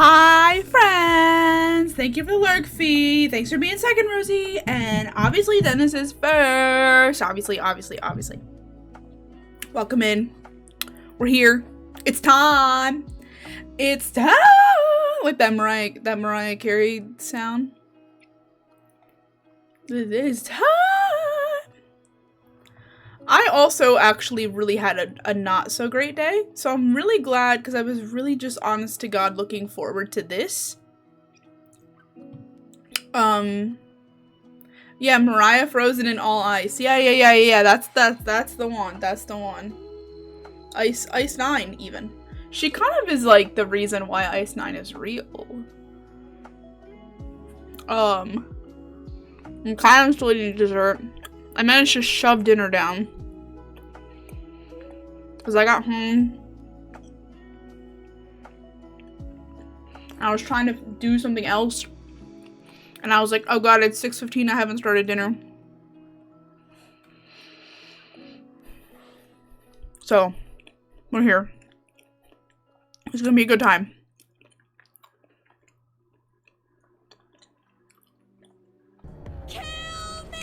Hi friends! Thank you for the lurk fee. Thanks for being second, Rosie. And obviously Dennis is first. Obviously. Welcome in. We're here. It's time. It's time with that Mariah Carey sound. It is time. I also actually really had a not so great day, so I'm really glad because I was really just honest to God looking forward to this. Yeah, Mariah Frozen in All Ice. Yeah. That's the one. That's the one. Ice 9 even. She kind of is like the reason why Ice 9 is real. I'm kind of still eating dessert. I managed to shove dinner down. Because I got home. I was trying to do something else. And I was like, oh god, it's 6:15, I haven't started dinner. So, we're here. It's gonna be a good time. Kill me!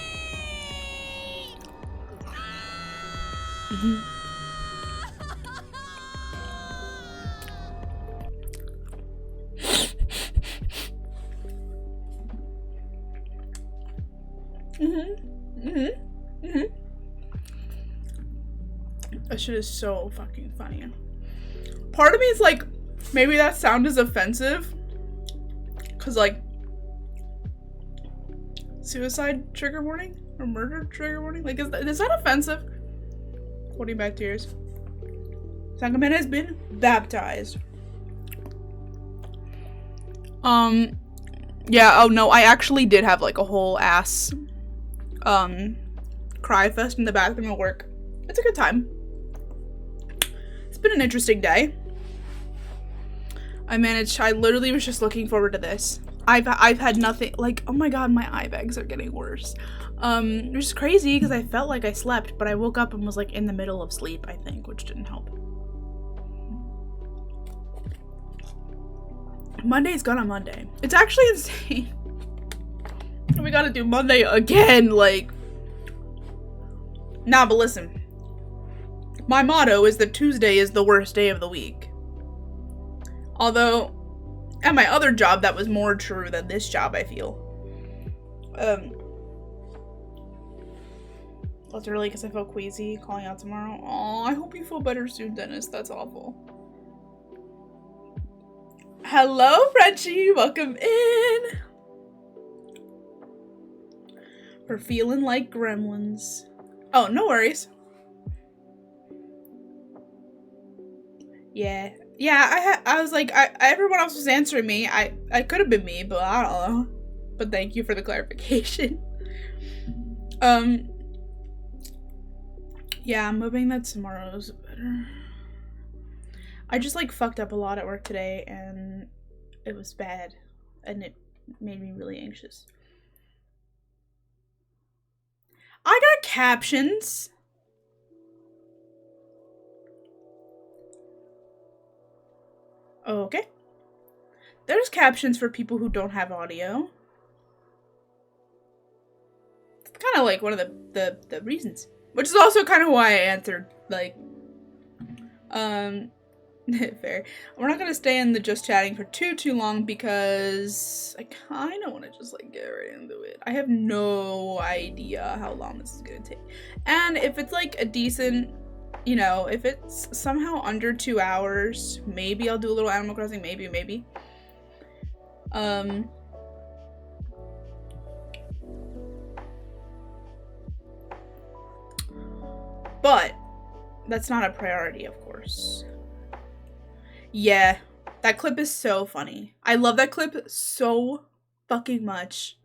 That shit is so fucking funny. Part of me is like, maybe that sound is offensive. Cause like, suicide trigger warning? Or murder trigger warning? Like, is that offensive? Holding back tears. Sangaman has been baptized. Yeah, oh no, I actually did have like a whole ass, cry fest in the bathroom at work. It's a good time. It's been an interesting day. I literally was just looking forward to this. I've had nothing, like, oh my god, my eye bags are getting worse. Which is crazy because I felt like I slept, but I woke up and was like in the middle of sleep, I think, which didn't help. Monday's gone on Monday. It's actually insane. We gotta do Monday again, like. Nah, but listen. My motto is that Tuesday is the worst day of the week. Although, at my other job, that was more true than this job, I feel. That's early because I feel queasy calling out tomorrow. Aw, I hope you feel better soon, Dennis. That's awful. Hello, Frenchie. Welcome in. We're feeling like gremlins. Oh, no worries. Yeah. Yeah, I was like, everyone else was answering me. I could have been me, but I don't know. But thank you for the clarification. Yeah, I'm hoping that tomorrow's better. I just like fucked up a lot at work today and it was bad and it made me really anxious. I got captions. Okay. There's captions for people who don't have audio. It's kind of like one of the reasons. Which is also kind of why I answered, like, fair. We're not gonna stay in the just chatting for too long because I kind of want to just, like, get right into it. I have no idea how long this is gonna take. And if it's, like, a decent, you know, if it's somehow under 2 hours, maybe I'll do a little Animal Crossing, maybe. But that's not a priority, of course. Yeah, that clip is so funny. I love that clip so fucking much.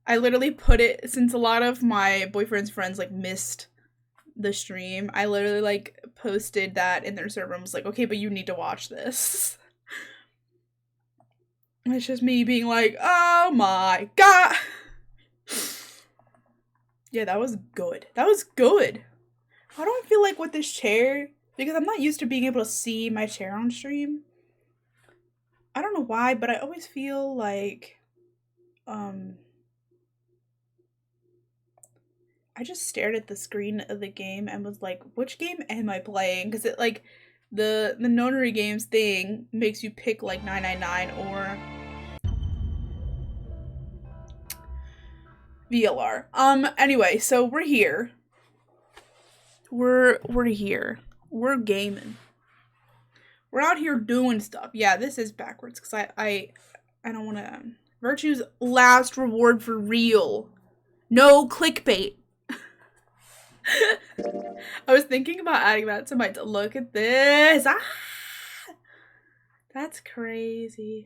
I literally put it, since a lot of my boyfriend's friends, like, missed the stream, I literally, like, posted that in their server and was like, okay, but you need to watch this. It's just me being like, oh my god. Yeah, that was good. That was good. How do I feel like with this chair? Because I'm not used to being able to see my chair on stream. I don't know why, but I always feel like I just stared at the screen of the game and was like, which game am I playing? Because it like the notary games thing makes you pick like 999 or VLR. Anyway, so we're here. We're here. We're gaming. We're out here doing stuff. Yeah, this is backwards because I don't want to. Virtue's last reward for real. No clickbait. I was thinking about adding that to my. Look at this. Ah, that's crazy.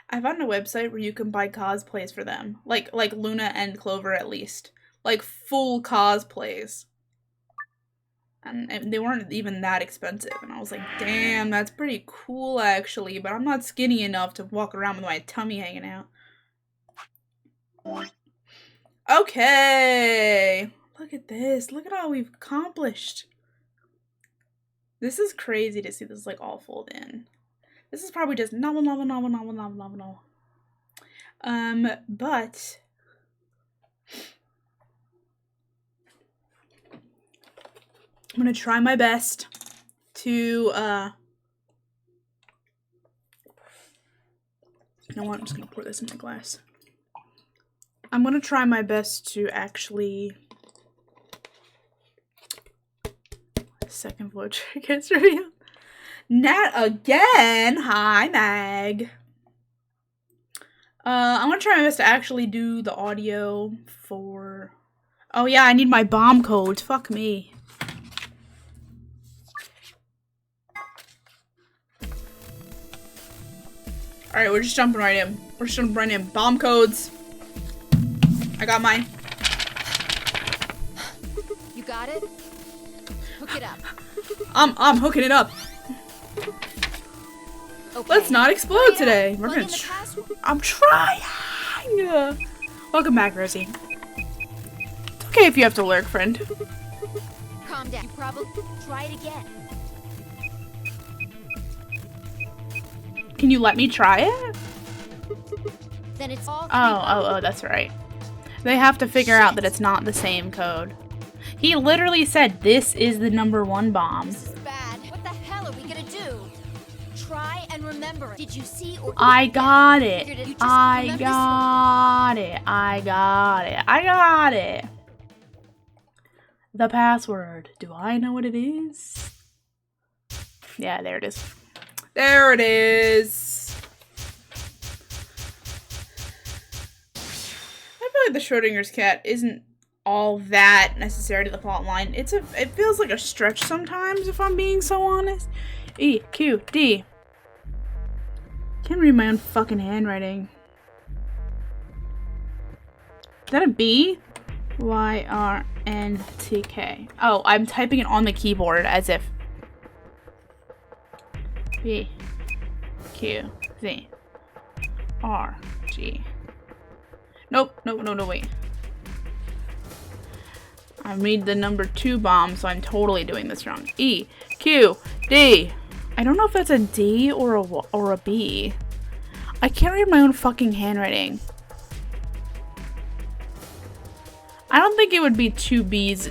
I found a website where you can buy cosplays for them, like Luna and Clover at least, like full cosplays. And they weren't even that expensive. And I was like, damn, that's pretty cool, actually. But I'm not skinny enough to walk around with my tummy hanging out. Okay. Look at this. Look at all we've accomplished. This is crazy to see this, like, all fold in. This is probably just novel. But... I'm gonna try my best to, you know what, I'm just gonna pour this in my glass. I'm gonna try my best to actually... Second floor triggers review. Nat again! Hi, Mag! I'm gonna try my best to actually do the audio for... Oh yeah, I need my bomb codes. Fuck me. Alright, we're just jumping right in. We're just jumping right in. Bomb codes. I got mine. You got it? Hook it up. I'm hooking it up. Okay. Let's not explode today. We're Plug gonna. in the password. I'm trying. Welcome back, Rosie. It's okay if you have to lurk, friend. Calm down. You probably try it again. Can you let me try it? Then it's all. Oh, that's right. They have to figure out that it's not the same code. He literally said this is the #1 bomb. This is bad. What the hell are we gonna do? Try and remember it. Did you see or? I got it. You just I remember got it. I got it. I got it. The password. Do I know what it is? Yeah, there it is. There it is. I feel like the Schrodinger's cat isn't all that necessary to the plot line. It feels like a stretch sometimes, if I'm being so honest. E, Q, D. Can't read my own fucking handwriting. Is that a B? Y, R, N, T, K. Oh, I'm typing it on the keyboard as if. B, Q, Z, R, G. Nope, no, wait. I made the #2 bomb, so I'm totally doing this wrong. E, Q, D. I don't know if that's a D or a B. I can't read my own fucking handwriting. I don't think it would be two D's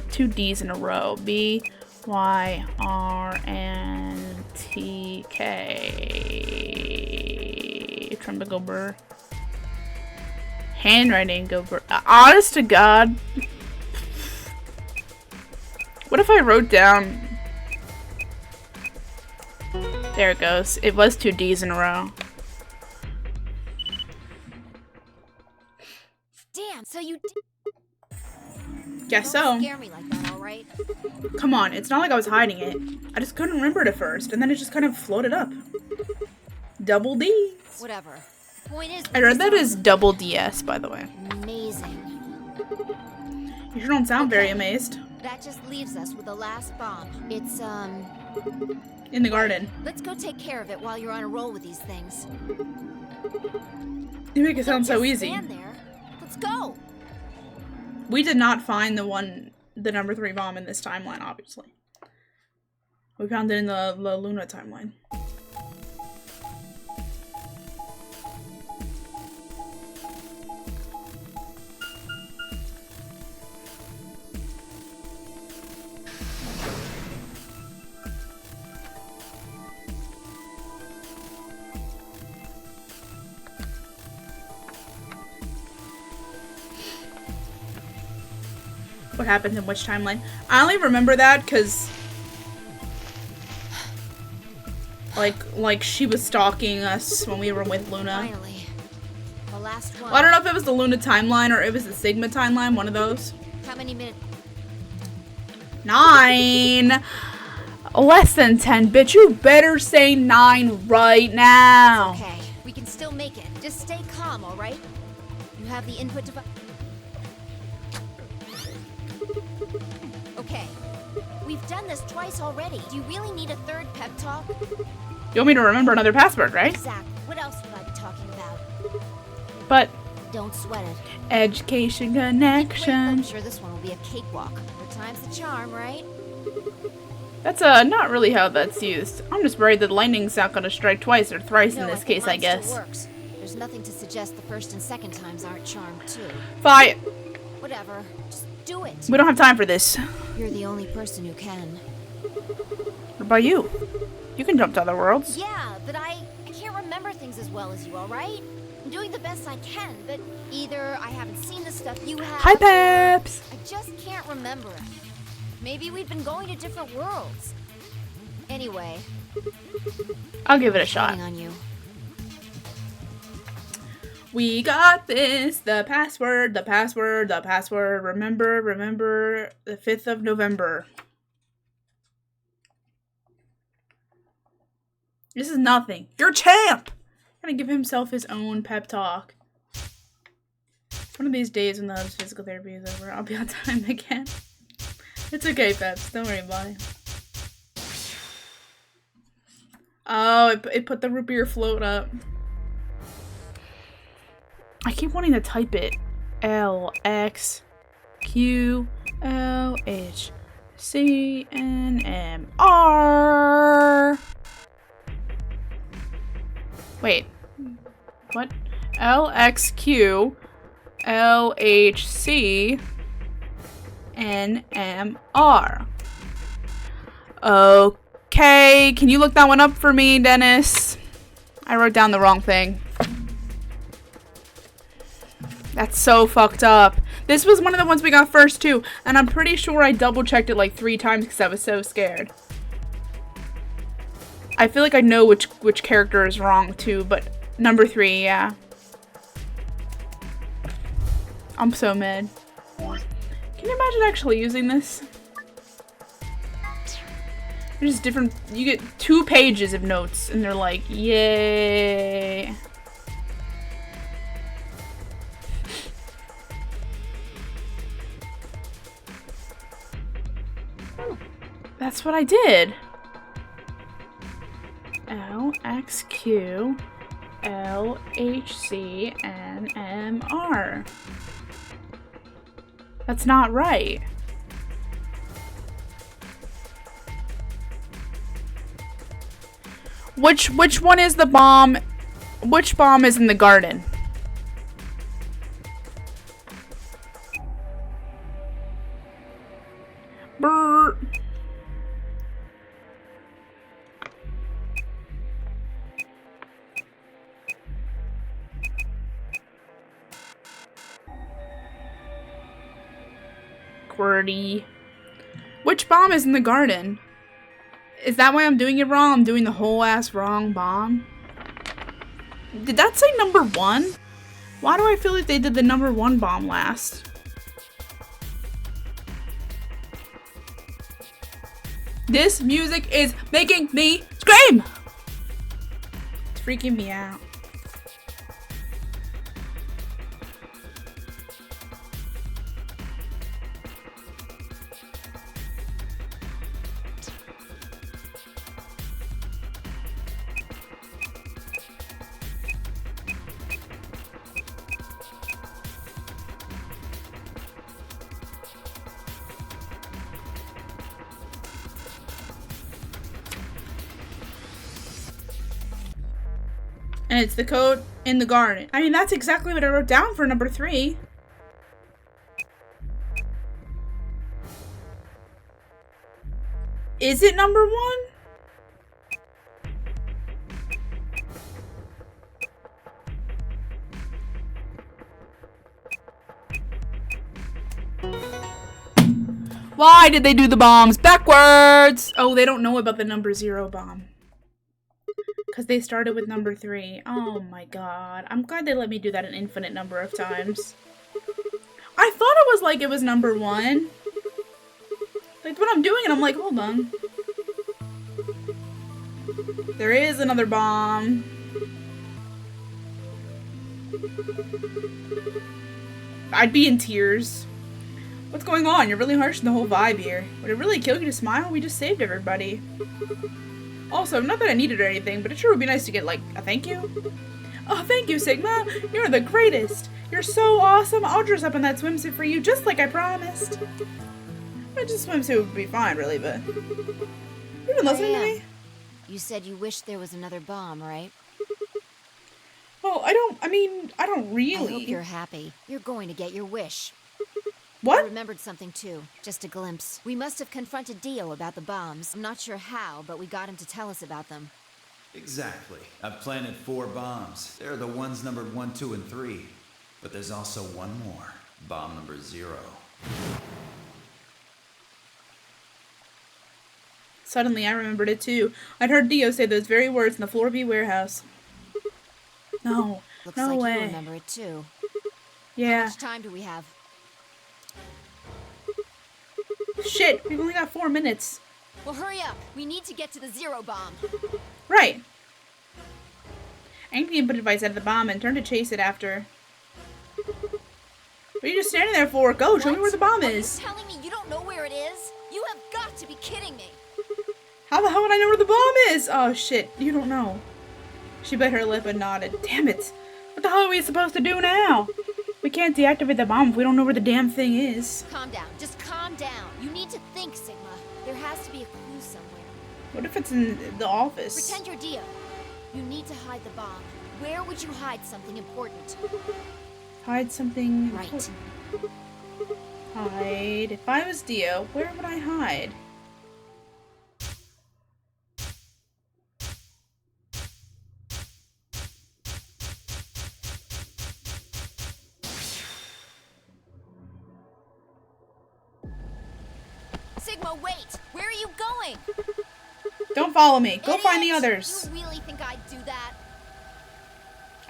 in a row. B, Y, R, N, T, K. Trying to go burr. Handwriting go burr. Honest to God. What if I wrote down... There it goes. It was 2 D's in a row. Damn, so you Guess Don't so. scare me like that, all right? Come on, it's not like I was hiding it. I just couldn't remember it at first, and then it just kind of floated up. Double D. Whatever. Point is, I read that as double DS, by the way. amazing. You sure don't sound very Okay. amazed. That just leaves us with the last bomb. It's In the garden. let's go take care of it while you're on a roll with these things. You make it sound so Just easy. Stand there. Let's go. We did not find the #3 bomb in this timeline, obviously. We found it in the Luna timeline. What happens in which timeline? I only remember that because like she was stalking us when we were with Luna. Finally. The last one. Well, I don't know if it was the Luna timeline or it was the Sigma timeline, one of those. How many minutes? 9! Less than 10, bitch. You better say 9 right now. Okay, we can still make it. Just stay calm, alright? You have the input device. Okay. We've done this twice already. Do you really need a third pep talk? You want me to remember another password, right? Exactly. What else would I be talking about? But Don't sweat it. education Great, connection. I'm sure this one will be a cakewalk. Third time's the charm, right? That's not really how that's used. I'm just worried that lightning's not gonna strike twice or thrice in No, this I think case, I mine still guess. works. There's nothing to suggest the first and second times aren't charmed too. Fine. Whatever. Just do it. We don't have time for this. You're the only person who can. What about you? You can jump to other worlds. Yeah, but I can't remember things as well as you, alright? I'm doing the best I can, but either I haven't seen the stuff you have. Hi, Peps! I just can't remember it. Maybe we've been going to different worlds. Anyway, I'll give it a shot. counting on you. We got this. The password, the password, the password. Remember, remember the 5th of November. This is nothing. You're a champ! Gonna give himself his own pep talk. One of these days when the physical therapy is over, I'll be on time again. It's okay, Peps. Don't worry about it. Oh, it put the root beer float up. I keep wanting to type it. L X Q L H C N M R. Wait. What? L X Q L H C N M R. Okay, can you look that one up for me, Dennis? I wrote down the wrong thing. That's so fucked up. This was one of the ones we got first too, and I'm pretty sure I double checked it like 3 times because I was so scared. I feel like I know which character is wrong too, but number 3, yeah. I'm so mad. Can you imagine actually using this? There's different, you get 2 pages of notes and they're like, yay. That's what I did. L X Q L H C N M R. That's not right. Which one is the bomb? Which bomb is in the garden? Brr. Squirty. Which bomb is in the garden? Is that why I'm doing it wrong? I'm doing the whole ass wrong bomb? Did that say number 1? Why do I feel like they did the number 1 bomb last? This music is making me scream! It's freaking me out. And it's the code in the garden. I mean, that's exactly what I wrote down for number 3. Is it number 1? Why did they do the bombs backwards? Oh, they don't know about the number 0 bomb. Because they started with number 3. Oh my god. I'm glad they let me do that an infinite number of times. I thought it was number 1. Like, when I'm doing it, I'm like, hold on. There is another bomb. I'd be in tears. What's going on? You're really harsh in the whole vibe here. Would it really kill you to smile? We just saved everybody. Also, not that I need it or anything, but it sure would be nice to get, like, a thank you. Oh, thank you, Sigma. You're the greatest. You're so awesome. I'll dress up in that swimsuit for you, just like I promised. Just swimsuit would be fine, really, but... You've been listening to me? You said you wished there was another bomb, right? Well, I don't really. I hope you're happy. You're going to get your wish. What? I remembered something too. Just a glimpse. We must have confronted Dio about the bombs. I'm not sure how, but we got him to tell us about them. Exactly. I've planted 4 bombs. They're the ones numbered 1, 2, and 3. But there's also one more. Bomb number 0. Suddenly, I remembered it too. I'd heard Dio say those very words in the Floor B warehouse. No. Looks no like way. you remember it too. Yeah. How much time do we have? Shit, we've only got 4 minutes. Well, hurry up. We need to get to the 0 bomb. Right. Anthony put advice out of the bomb and turned to chase it after. What are you just standing there for? Go, show me where the bomb is. Are you telling me you don't know where it is? You have got to be kidding me. How the hell would I know where the bomb is? Oh shit, you don't know. She bit her lip and nodded. Damn it. What the hell are we supposed to do now? We can't deactivate the bomb if we don't know where the damn thing is. Calm down. Just calm down. You need to think, Sigma. There has to be a clue somewhere. What if it's in the office? Pretend you're Dio. You need to hide the bomb. Where would you hide something important? Hide something Right. important. Hide. If I was Dio, where would I hide? Sigma, wait! Where are you going? Don't follow me. Go Idiot! find the others. You really think I'd do that?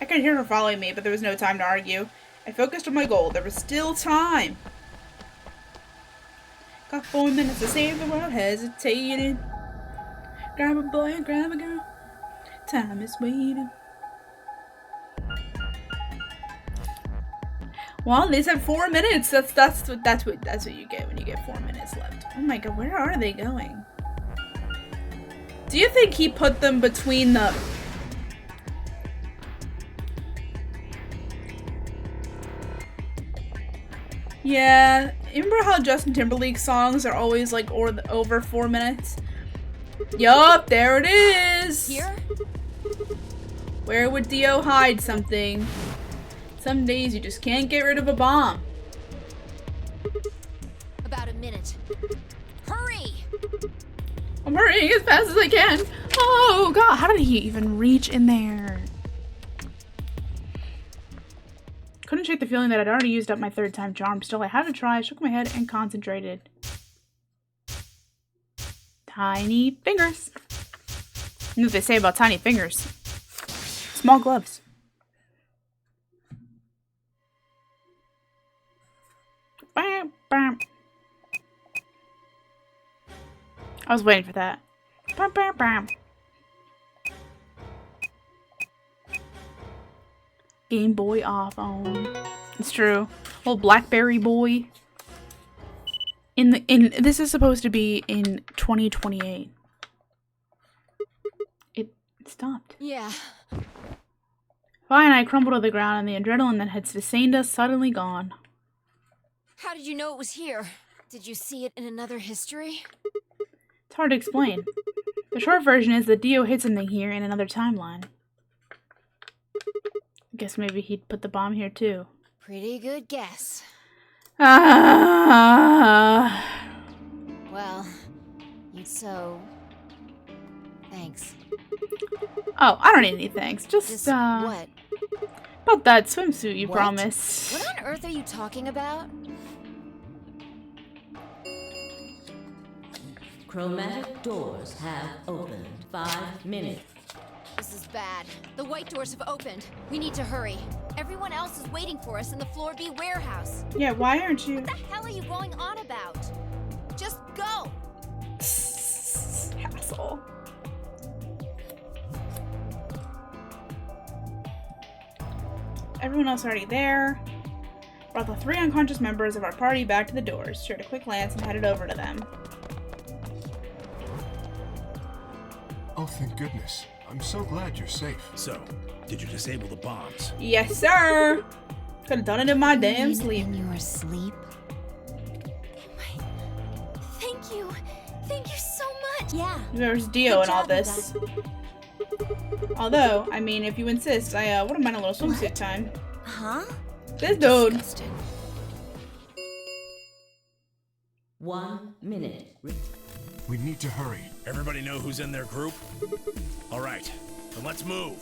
I could hear her following me, but there was no time to argue. I focused on my goal. There was still time. Got 4 minutes to save the world. Hesitating. Grab a boy and grab a girl. Time is waiting. Well, they said 4 minutes. That's what you get when you get 4 minutes left. Oh my god, where are they going? Do you think he put them between the... Yeah, remember how Justin Timberlake's songs are always like over 4 minutes? Yup, there it is! Here? Where would Dio hide something? Some days you just can't get rid of a bomb. About a minute. Hurry! I'm hurrying as fast as I can. Oh god, how did he even reach in there? Couldn't shake the feeling that I'd already used up my 3rd time charm. Still, I had to try. I shook my head and concentrated. Tiny fingers. You know what they say about tiny fingers. Small gloves. Bam, bam. I was waiting for that. Bam, bam, bam. Game Boy iPhone. It's true. Old BlackBerry boy. This is supposed to be in 2028. It stopped. Yeah. Fine, I crumbled to the ground and the adrenaline that had sustained us suddenly gone. How did you know it was here? Did you see it in another history? It's hard to explain. The short version is that Dio hid something here in another timeline. I guess maybe he'd put the bomb here too. Pretty good guess. Ah. Well, So, thanks. Oh, I don't need any thanks. Just what? about that swimsuit you What? promised. What on earth are you talking about? Chromatic doors have opened. 5 minutes. This is bad. The white doors have opened. We need to hurry. Everyone else is waiting for us in the Floor B warehouse. Yeah, why aren't you? What the hell are you going on about? Just go! Asshole. Everyone else already there. Brought the 3 unconscious members of our party back to the doors, shared a quick glance, and headed over to them. Oh, thank goodness. I'm so glad you're safe. So, did you disable the bombs? Yes, sir! Could've done it in my damn sleep. In your sleep? Thank you. Thank you so much. Yeah. There's Dio Good and all job, you this. Although, I mean, if you insist, I wouldn't mind a little swimsuit time. Huh? This dude. Disgusting. 1 minute. We need to hurry. Everybody know who's in their group? All right, then let's move.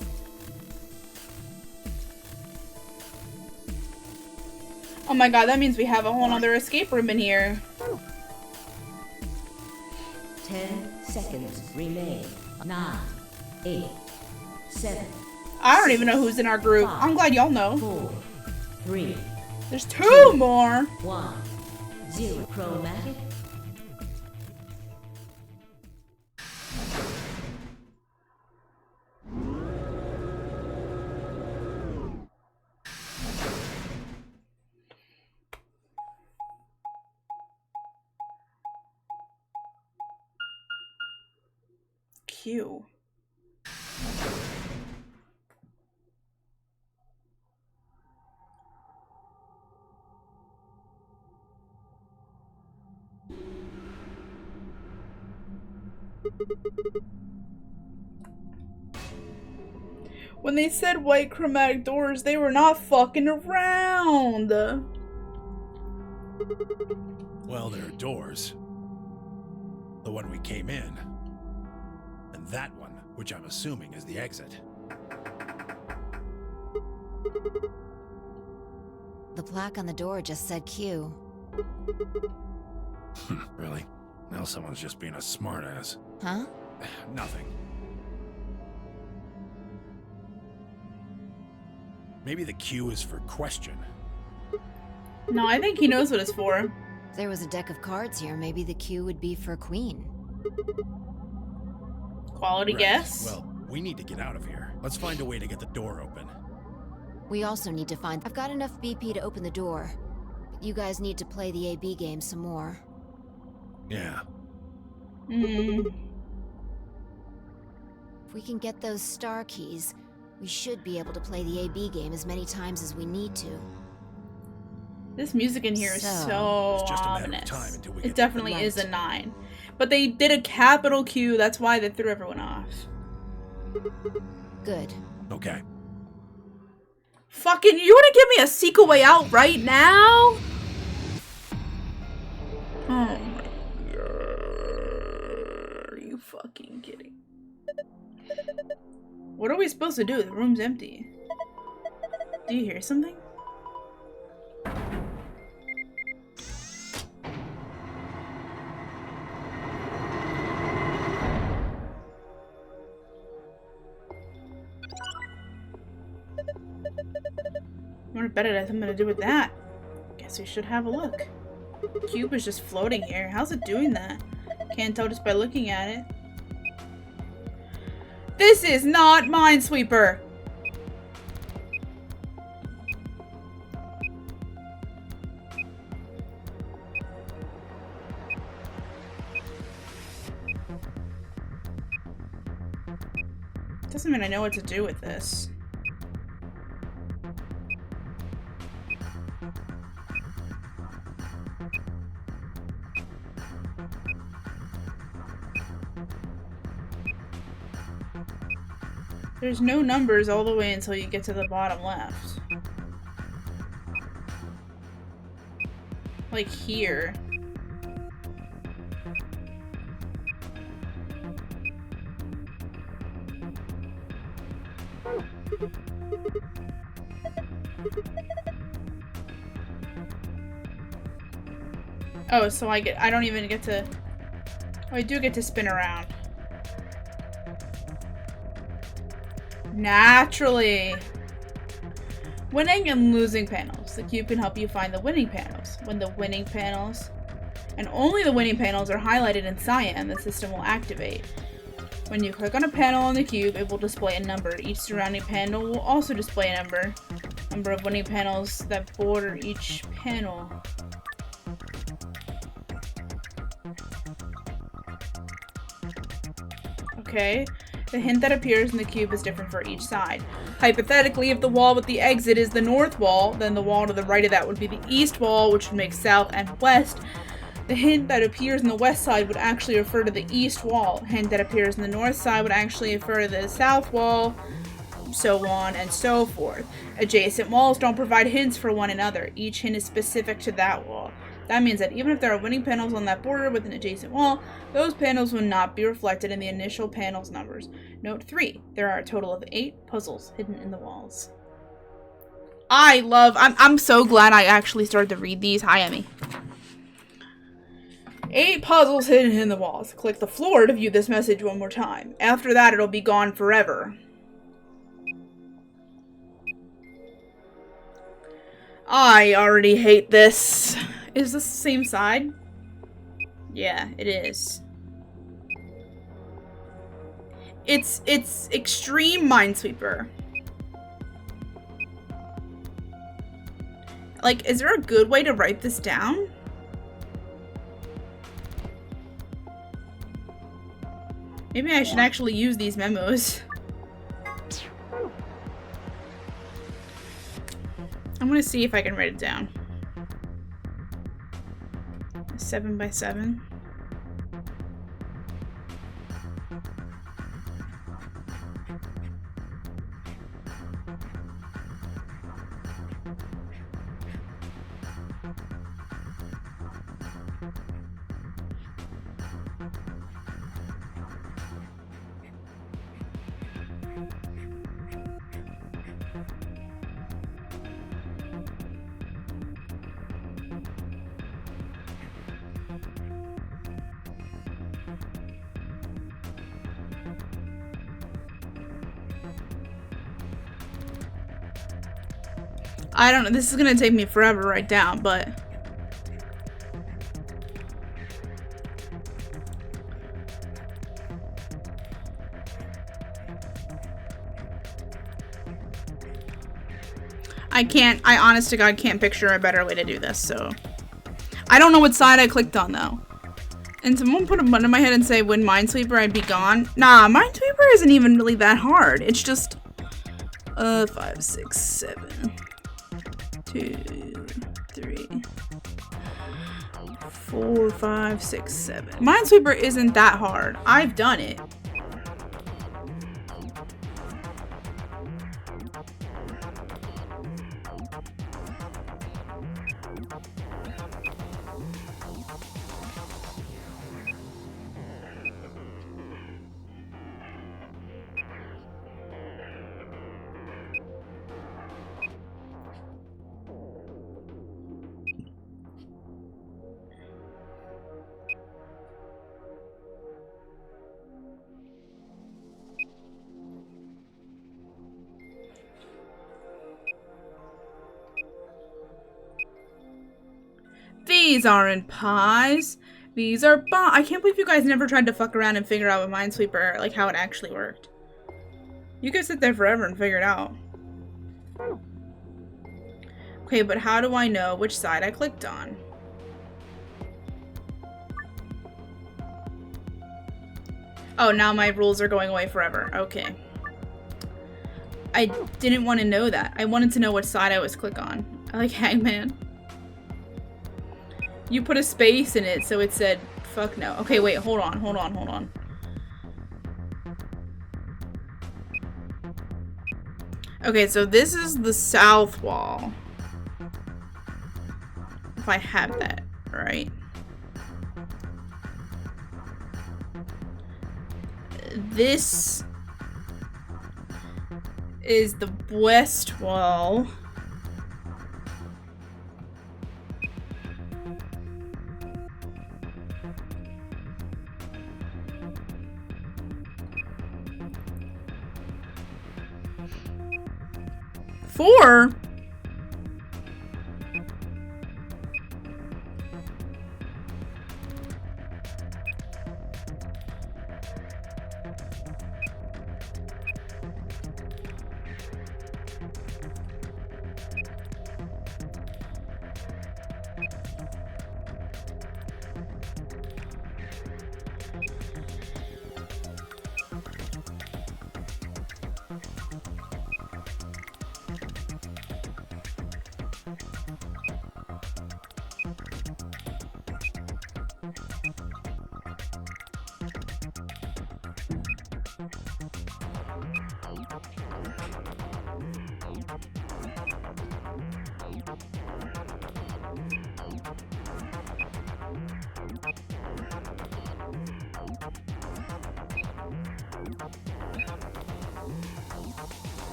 Oh my god, that means we have a whole other escape room in here. 10 seconds remain. 9, 8, 7, I don't even know who's in our group. I'm glad y'all know. 4, 3, There's 2 more. 1, 0. Chromatic. Q. When they said white chromatic doors, they were not fucking around. Well, there are doors. The one we came in. And that one, which I'm assuming is the exit. The plaque on the door just said Q. Really? Now someone's just being a smartass. Huh? Nothing. Maybe the Q is for question. No, I think he knows what it's for. If there was a deck of cards here, maybe the Q would be for Queen. Quality Right. guess. Well, we need to get out of here. Let's find a way to get the door open. We also need to find... I've got enough BP to open the door. But you guys need to play the AB game some more. Yeah. Hmm. If we can get those star keys, we should be able to play the AB game as many times as we need to. This music in here is So- so It's just a matter of ominous. time until we It get definitely right. is a 9. But they did a capital Q, that's why they threw everyone off. Good. Okay. Fucking, you wanna give me a sequel way out right now? Oh my god. Are you fucking kidding? What are we supposed to do? The room's empty. Do you hear something? I wonder if bet it has something to do with that. Guess we should have a look. The cube is just floating here. How's it doing that? Can't tell just by looking at it. This is not Minesweeper! Doesn't mean I know what to do with this. There's no numbers all the way until you get to the bottom left. Like here. Oh, so I don't even get to, oh, I do get to spin around. Naturally. Winning and losing panels. The cube can help you find the winning panels. When the winning panels, and only the winning panels, are highlighted in cyan, the system will activate. When you click on a panel on the cube, it will display a number. Each surrounding panel will also display a number. Number of winning panels that border each panel. Okay. The hint that appears in the cube is different for each side. Hypothetically, if the wall with the exit is the north wall, then the wall to the right of that would be the east wall, which would make south and west. The hint that appears in the west side would actually refer to the east wall. The hint that appears in the north side would actually refer to the south wall, so on and so forth. Adjacent walls don't provide hints for one another. Each hint is specific to that wall. That means that even if there are winning panels on that border with an adjacent wall, those panels will not be reflected in the initial panel's numbers. Note 3. There are a total of 8 puzzles hidden in the walls. I'm so glad I actually started to read these. Hi, Emmy. 8 puzzles hidden in the walls. Click the floor to view this message one more time. After that, it'll be gone forever. I already hate this. Is this the same side? Yeah, it is. It's extreme Minesweeper. Like, is there a good way to write this down? Maybe I should actually use these memos. I'm gonna see if I can write it down. 7 by 7. I don't know, this is gonna take me forever to write down, but... I honest to God can't picture a better way to do this, so... I don't know what side I clicked on, though. And someone put a gun in my head and say, when Minesweeper, I'd be gone. Nah, Minesweeper isn't even really that hard. It's just... 5, 6, 7... 2, 3, 4, 5, 6, 7. Minesweeper isn't that hard. I've done it. These aren't pies. These are I can't believe you guys never tried to fuck around and figure out with Minesweeper, like, how it actually worked. You could sit there forever and figure it out. Okay, but how do I know which side I clicked on? Oh, now my rules are going away forever. Okay. I didn't want to know that. I wanted to know what side I was click on. I like Hangman. You put a space in it, so it said, fuck no. Okay, wait, hold on. Okay, so this is the south wall. If I have that, right? This is the west wall. Four?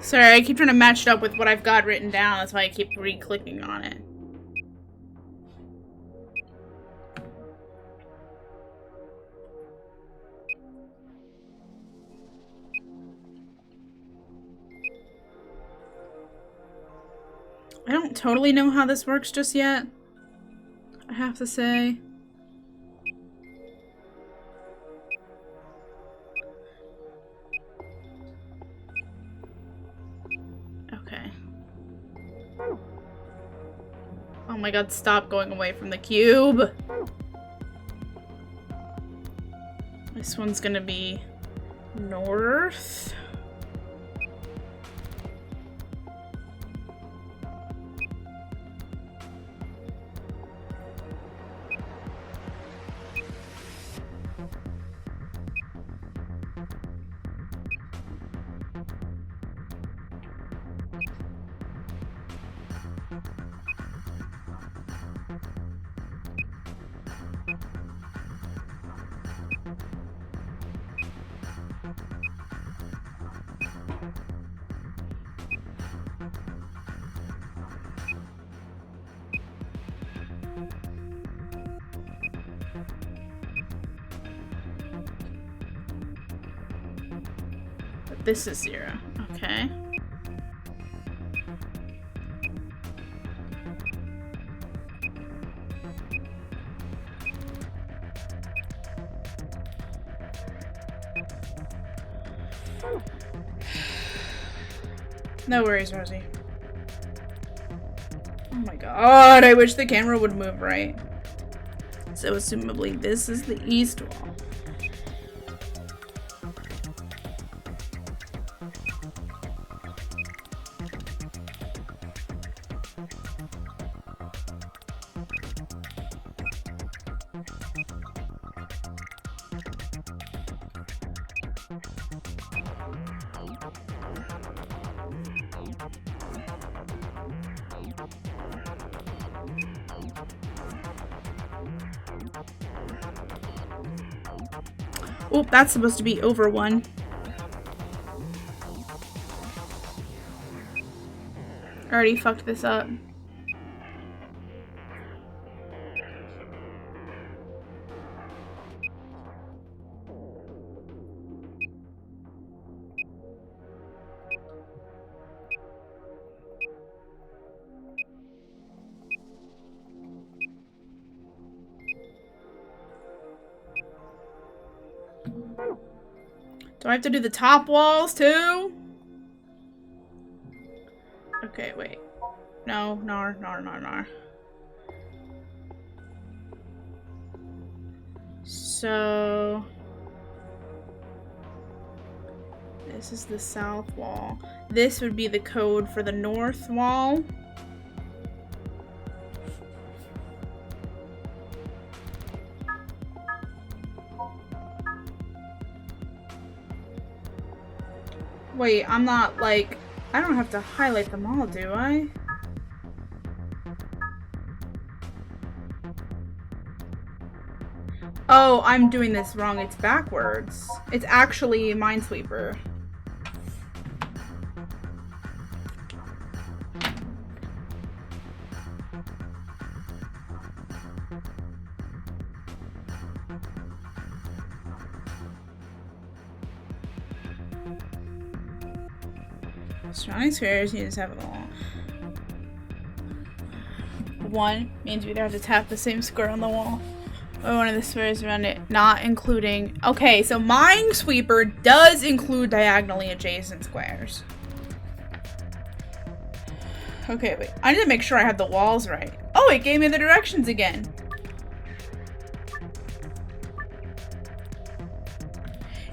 Sorry, I keep trying to match it up with what I've got written down. That's why I keep re-clicking on it. I don't totally know how this works just yet, I have to say. Okay. Oh my god, stop going away from the cube. This one's gonna be north. This is 0. Okay. No worries, Rosie. Oh my god, I wish the camera would move right. So assumably this is the east wall. Oh, that's supposed to be over 1. I already fucked this up. Do I have to do the top walls too? Okay, wait. No, nar. So this is the south wall. This would be the code for the north wall. Wait, I'm not like, I don't have to highlight them all, do I? Oh, I'm doing this wrong. It's backwards. It's actually Minesweeper. Surrounding squares, you just have them all. 1 means we either have to tap the same square on the wall or one of the squares around it, not including... Okay, so Minesweeper does include diagonally adjacent squares. Okay, wait. I need to make sure I have the walls right. Oh, it gave me the directions again.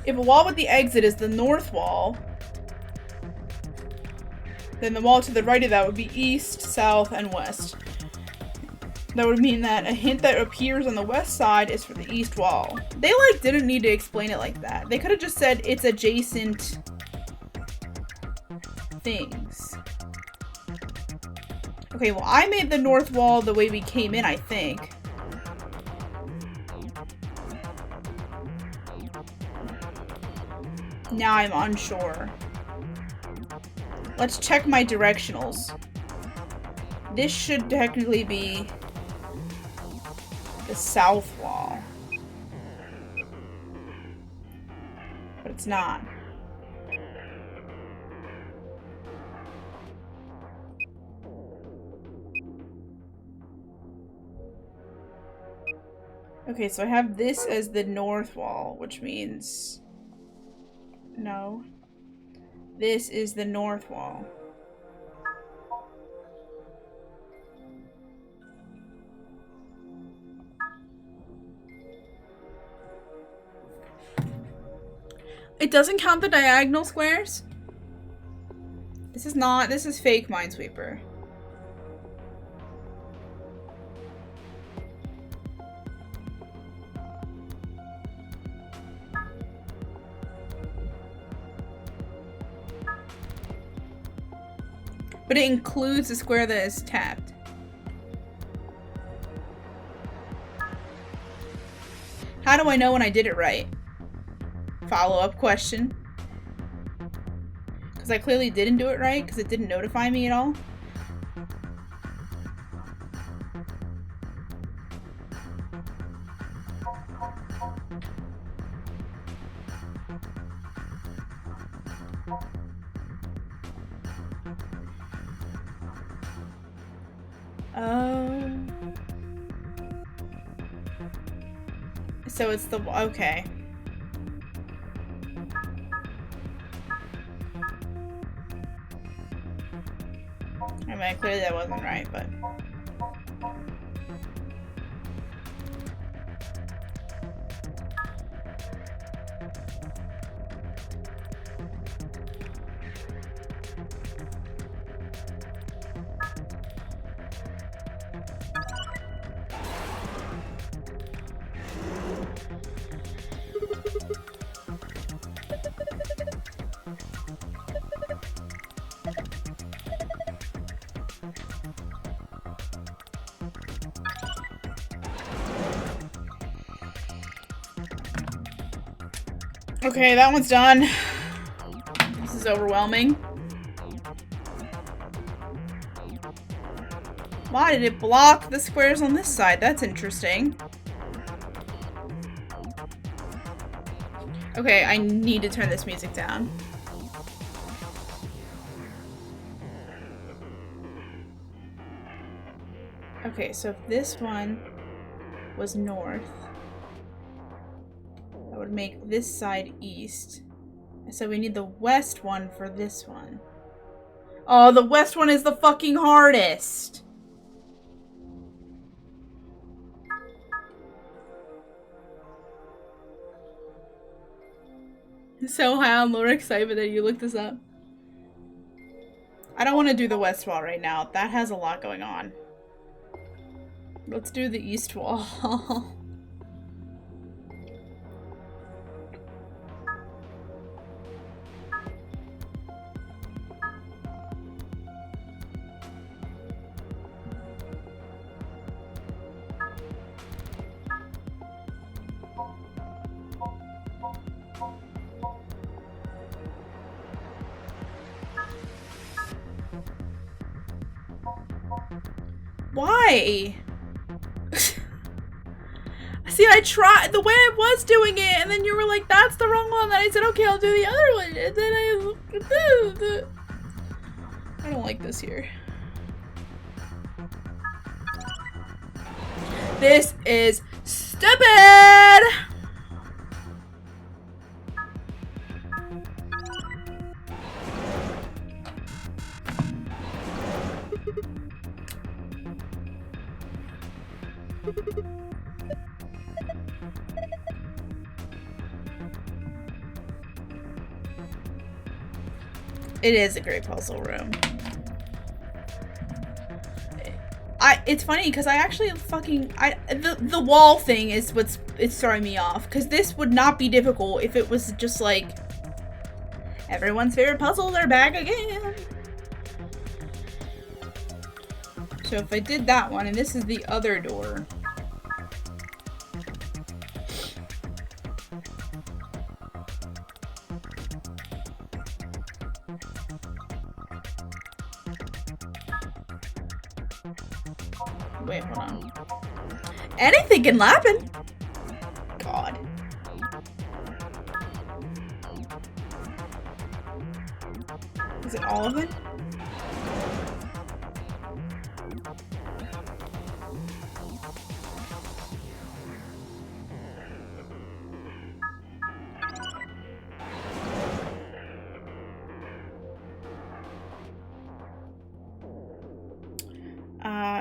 If a wall with the exit is the north wall, then the wall to the right of that would be east, south, and west. That would mean that a hint that appears on the west side is for the east wall. They, like, didn't need to explain it like that. They could have just said it's adjacent things. Okay, well, I made the north wall the way we came in, I think. Now I'm unsure. Let's check my directionals. This should technically be the south wall. But it's not. Okay, so I have this as the north wall, which means... No. This is the north wall. It doesn't count the diagonal squares? This is fake Minesweeper. But it includes the square that is tapped. How do I know when I did it right? Follow-up question. Because I clearly didn't do it right, because it didn't notify me at all. So it's the... Okay. I mean, clearly that wasn't right, but... Okay, that one's done. This is overwhelming. Why did it block the squares on this side? That's interesting. Okay, I need to turn this music down. Okay, so if this one was north, that would make this side east. So we need the west one for this one. Oh, the west one is the fucking hardest. So high on lower excitement that you looked this up. I don't want to do the west wall right now. That has a lot going on. Let's do the east wall. Why? See, I tried the way I was doing it, and then you were like, that's the wrong one. Then I said, okay, I'll do the other one. And then I don't like this here. This is stupid! It is a great puzzle room. It's funny because I actually the wall thing is it's throwing me off, because this would not be difficult if it was just like everyone's favorite puzzles are back again. So if I did that one, and this is the other door. Wait, hold on. Anything can happen. God. Is it all of it?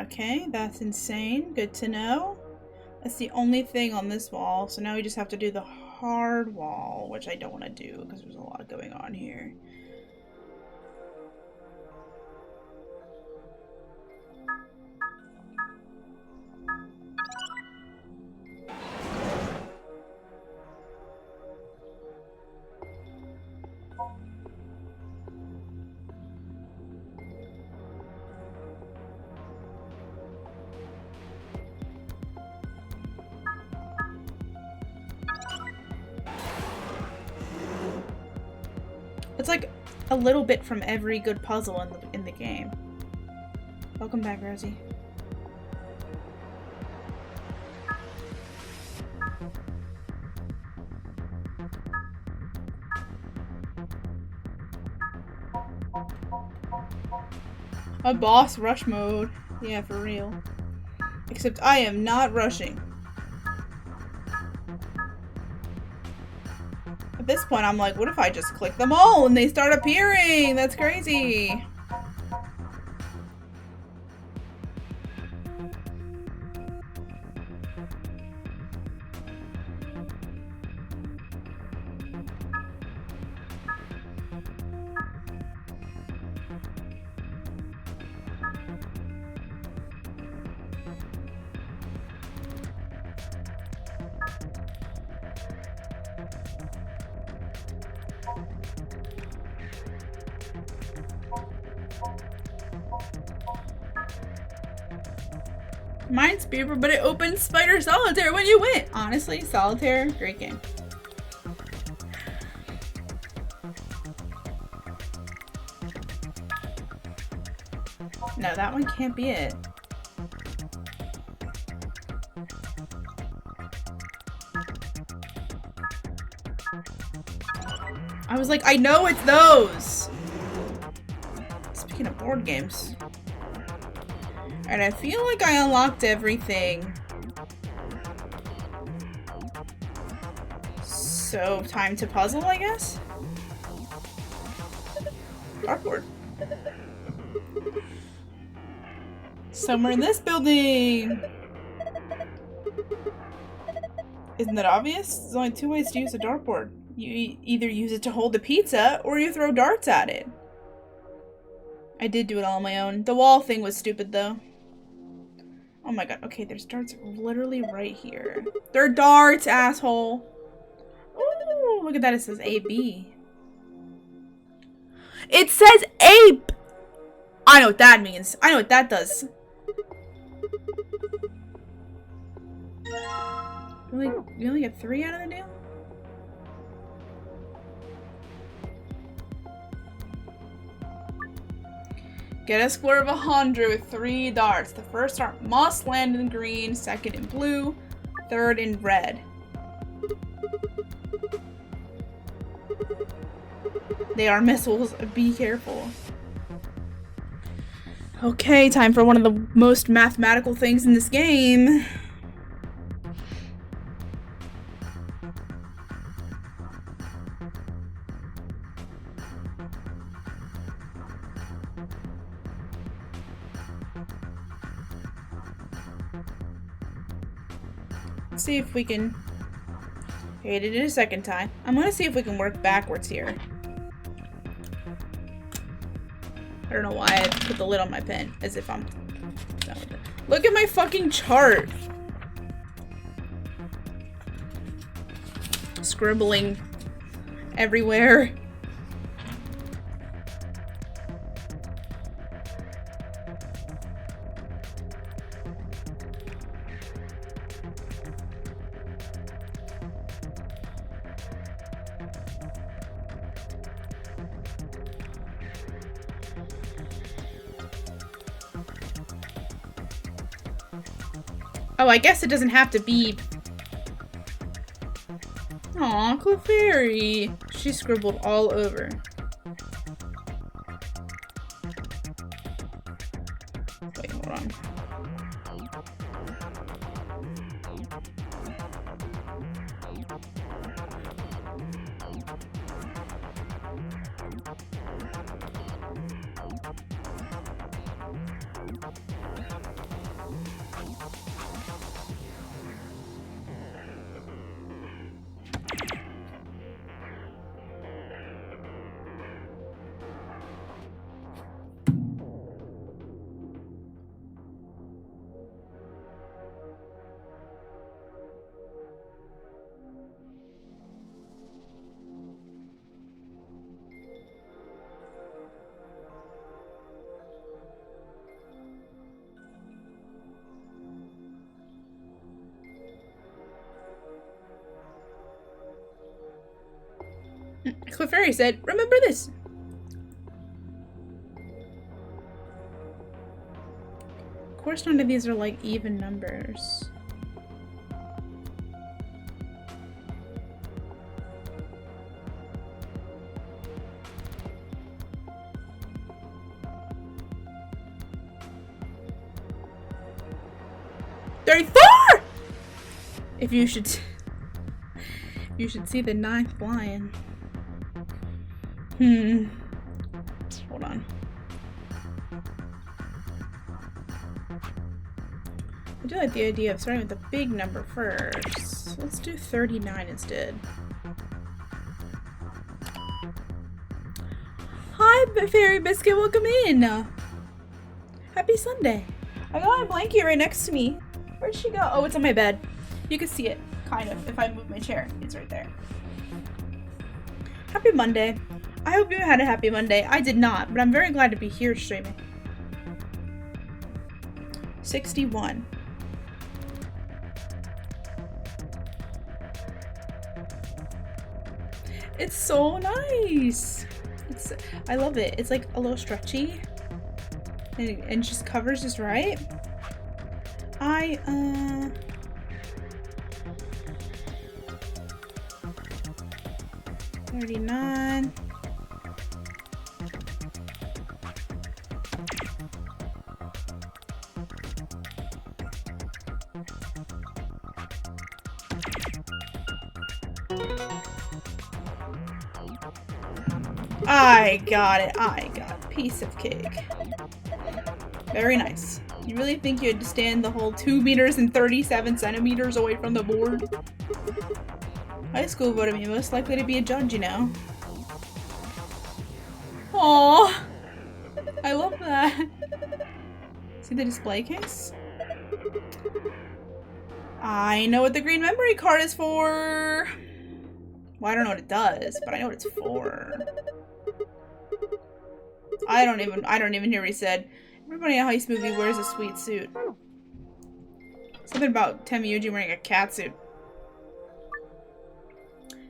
Okay, that's insane. Good to know. That's the only thing on this wall. So now we just have to do the hard wall, which I don't want to do because there's a lot going on here. It's like a little bit from every good puzzle in the game. Welcome back, Rosie. A boss rush mode. Yeah, for real. Except I am not rushing. At this point, I'm like, what if I just click them all and they start appearing? That's crazy. Mine's Beaver, but it opens Spider Solitaire when you win. Honestly, Solitaire, great game. No, that one can't be it. I was like, I know it's those. Speaking of board games. And I feel like I unlocked everything. So, time to puzzle, I guess? Dartboard. Somewhere in this building! Isn't that obvious? There's only two ways to use a dartboard. You either use it to hold the pizza, or you throw darts at it. I did do it all on my own. The wall thing was stupid, though. Oh my god, okay, there's darts literally right here. They're darts, asshole! Ooh, look at that, it says AB. It says ape! I know what that means. I know what that does. You only get 3 out of the deal? Get a square of 100 with 3 darts. The first dart must land in green, second in blue, third in red. They are missiles. Be careful. Okay, time for one of the most mathematical things in this game. Let's see if we can... Okay, I did it a second time. I'm gonna see if we can work backwards here. I don't know why I put the lid on my pen, as if I'm done with it. Look at my fucking chart! Scribbling everywhere. Oh, I guess it doesn't have to be... Aw, Clefairy. She scribbled all over. Wait, hold on. Clefairy said, remember this. Of course none of these are like even numbers. If you should see the 9th lion. Hold on. I do like the idea of starting with the big number first. Let's do 39 instead. Hi, Fairy Biscuit. Welcome in. Happy Sunday. I got my blanket right next to me. Where'd she go? Oh, it's on my bed. You can see it, kind of, if I move my chair. It's right there. Happy Monday. I hope you had a happy Monday. I did not, but I'm very glad to be here streaming. 61. It's so nice. I love it. It's like a little stretchy. And just covers just right. 39. I got it. I got a piece of cake. Very nice. You really think you had to stand the whole 2 meters and 37 centimeters away from the board? High school voted me most likely to be a judge, you know. Aww. I love that. See the display case? I know what the green memory card is for. Well, I don't know what it does, but I know what it's for. I don't even hear what he said. Everybody in a heist movie wears a sweet suit. Something about Temiyuji wearing a catsuit.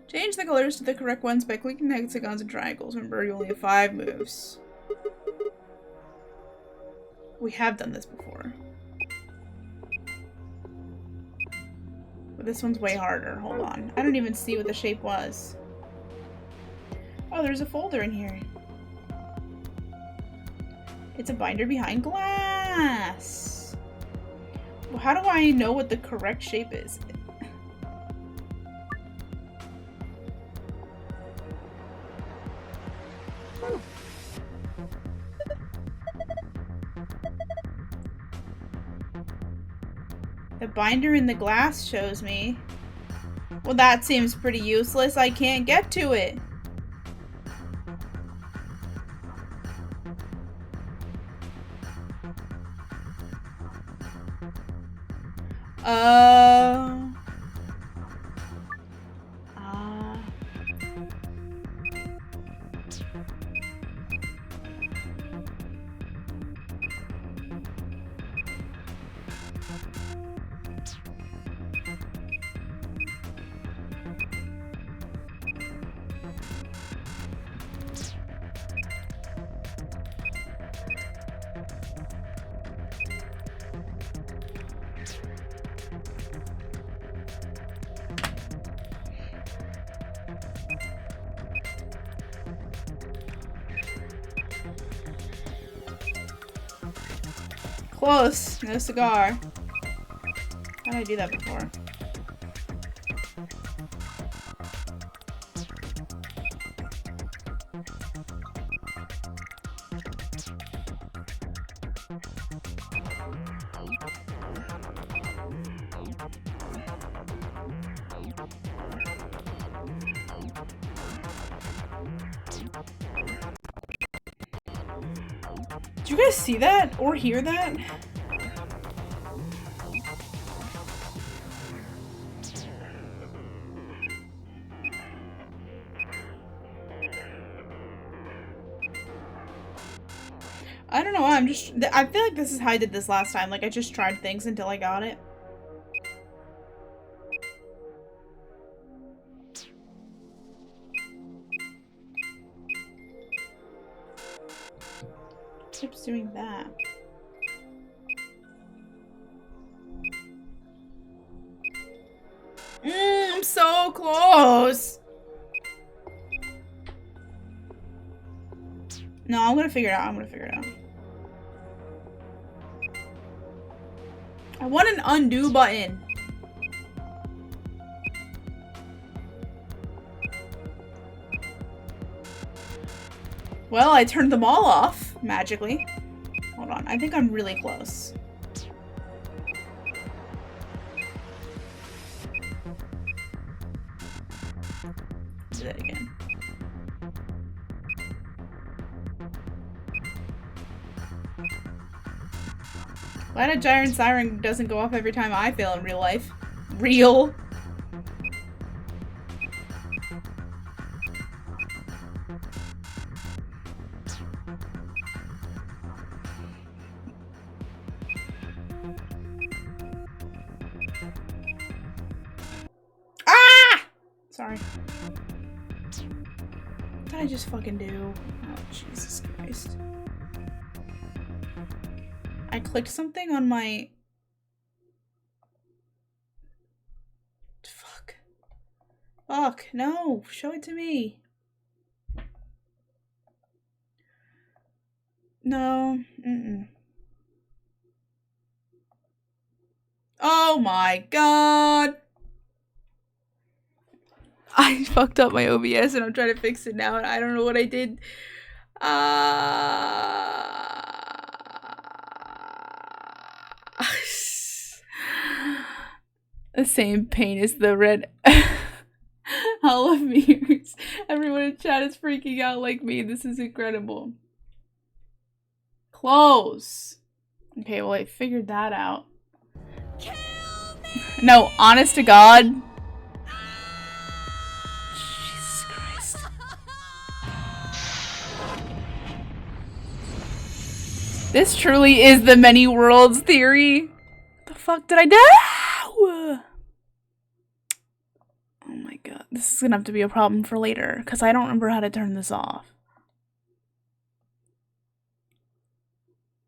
Change the colors to the correct ones by clicking the hexagons and triangles. Remember, you only have 5 moves. We have done this before. But this one's way harder. Hold on. I don't even see what the shape was. Oh, there's a folder in here. It's a binder behind glass. Well, how do I know what the correct shape is? The binder in the glass shows me. Well, that seems pretty useless. I can't get to it. Close. No cigar. How did I do that before? Did you guys see that or hear that? I don't know, I feel like this is how I did this last time. Like, I just tried things until I got it. Keeps doing that. I'm so close. No, I'm gonna figure it out. I want an undo button. Well, I turned them all off magically. Hold on, I think I'm really close. Do that again. Glad a giant siren doesn't go off every time I fail in real life. Real. Ah! Sorry. What did I just fucking do? Oh, Jesus Christ. I clicked something on my... Fuck. Fuck, no. Show it to me. No. Oh my god. I fucked up my OBS and I'm trying to fix it now and I don't know what I did. The same pain as the red Hall of Mirrors. Everyone in chat is freaking out like me. This is incredible. Close. Okay, well I figured that out. Kill me! No, honest to God. Jesus Christ. This truly is the many worlds theory. What the fuck did I do? Oh my god, this is gonna have to be a problem for later because I don't remember how to turn this off.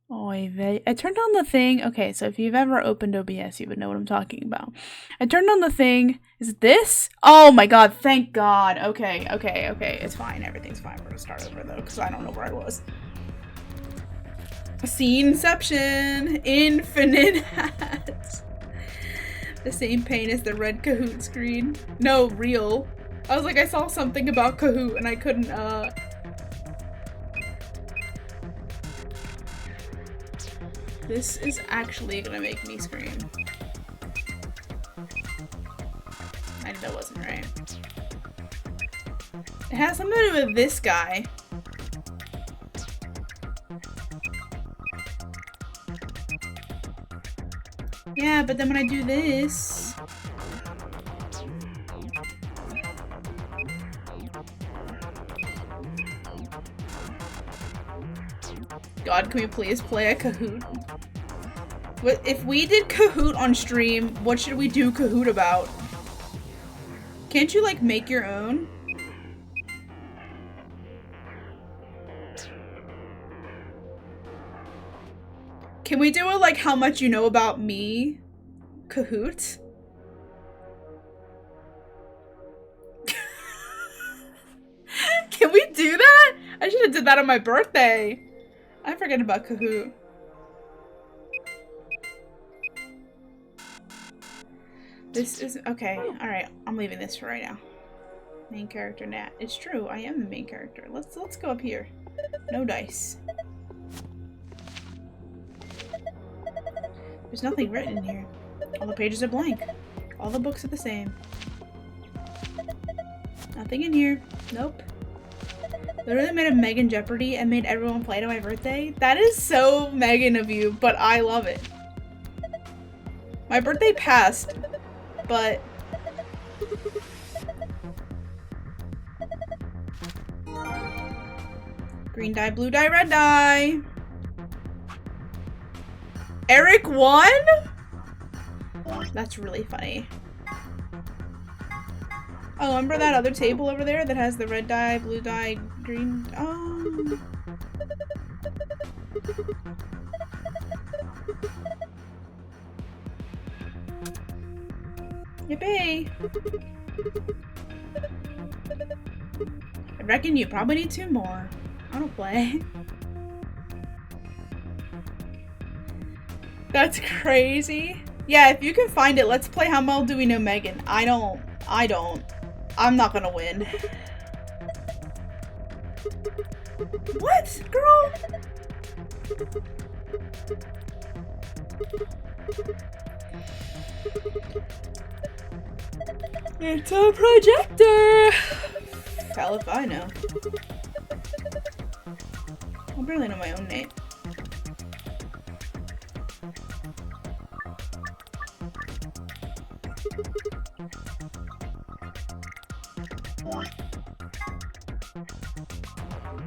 I turned on the thing. Okay, so if you've ever opened OBS, you would know what I'm talking about. I turned on the thing. Is it this? Oh my god, thank god. Okay. It's fine. Everything's fine. We're gonna start over though, because I don't know where I was. Sceneception. Infinite hats. The same pain as the red Kahoot screen. No, real. I was like, I saw something about Kahoot and I couldn't, This is actually gonna make me scream. I knew that wasn't right. It has something to do with this guy. Yeah, but then when I do this... God, can we please play a Kahoot? What if we did Kahoot on stream, what should we do Kahoot about? Can't you like make your own? Can we do a like how much you know about me Kahoot? Can we do that? I should have did that on my birthday. I forget about Kahoot. This is okay. All right, I'm leaving this for right now. Main character Nat. It's true. I am the main character. Let's go up here. No dice. There's nothing written in here. All the pages are blank. All the books are the same. Nothing in here. Nope. Literally made a Megan Jeopardy and made everyone play to my birthday. That is so Megan of you, but I love it. My birthday passed, but green die, blue die, red die. Eric won? That's really funny. Oh, remember that other table over there that has the red die, blue die, green? Oh. Yippee! I reckon you probably need 2 more. I don't play. That's crazy. Yeah, if you can find it, let's play How Well Do We Know Megan. I don't. I'm not gonna win. What, girl? It's a projector! Hell if I know. I barely know my own name.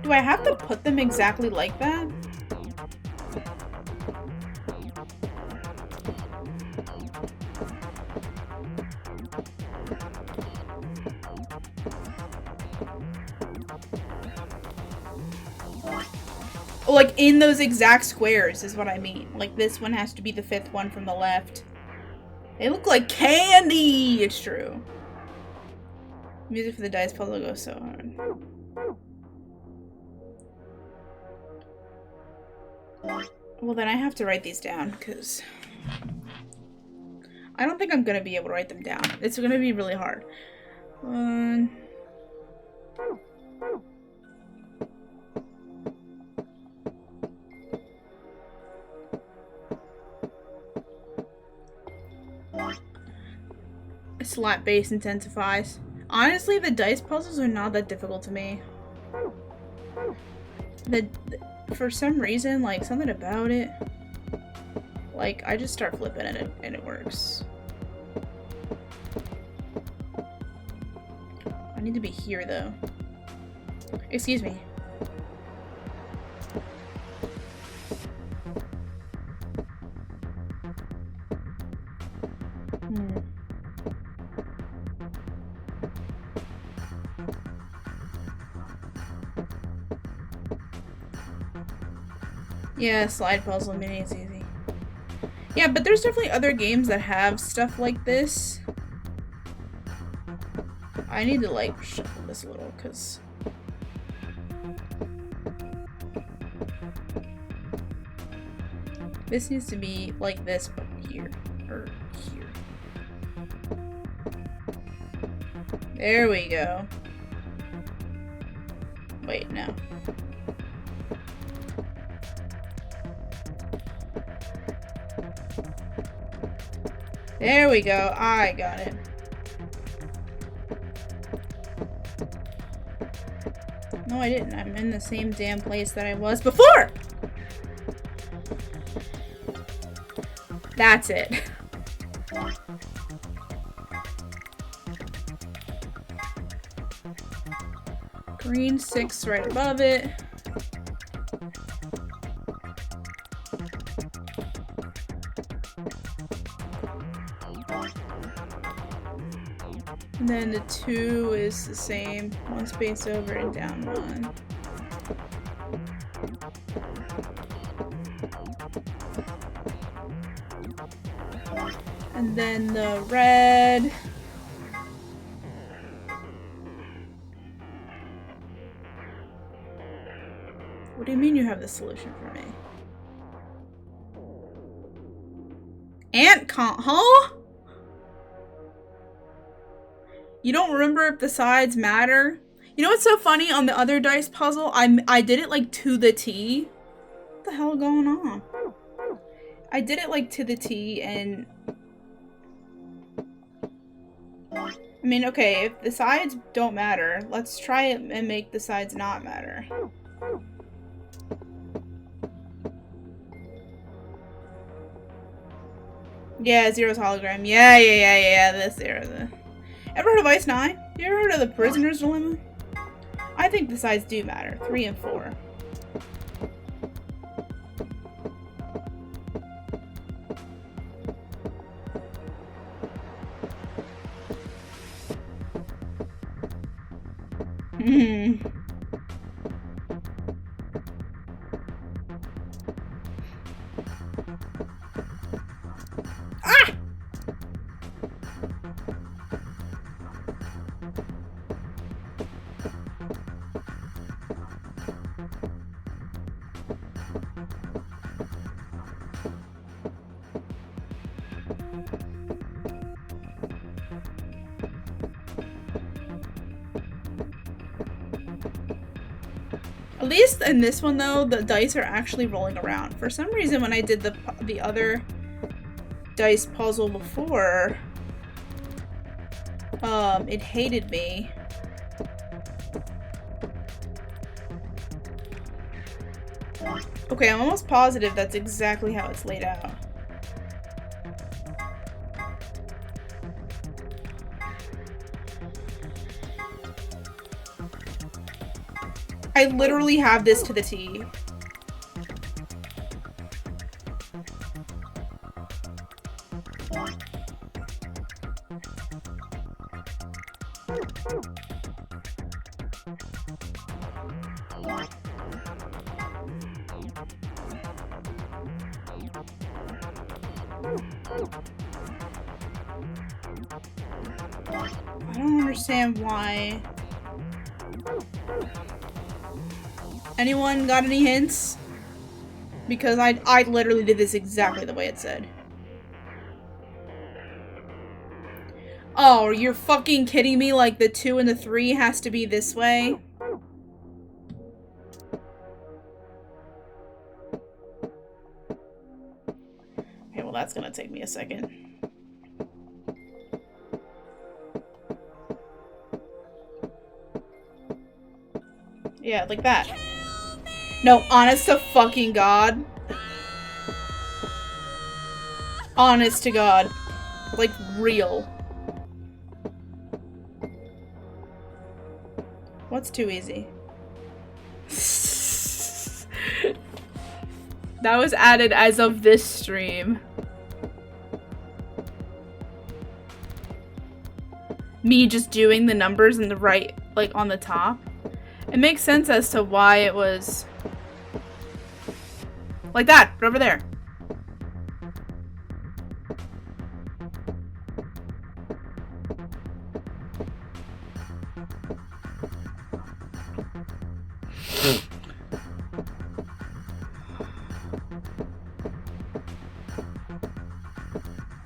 Do I have to put them exactly like that? Like in those exact squares is what I mean. Like this one has to be the 5th one from the left. They look like candy! It's true. Music for the dice puzzle goes so hard. Well, then I have to write these down, because I don't think I'm going to be able to write them down. It's going to be really hard. Slap base intensifies. Honestly, the dice puzzles are not that difficult to me. For some reason, like, something about it, like, I just start flipping it and it works. I need to be here, though. Excuse me. Yeah, slide puzzle mini is easy. Yeah, but there's definitely other games that have stuff like this. I need to like shuffle this a little because this needs to be like this, but here or here. There we go. Wait, no. There we go. I got it. No, I didn't. I'm in the same damn place that I was before! That's it. Green 6 right above it. And then the 2 is the same. 1 space over and down 1. And then the red. What do you mean you have the solution for me? Ant can't, huh? You don't remember if the sides matter? You know what's so funny? On the other dice puzzle, I did it like to the T. What the hell going on? I did it like to the T and... I mean, okay, if the sides don't matter, let's try it and make the sides not matter. Yeah, Zero's hologram. Yeah, this Zero. Ever heard of Ice 9? You ever heard of the Prisoner's Dilemma? I think the sides do matter. 3 and 4. Ah! At least in this one though, the dice are actually rolling around. For some reason when I did the other dice puzzle before, it hated me. Okay, I'm almost positive that's exactly how it's laid out. I literally have this to the T. I don't understand why. Anyone got any hints? Because I literally did this exactly the way it said. Oh, you're fucking kidding me? Like the 2 and the 3 has to be this way? Okay, well that's gonna take me a second. Yeah, like that. No, honest to fucking God. Honest to God. Like, real. What's too easy? That was added as of this stream. Me just doing the numbers in the right, like, on the top. It makes sense as to why it was Like that, right over there.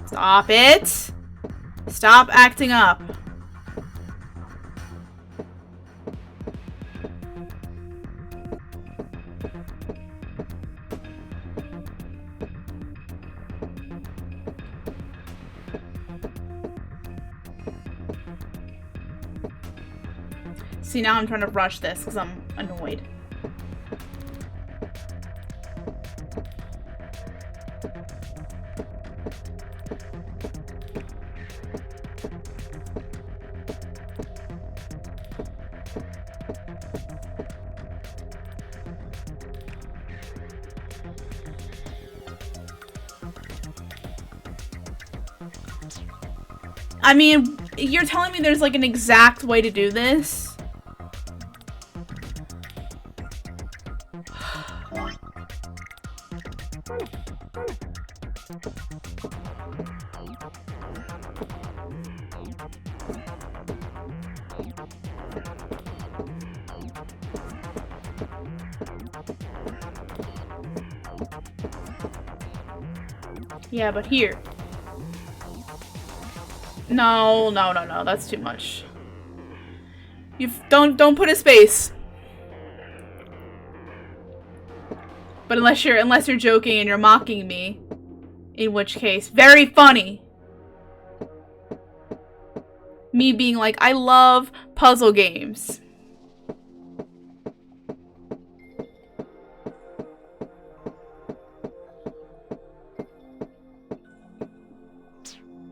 Stop it! Stop acting up. See, now I'm trying to rush this because I'm annoyed. I mean, you're telling me there's like an exact way to do this? Yeah, but here. No, that's too much. Don't put a space. But unless you're joking and you're mocking me, in which case, very funny. Me being like, I love puzzle games.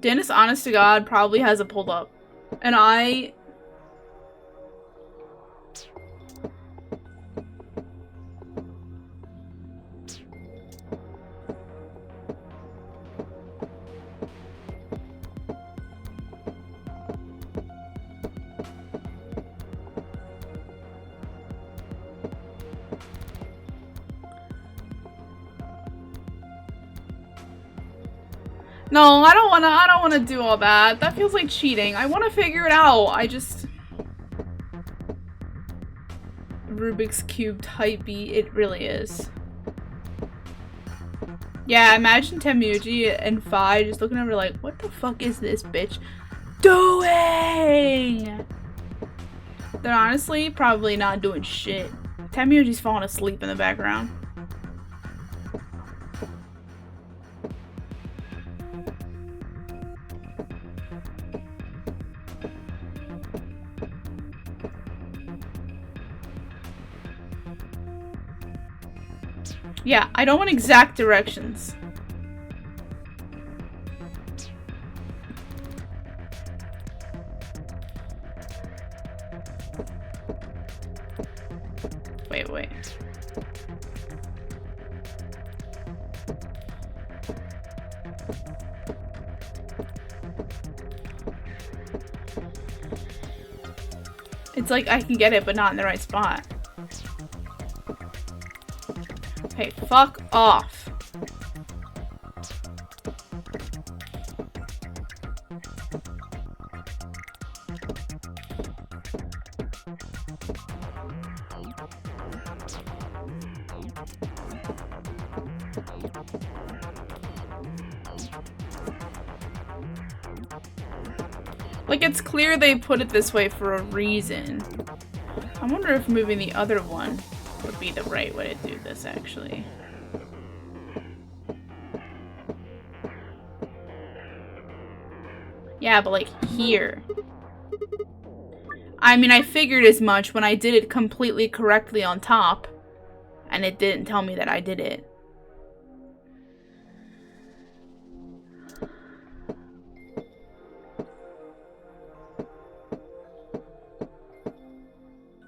Dennis, honest to God, probably has it pulled up. And I... No, I don't wanna do all that. That feels like cheating. I wanna figure it out. I just... Rubik's Cube type beat, it really is. Yeah, imagine Temuji and Fi just looking over like, what the fuck is this bitch doing? They're honestly probably not doing shit. Temuji's falling asleep in the background. Yeah, I don't want exact directions. Wait. It's like I can get it, but not in the right spot. Hey, fuck off. Like, it's clear they put it this way for a reason. I wonder if moving the other one would be the right way to do this, actually. Yeah, but like here. I mean, I figured as much when I did it completely correctly on top, and it didn't tell me that I did it.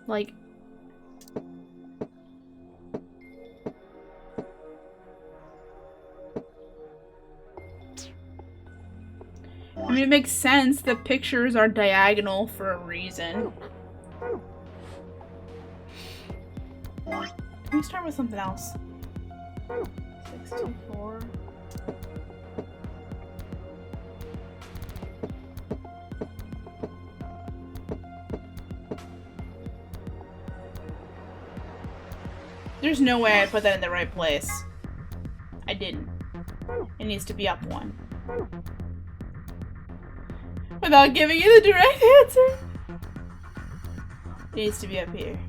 Like... I mean, it makes sense. The pictures are diagonal for a reason. Can we start with something else? 624. There's no way I put that in the right place. I didn't. It needs to be up one. Without giving you the direct answer. It needs to be up here.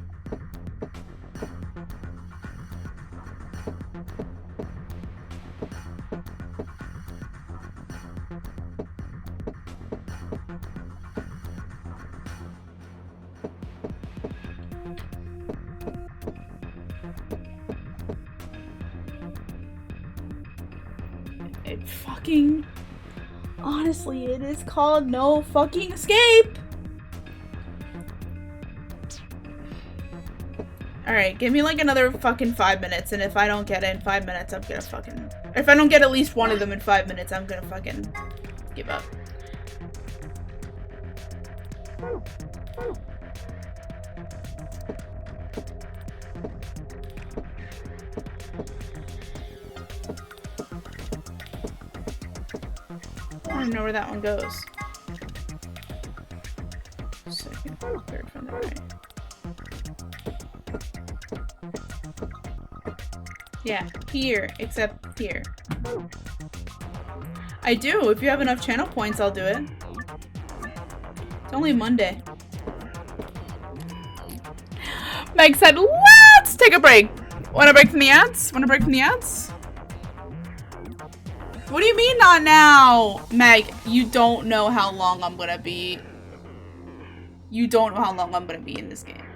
It fucking... Honestly, it is called No Fucking Escape! Alright, give me like another fucking 5 minutes, and if I don't get it in 5 minutes, I'm gonna fucking... If I don't get at least one of them in 5 minutes, I'm gonna fucking give up. I don't know where that one goes. Second, third from the right. Yeah, here, except here. I do. If you have enough channel points, I'll do it. It's only Monday. Meg said, let's take a break. Want a break from the ads? Want a break from the ads? What do you mean not now? Meg, you don't know how long I'm gonna be. You don't know how long I'm gonna be in this game.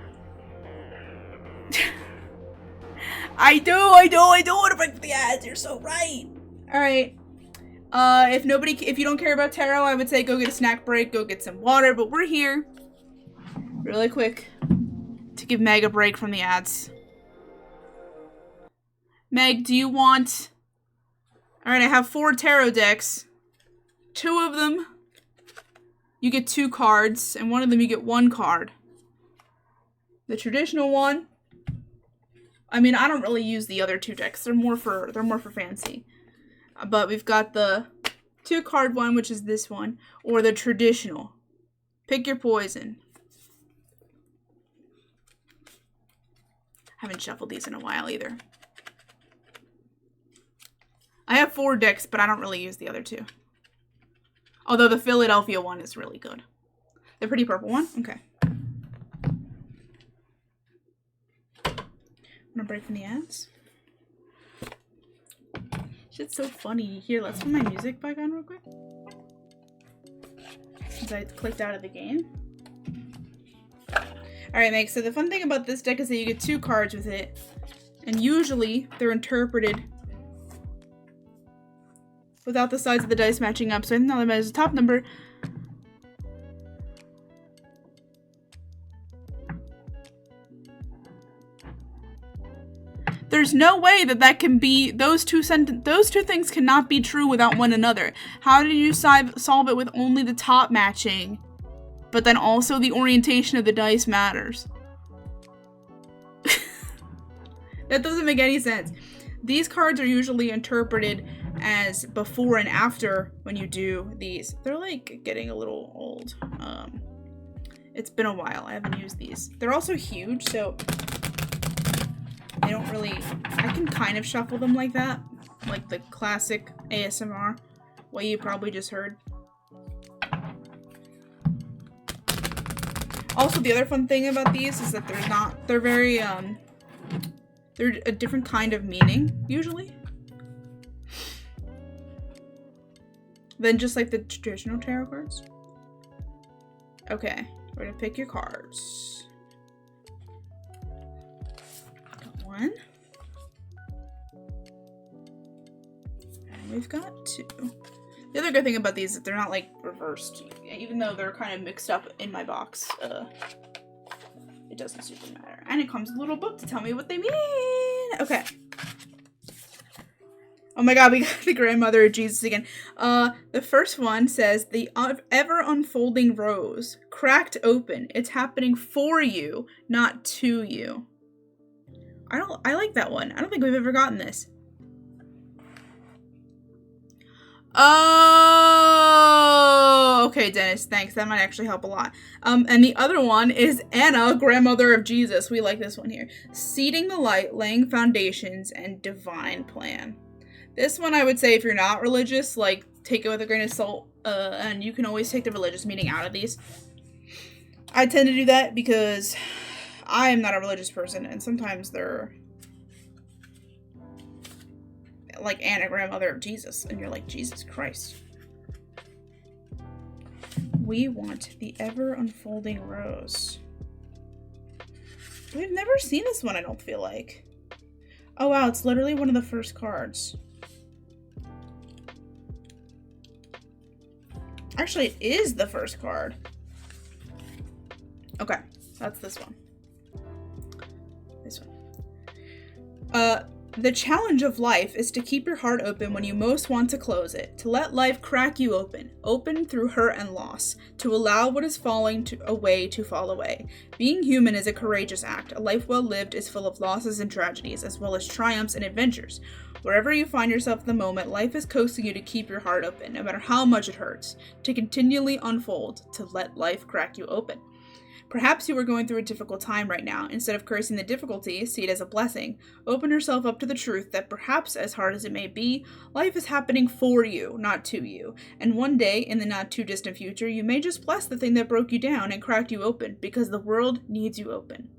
I do want to break from the ads. You're so right. Alright. If you don't care about tarot, I would say go get a snack break, go get some water, but we're here really quick to give Meg a break from the ads. Meg, do you want... Alright, I have 4 tarot decks. 2 of them, you get 2 cards, and 1 of them you get 1 card. The traditional one, I mean, I don't really use the other 2 decks. They're more for fancy. But we've got the 2 card one, which is this one, or the traditional. Pick your poison. Haven't shuffled these in a while either. I have 4 decks, but I don't really use the other 2. Although the Philadelphia one is really good. The pretty purple one? Okay. Wanna break from the ads? Shit's so funny. Here, let's put my music back on real quick. Since I clicked out of the game. Alright, Meg, so the fun thing about this deck is that you get 2 cards with it. And usually, they're interpreted without the sides of the dice matching up. So I think now that is the top number. There's no way that can be, those two things cannot be true without one another. How did you solve it with only the top matching, but then also the orientation of the dice matters? That doesn't make any sense. These cards are usually interpreted as before and after when you do these. They're like getting a little old. It's been a while. I haven't used these. They're also huge, so they don't really... I can kind of shuffle them like that. Like the classic ASMR way you probably just heard. Also, the other fun thing about these is that they're very, they're a different kind of meaning, usually, than just like the traditional tarot cards. Okay, we're gonna pick your cards. Got 1. And we've got 2. The other good thing about these is that they're not like reversed, even though they're kind of mixed up in my box. It doesn't super matter. And it comes with a little book to tell me what they mean. Okay. Oh my god, we got the grandmother of Jesus again. The first one says, the ever unfolding rose, cracked open. It's happening for you, not to you. I like that one. I don't think we've ever gotten this. Oh, okay, Dennis, thanks. That might actually help a lot. And the other one is Anna, grandmother of Jesus. We like this one here. Seeding the light, laying foundations, and divine plan. This one I would say if you're not religious, like, take it with a grain of salt, and you can always take the religious meaning out of these. I tend to do that because I am not a religious person, and sometimes they're like Anna, grandmother of Jesus, and you're like, Jesus Christ. We want the ever unfolding rose. We've never seen this one, I don't feel like. Oh wow, it's literally one of the first cards. Actually, it is the first card. Okay, that's this one. This one. The challenge of life is to keep your heart open when you most want to close it, to let life crack you open through hurt and loss, to allow what is falling away to fall away. Being human is a courageous act. A life well lived is full of losses and tragedies, as well as triumphs and adventures. Wherever you find yourself at the moment, life is coaxing you to keep your heart open, no matter how much it hurts, to continually unfold, to let life crack you open. Perhaps you are going through a difficult time right now. Instead of cursing the difficulty, see it as a blessing. Open yourself up to the truth that perhaps, as hard as it may be, life is happening for you, not to you. And one day, in the not too distant future, you may just bless the thing that broke you down and cracked you open, because the world needs you open.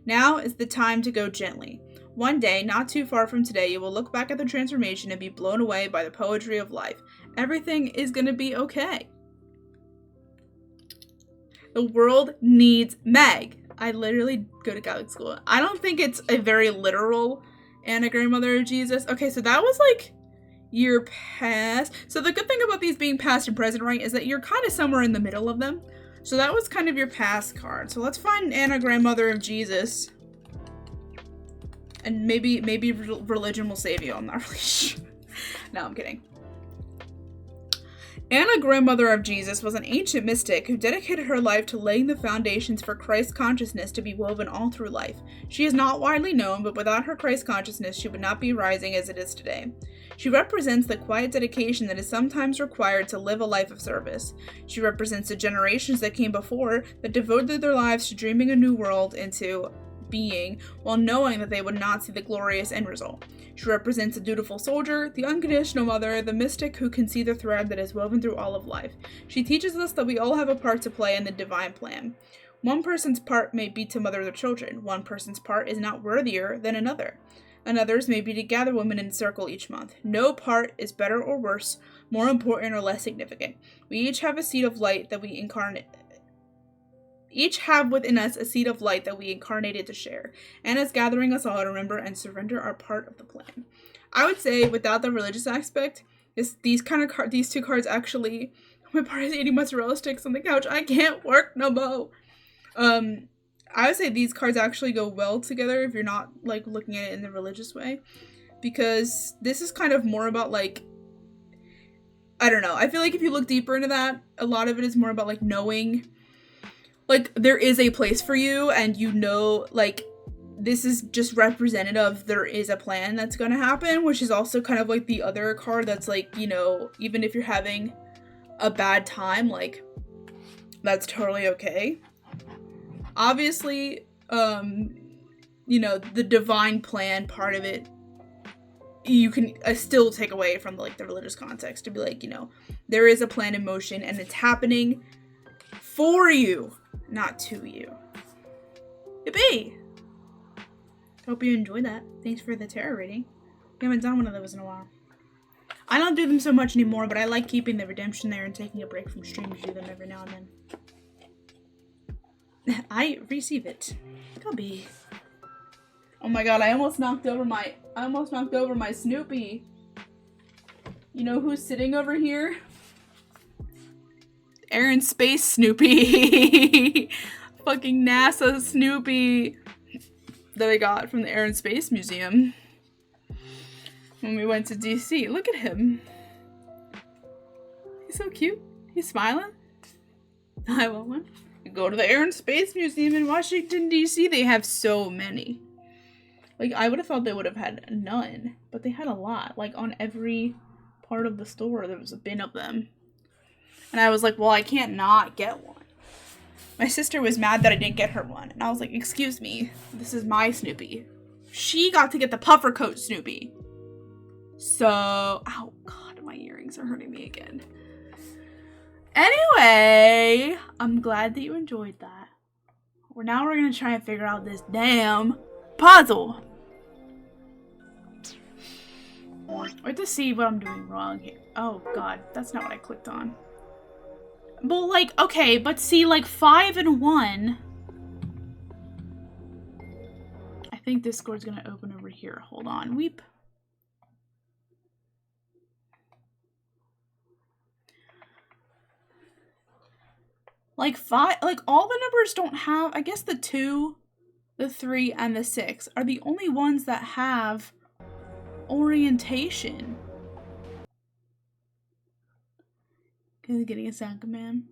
Now is the time to go gently. One day, not too far from today, you will look back at the transformation and be blown away by the poetry of life. Everything is gonna be okay. The world needs Meg. I literally go to Catholic school. I don't think it's a very literal Anna, grandmother of Jesus. Okay, so that was like your past. So the good thing about these being past and present, right, is that you're kind of somewhere in the middle of them. So that was kind of your past card. So let's find Anna, grandmother of Jesus. And maybe religion will save you. I'm not really sure. No, I'm kidding. Anna, grandmother of Jesus, was an ancient mystic who dedicated her life to laying the foundations for Christ consciousness to be woven all through life. She is not widely known, but without her Christ consciousness, she would not be rising as it is today. She represents the quiet dedication that is sometimes required to live a life of service. She represents the generations that came before that devoted their lives to dreaming a new world into being, while knowing that they would not see the glorious end result. She represents a dutiful soldier, the unconditional mother, the mystic who can see the thread that is woven through all of life. She teaches us that we all have a part to play in the divine plan. One person's part may be to mother their children. One person's part is not worthier than another. Another's may be to gather women in a circle each month. No part is better or worse, more important or less significant. We each have a seed of light that we each have within us a seed of light that we incarnated to share, and as gathering us all to remember and surrender our part of the plan. I would say, without the religious aspect, these two cards actually. My part is eating mozzarella sticks on the couch. I can't work no more. I would say these cards actually go well together if you're not like looking at it in the religious way, because this is kind of more about like, I don't know. I feel like if you look deeper into that, a lot of it is more about like knowing. Like, there is a place for you, and you know, like, this is just representative. There is a plan that's gonna happen, which is also kind of like the other card that's like, you know, even if you're having a bad time, like, that's totally okay. Obviously, you know, the divine plan part of it, you can still take away from, like, the religious context to be like, you know, there is a plan in motion, and it's happening for you. Not to you. Yippee! Hope you enjoyed that. Thanks for the tarot reading. We haven't done one of those in a while. I don't do them so much anymore, but I like keeping the redemption there and taking a break from stream to do them every now and then. I receive it. Cubby. Oh my god, I almost knocked over my Snoopy. You know who's sitting over here? Air and Space Snoopy. Fucking NASA Snoopy that I got from the Air and Space Museum when we went to DC. Look at him. He's so cute. He's smiling. I want one. You go to the Air and Space Museum in Washington, DC. They have so many. Like, I would have thought they would have had none, but they had a lot. Like, on every part of the store, there was a bin of them. And I was like, well, I can't not get one. My sister was mad that I didn't get her one. And I was like, excuse me, this is my Snoopy. She got to get the puffer coat Snoopy. So, oh God, my earrings are hurting me again. Anyway, I'm glad that you enjoyed that. Now we're gonna try and figure out this damn puzzle. Wait to see what I'm doing wrong here. Oh God, that's not what I clicked on. Well, like, okay, but see, like 5 and 1. I think this score's gonna open over here. Hold on, weep. Like 5, like all the numbers don't have, I guess the 2, the 3, and the 6 are the only ones that have orientation. Getting a sound command.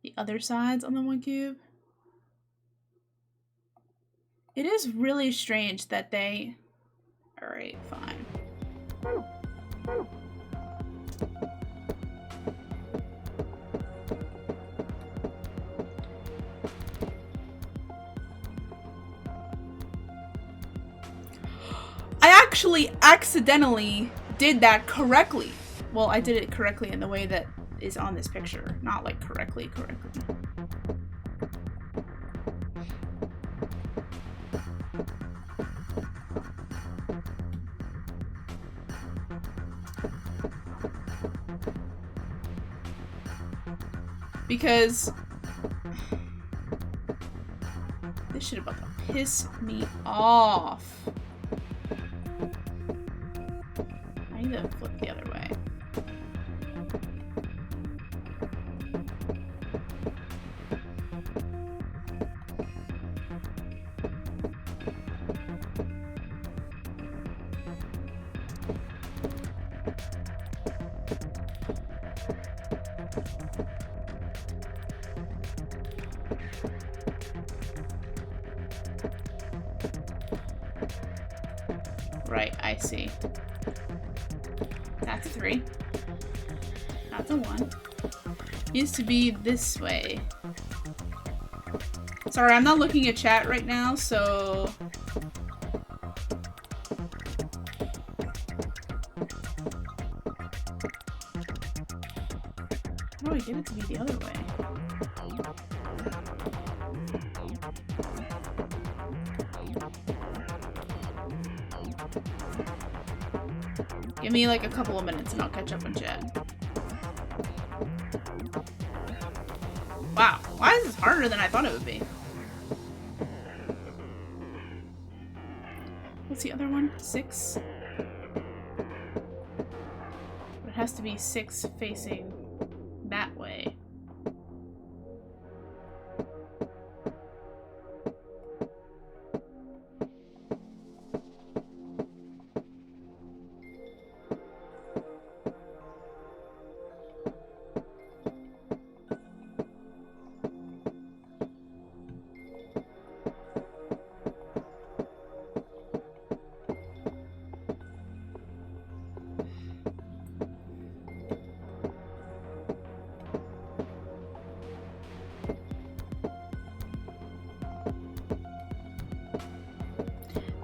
The other sides on the 1 cube. It is really strange that they... Alright, fine. I actually accidentally did that correctly. Well, I did it correctly in the way that is on this picture. Not like correctly. Because this shit about to piss me off. I need to flip the other way. Right, I see. That's a 3. That's a 1. Used to be this way. Sorry, I'm not looking at chat right now, so... How do I get it to be the other way? Give me like a couple of minutes and I'll catch up on chat. Wow, why is this harder than I thought it would be? What's the other one? 6? It has to be 6 facing that way.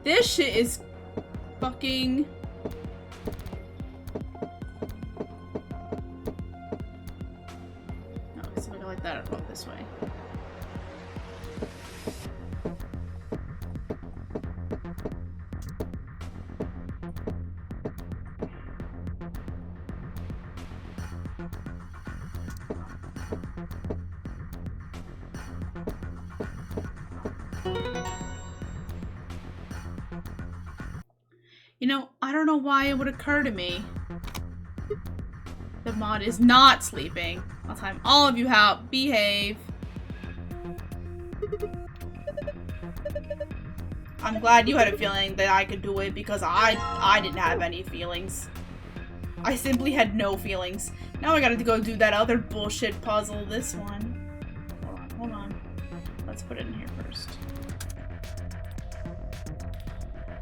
This shit is fucking... No, it's not like that. I'll go this way. You know, I don't know why it would occur to me. The mod is not sleeping. I'll time all of you out. Behave. I'm glad you had a feeling that I could do it because I didn't have any feelings. I simply had no feelings. Now I gotta go do that other bullshit puzzle. This one. Hold on. Let's put it in here first.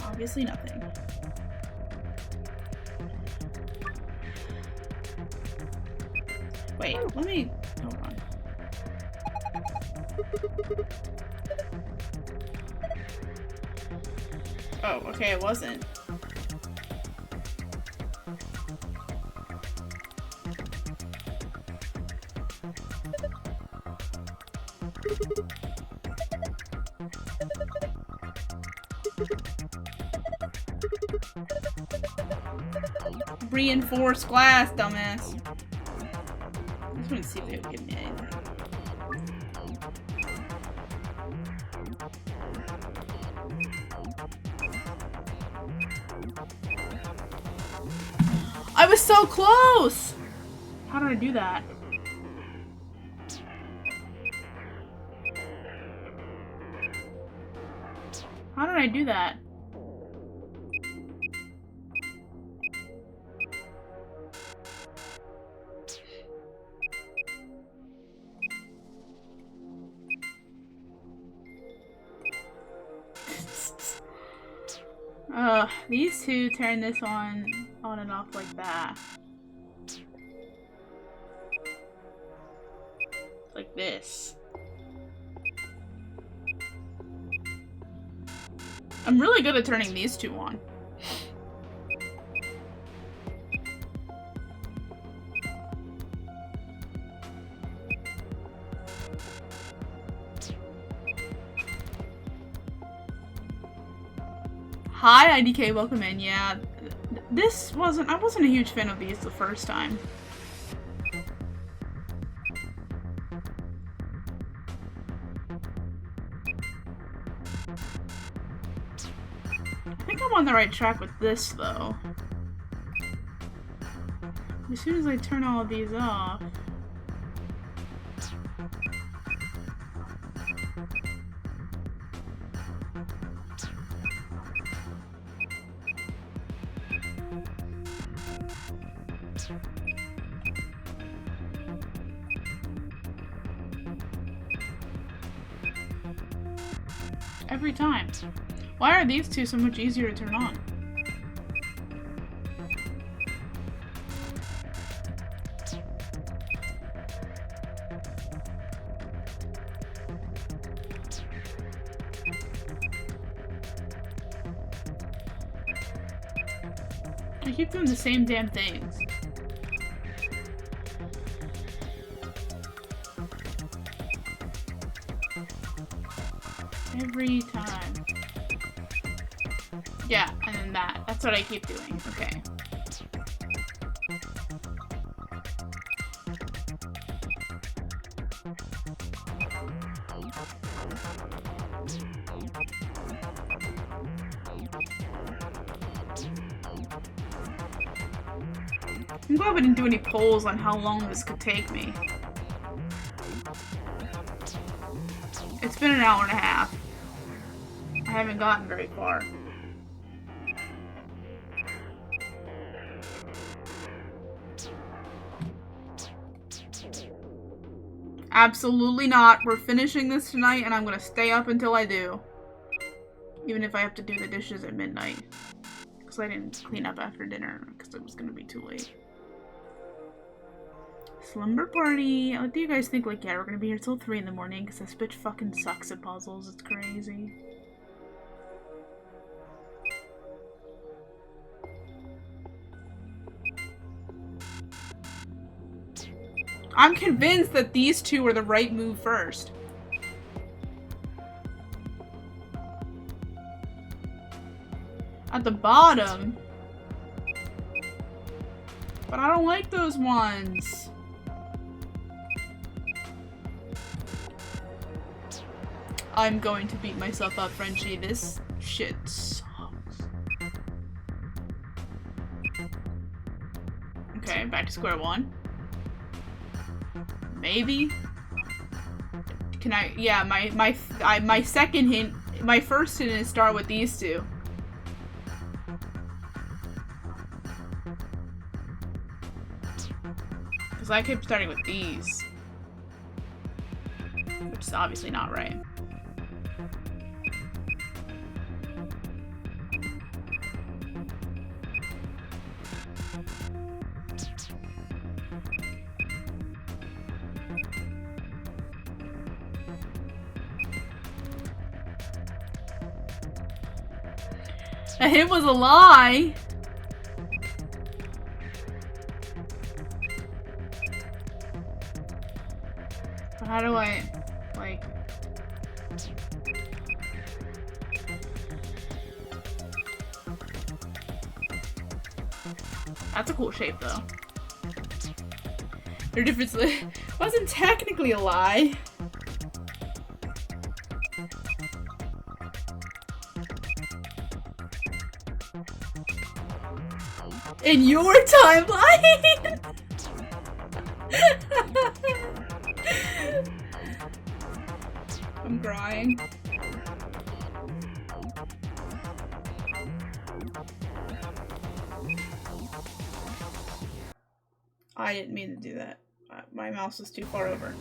Obviously nothing. Wait, let me... Hold on. Oh, okay, it wasn't. Reinforced glass, dumbass. I just want to see if they would give me anything. I was so close! How did I do that? How did I do that? These two turn this on and off like that. Like this. I'm really good at turning these two on. Hi, IDK, welcome in. Yeah, I wasn't a huge fan of these the first time. I think I'm on the right track with this, though. As soon as I turn all of these off... Every time. Why are these two so much easier to turn on? I keep doing the same damn things. Every time. Yeah, and then that. That's what I keep doing. Okay. I'm glad we didn't do any polls on how long this could take me. It's been an hour and a half. I haven't gotten very far. Absolutely not. We're finishing this tonight and I'm gonna stay up until I do. Even if I have to do the dishes at midnight. Because I didn't clean up after dinner because it was gonna be too late. Slumber party. What do you guys think? Like, yeah, we're gonna be here till 3 in the morning because this bitch fucking sucks at puzzles. It's crazy. I'm convinced that these two are the right move first. At the bottom. But I don't like those ones. I'm going to beat myself up, Frenchie. This shit sucks. Okay, back to square one. Maybe? Can I? Yeah, my second hint, my first hint is start with these two. Because I kept starting with these. Which is obviously not right. A hint was a lie. But how do I, like... That's a cool shape, though. Their difference wasn't technically a lie. In your timeline? I'm crying. I didn't mean to do that. My mouse was too far over.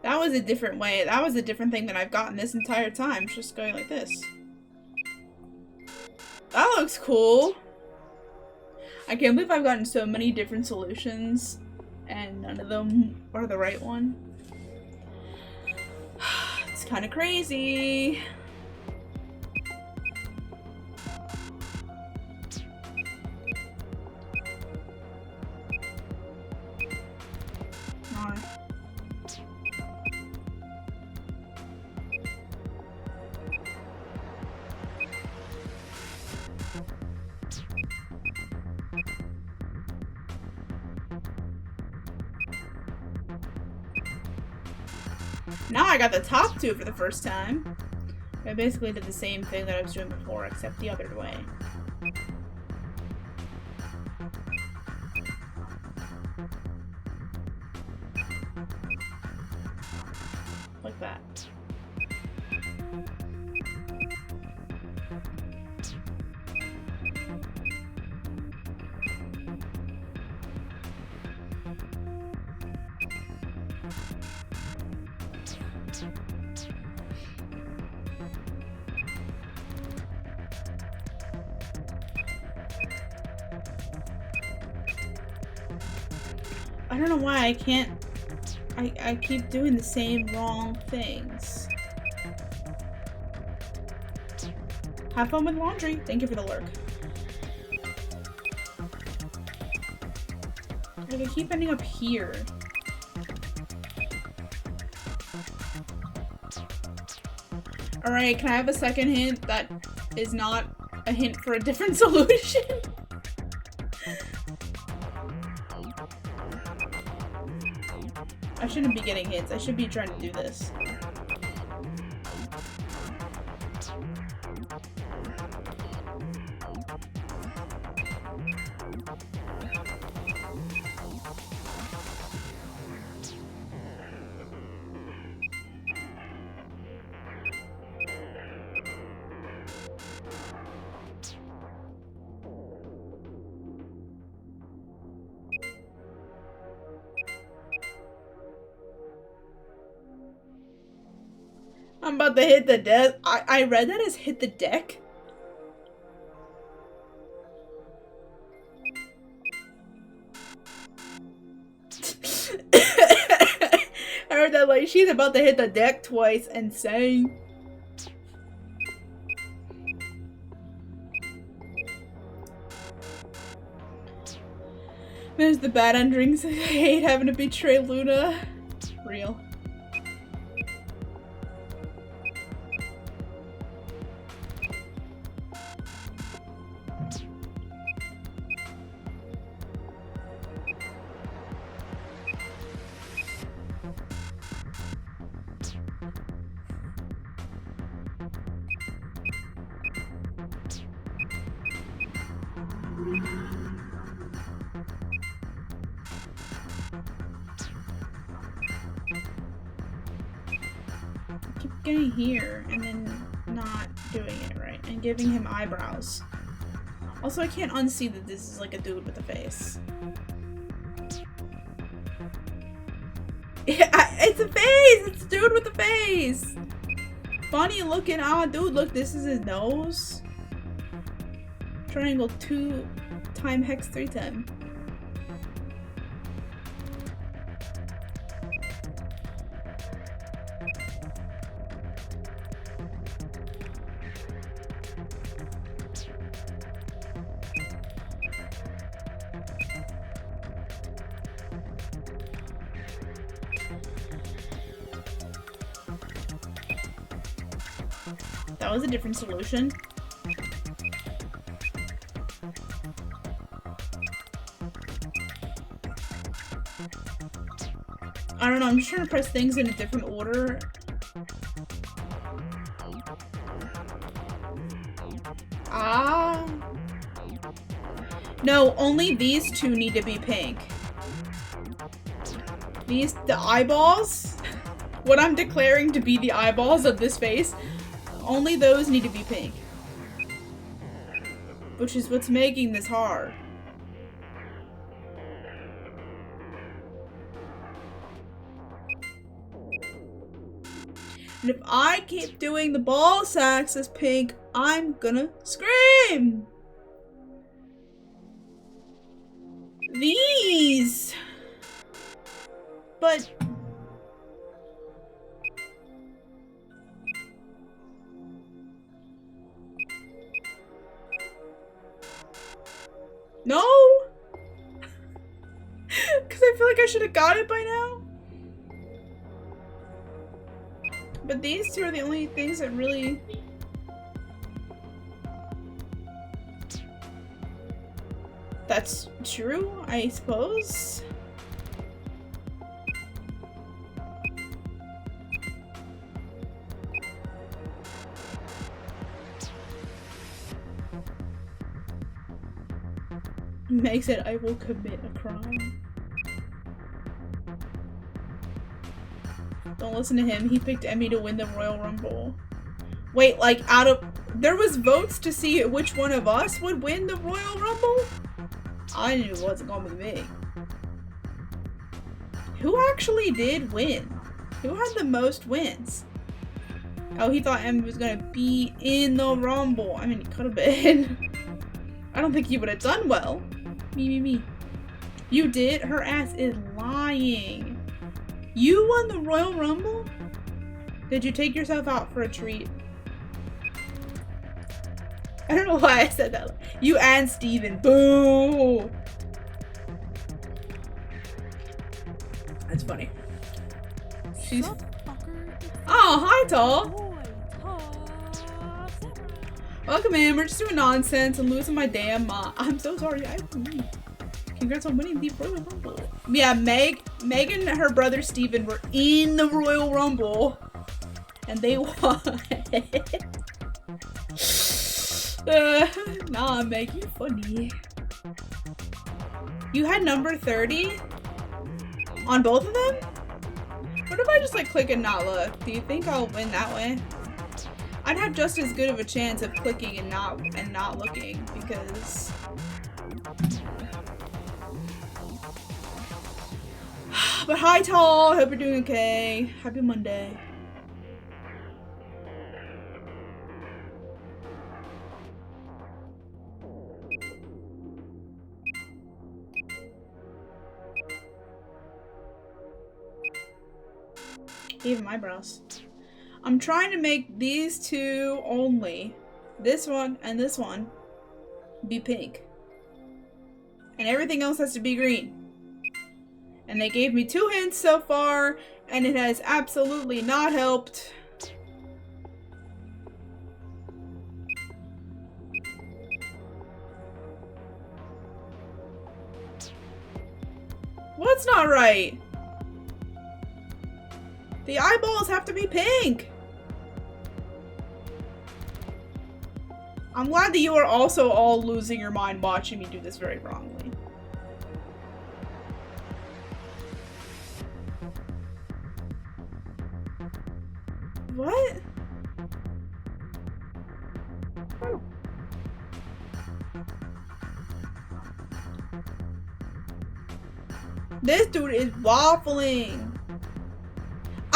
That was a different way. That was a different thing that I've gotten this entire time. It's just going like this. That looks cool. I can't believe I've gotten so many different solutions and none of them are the right one. It's kind of crazy. Now I got the top two for the first time. I basically did the same thing that I was doing before, except the other way. Like that. I don't know why I can't. I keep doing the same wrong things. Have fun with laundry. Thank you for the lurk. Like, I keep ending up here. Alright, can I have a second hint that is not a hint for a different solution? I shouldn't be getting hints. I should be trying to do this. I'm about to hit the deck. I read that as hit the deck. I heard that like she's about to hit the deck twice and sang. There's the bad endings. I hate having to betray Luna. Real. Keep getting here and then not doing it right and giving him eyebrows. Also, I can't unsee that this is like a dude with a face. It's a face! It's the dude with the face! Funny looking, dude, look, this is his nose. Triangle 2 time hex 3 time. That was a different solution. I don't know, I'm just trying to press things in a different order. Ah. No, only these two need to be pink. The eyeballs, what I'm declaring to be the eyeballs of this face, only those need to be pink. Which is what's making this hard. And if I keep doing the ball sacks as pink, I'm gonna scream! These! But... no? Because I feel like I should have got it by now. But these two are the only things that really... That's true, I suppose. Meg said, I will commit a crime. Don't listen to him. He picked Emmy to win the Royal Rumble. Wait, like out of... There was votes to see which one of us would win the Royal Rumble? I knew it wasn't going to be me. Who actually did win? Who had the most wins? Oh, he thought Emmy was going to be in the Rumble. I mean, he could have been. I don't think he would have done well. Me. You did? Her ass is lying. You won the Royal Rumble? Did you take yourself out for a treat? I don't know why I said that. You and Steven. Boo! That's funny. She's... Oh, hi, Tall. Welcome in. We're just doing nonsense and losing my damn mind. I'm so sorry. Congrats on winning the Royal Rumble. Yeah, Meg and her brother Steven were in the Royal Rumble. And they won. Nah, Meg, you're funny. You had number 30? On both of them? What if I just like click and not look? Do you think I'll win that way? I'd have just as good of a chance of clicking and not looking because... But hi, Tall. Hope you're doing okay. Happy Monday. Even my brows. I'm trying to make these two only, this one and this one, be pink. And everything else has to be green. And they gave me 2 hints so far, and it has absolutely not helped. What's not right? The eyeballs have to be pink. I'm glad that you are also all losing your mind watching me do this very wrongly. What? This dude is waffling.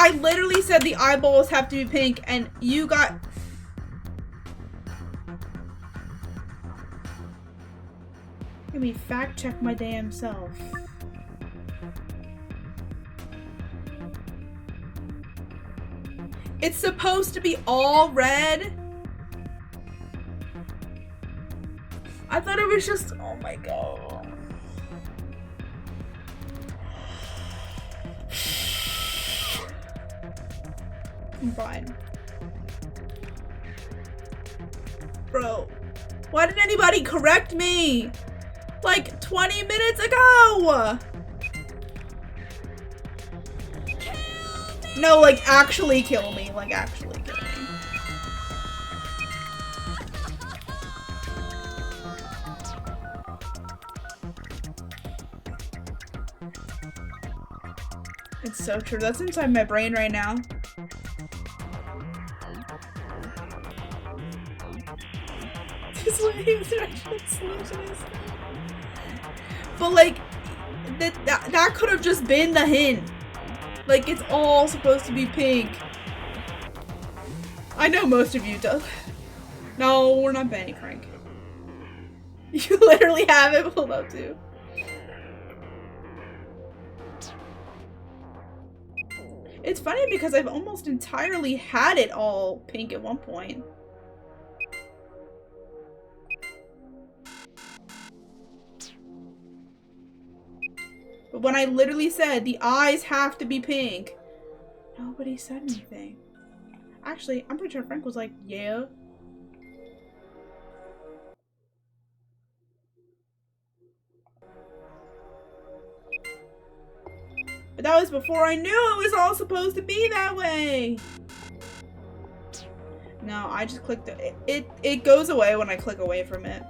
I literally said the eyeballs have to be pink, and you got... Let me fact check my damn self. It's supposed to be all red? I thought it was just... Oh my god. I'm fine. Bro, why didn't anybody correct me? Like 20 minutes ago! No, like actually kill me. Like actually kill me. It's so true. That's inside my brain right now. This is what the actual solution is. But like, that could have just been the hint. Like, it's all supposed to be pink. I know most of you do. No, we're not banning Frank. You literally have it pulled up too. It's funny because I've almost entirely had it all pink at one point. But when I literally said the eyes have to be pink, nobody said anything. Actually, I'm pretty sure Frank was like, yeah. But that was before I knew it was all supposed to be that way. No, I just clicked it. It goes away when I click away from it.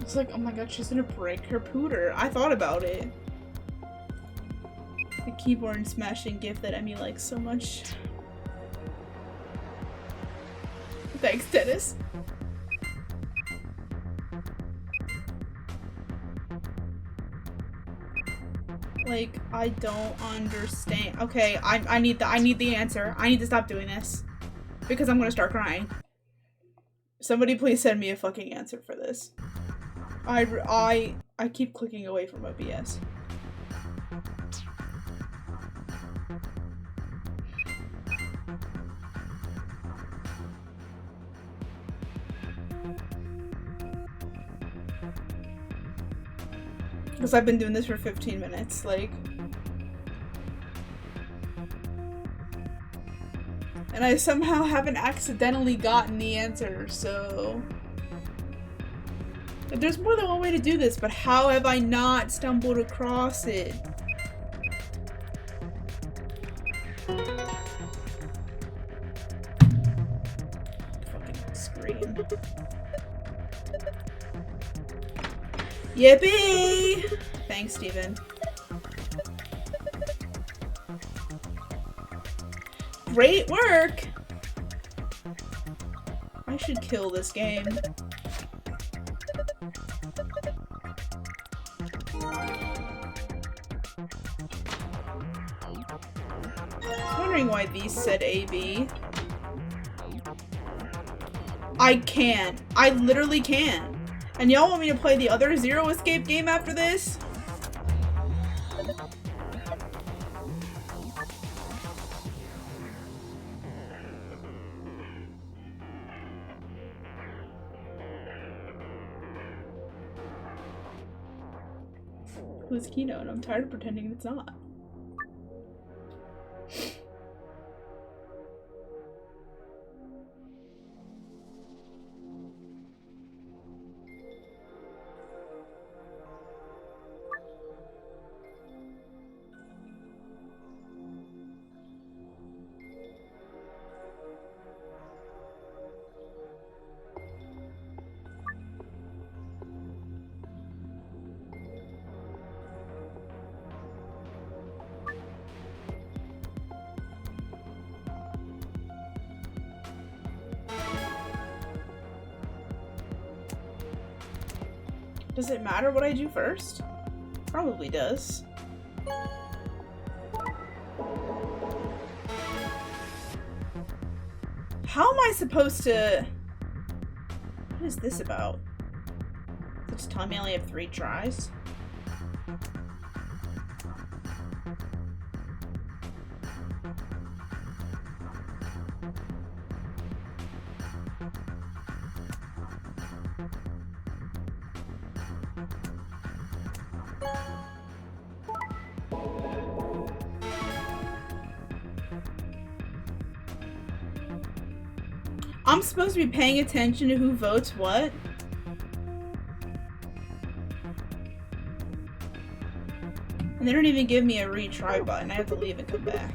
It's like, oh my god, she's gonna break her pooter. I thought about it. The keyboard smashing gift that Emmy likes so much. Thanks, Dennis. Like, I don't understand. Okay, I need the answer. I need to stop doing this. Because I'm gonna start crying. Somebody please send me a fucking answer for this. I keep clicking away from OBS. Because I've been doing this for 15 minutes, like. And I somehow haven't accidentally gotten the answer, so. There's more than one way to do this, but how have I not stumbled across it? Fucking scream. Yippee! Thanks, Steven. Great work! I should kill this game. Wondering why these said AB. I can't. I literally can't. And y'all want me to play the other Zero Escape game after this? Who's Keynote? I'm tired of pretending it's not. Does it matter what I do first? Probably does. How am I supposed to... What is this about? Just telling me I only have 3 tries? I'm supposed to be paying attention to who votes what? And they don't even give me a retry button. I have to leave and come back.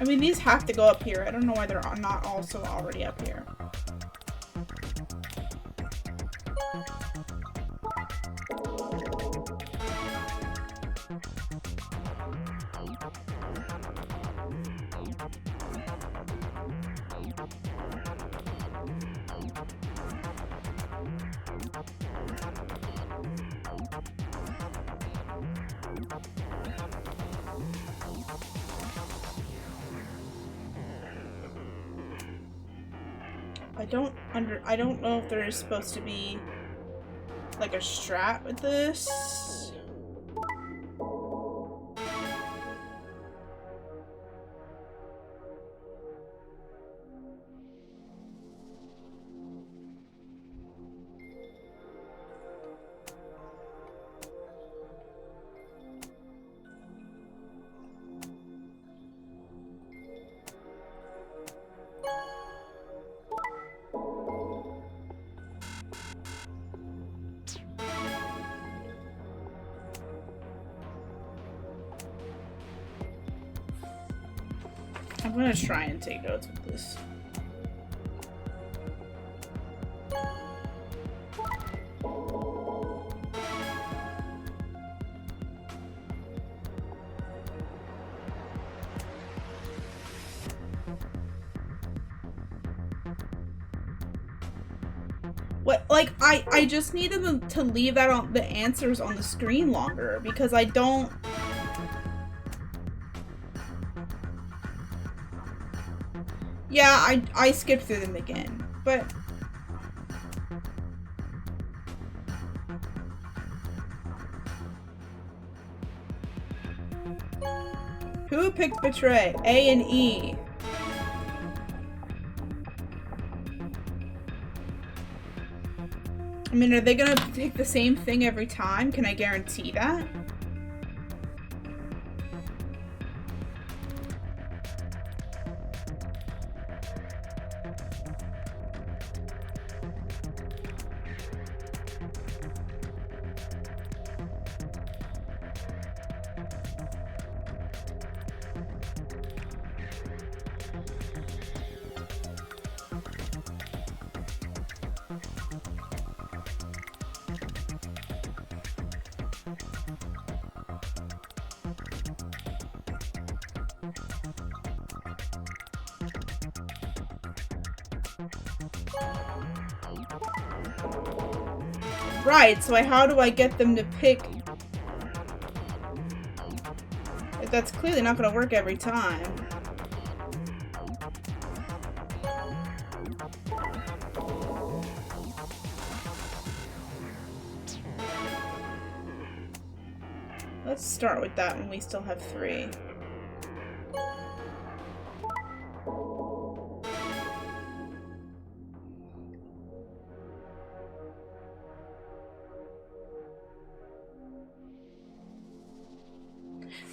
I mean, these have to go up here. I don't know why they're not also already up here. I don't know if there is supposed to be like a strat with this. I'm gonna try and take notes with this. What, like, I just need them to leave that on the answers on the screen longer because I don't. Yeah, I skipped through them again, but who picked Betray? A and E. I mean, are they gonna pick the same thing every time? Can I guarantee that? Right, so how do I get them to pick? That's clearly not gonna work every time. Let's start with that when we still have 3.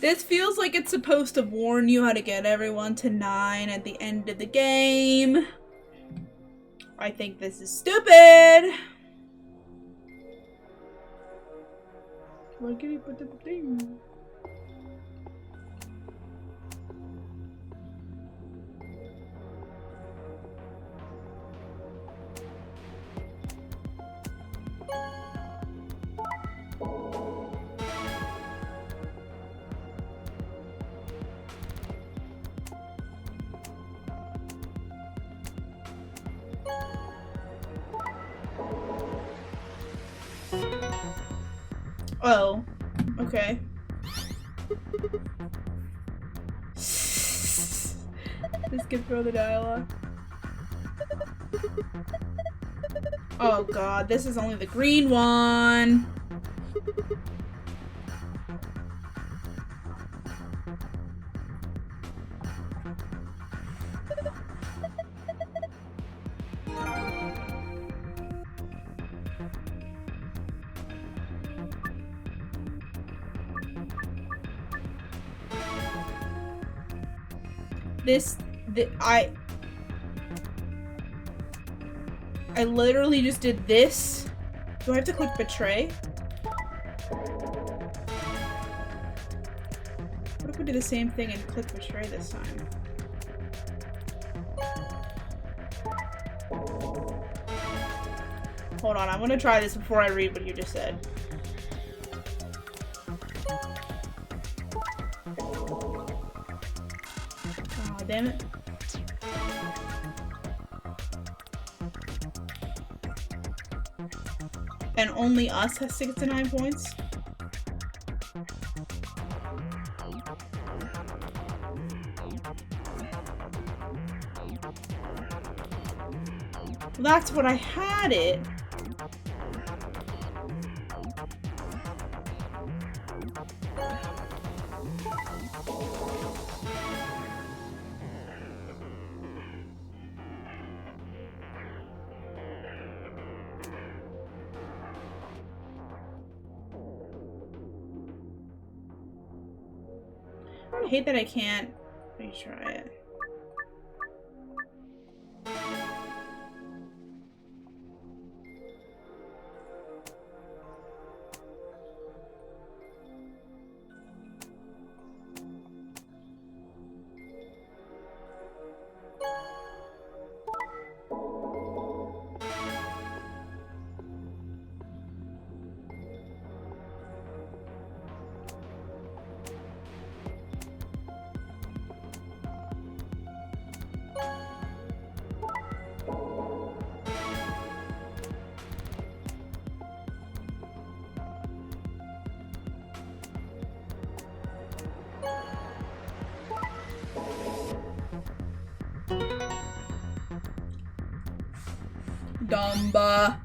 This feels like it's supposed to warn you how to get everyone to 9 at the end of the game. I think this is stupid. Why can't you put the thing? Oh. Okay. Just skip through the dialogue. Oh god, this is only the green one. I literally just did this. Do I have to click betray? What if we do the same thing and click betray this time? Hold on, I'm gonna try this before I read what you just said. Oh, damn it. And only us has 69 points? Well, that's what I had it. I hate that I can't retry it. Dumba.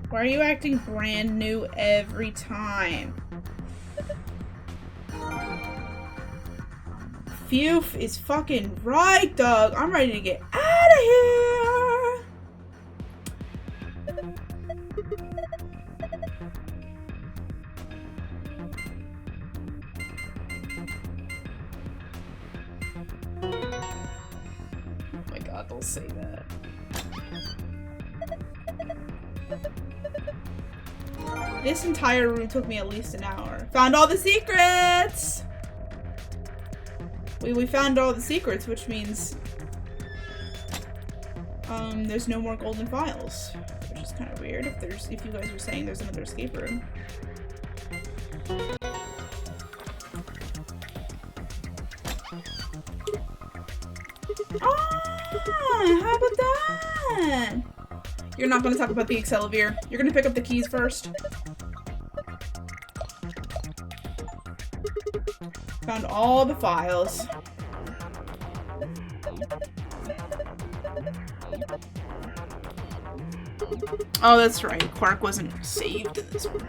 Why are you acting brand new every time? Phew is fucking right, Doug. I'm ready to get out of here. Oh my god, don't say that. This entire room took me at least an hour. Found all the secrets! We found all the secrets, which means there's no more golden files, which is kind of weird. If you guys were saying there's another escape room. Ah, how about that? You're not going to talk about the Accelavir. You're going to pick up the keys first. Found all the files. Oh, that's right. Quark wasn't saved in this one.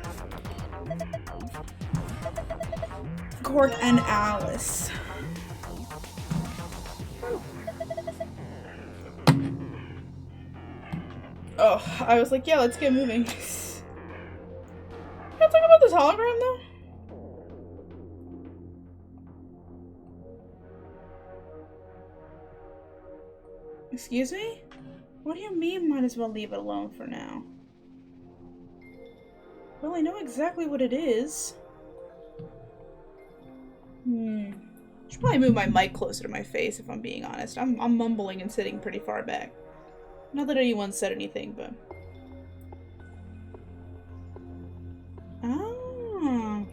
Quark and Alice. Oh, I was like, yeah, let's get moving. Can I talk about this hologram, though? Excuse me? What do you mean might as well leave it alone for now? Well, I know exactly what it is. Should probably move my mic closer to my face if I'm being honest. I'm mumbling and sitting pretty far back. Not that anyone said anything, but... Oh.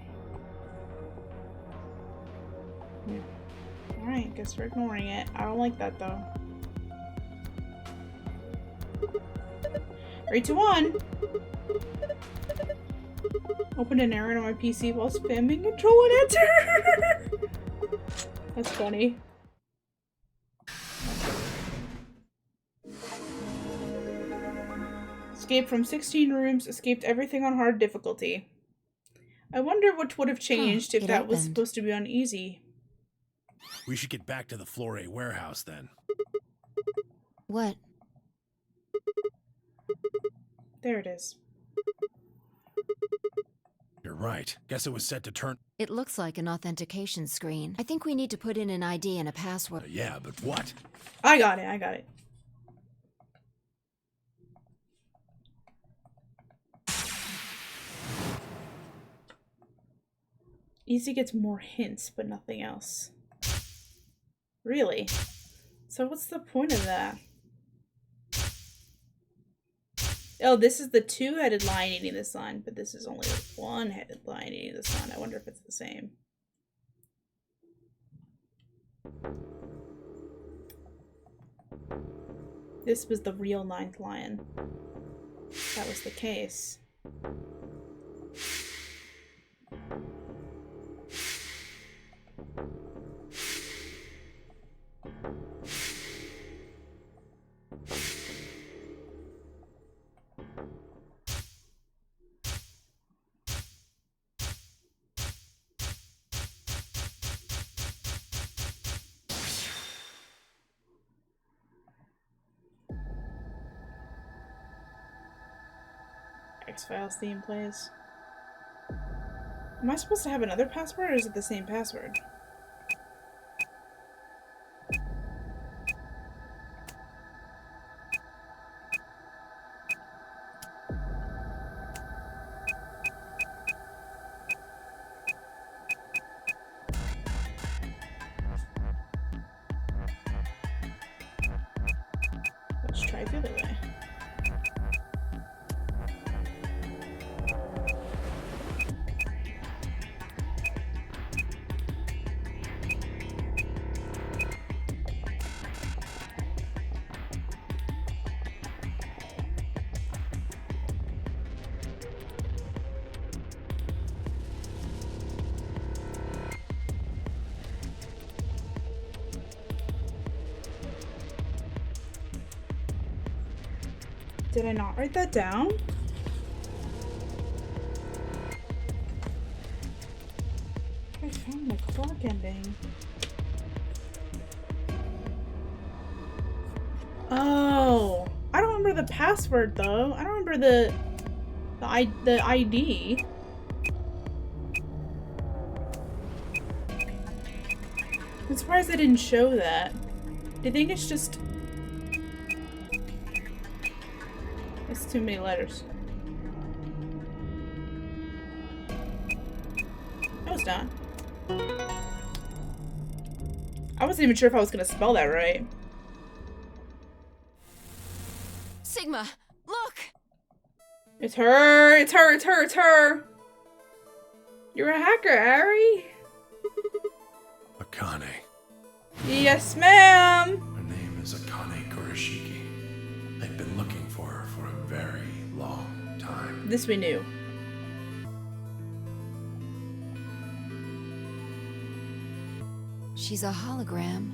Alright, guess we're ignoring it. I don't like that, though. 3, 2, 1. Open an errand on my PC while spamming Control and Enter. That's funny. Escaped from 16 rooms, escaped everything on hard difficulty. I wonder what would have changed if it that was opened. supposed to be on easy. We should get back to the Floor A warehouse then. What? There it is. You're right. Guess it was set to turn. It looks like an authentication screen. I think we need to put in an ID and a password. Yeah, but what? I got it, I got it. Easy gets more hints, but nothing else. Really? So what's the point of that? Oh, this is the two-headed lion eating the sun, but this is only the one-headed lion eating the sun. I wonder if it's the same. This was the real ninth lion. That was the case. X-Files theme plays. Am I supposed to have another password, or is it the same password? Let's try it the other way. Did I not write that down? I found the Clark ending. Oh, I don't remember the password though. I don't remember the ID. I'm surprised they didn't show that. Do you think it's just... It's too many letters. No, it's not. I wasn't even sure if I was gonna spell that right. Sigma, look! It's her! It's her! It's her! It's her! You're a hacker, Ari! Akane. Yes, ma'am! Her name is Akane Kurashiki. I've been looking for her for a very long time. This we knew. She's a hologram.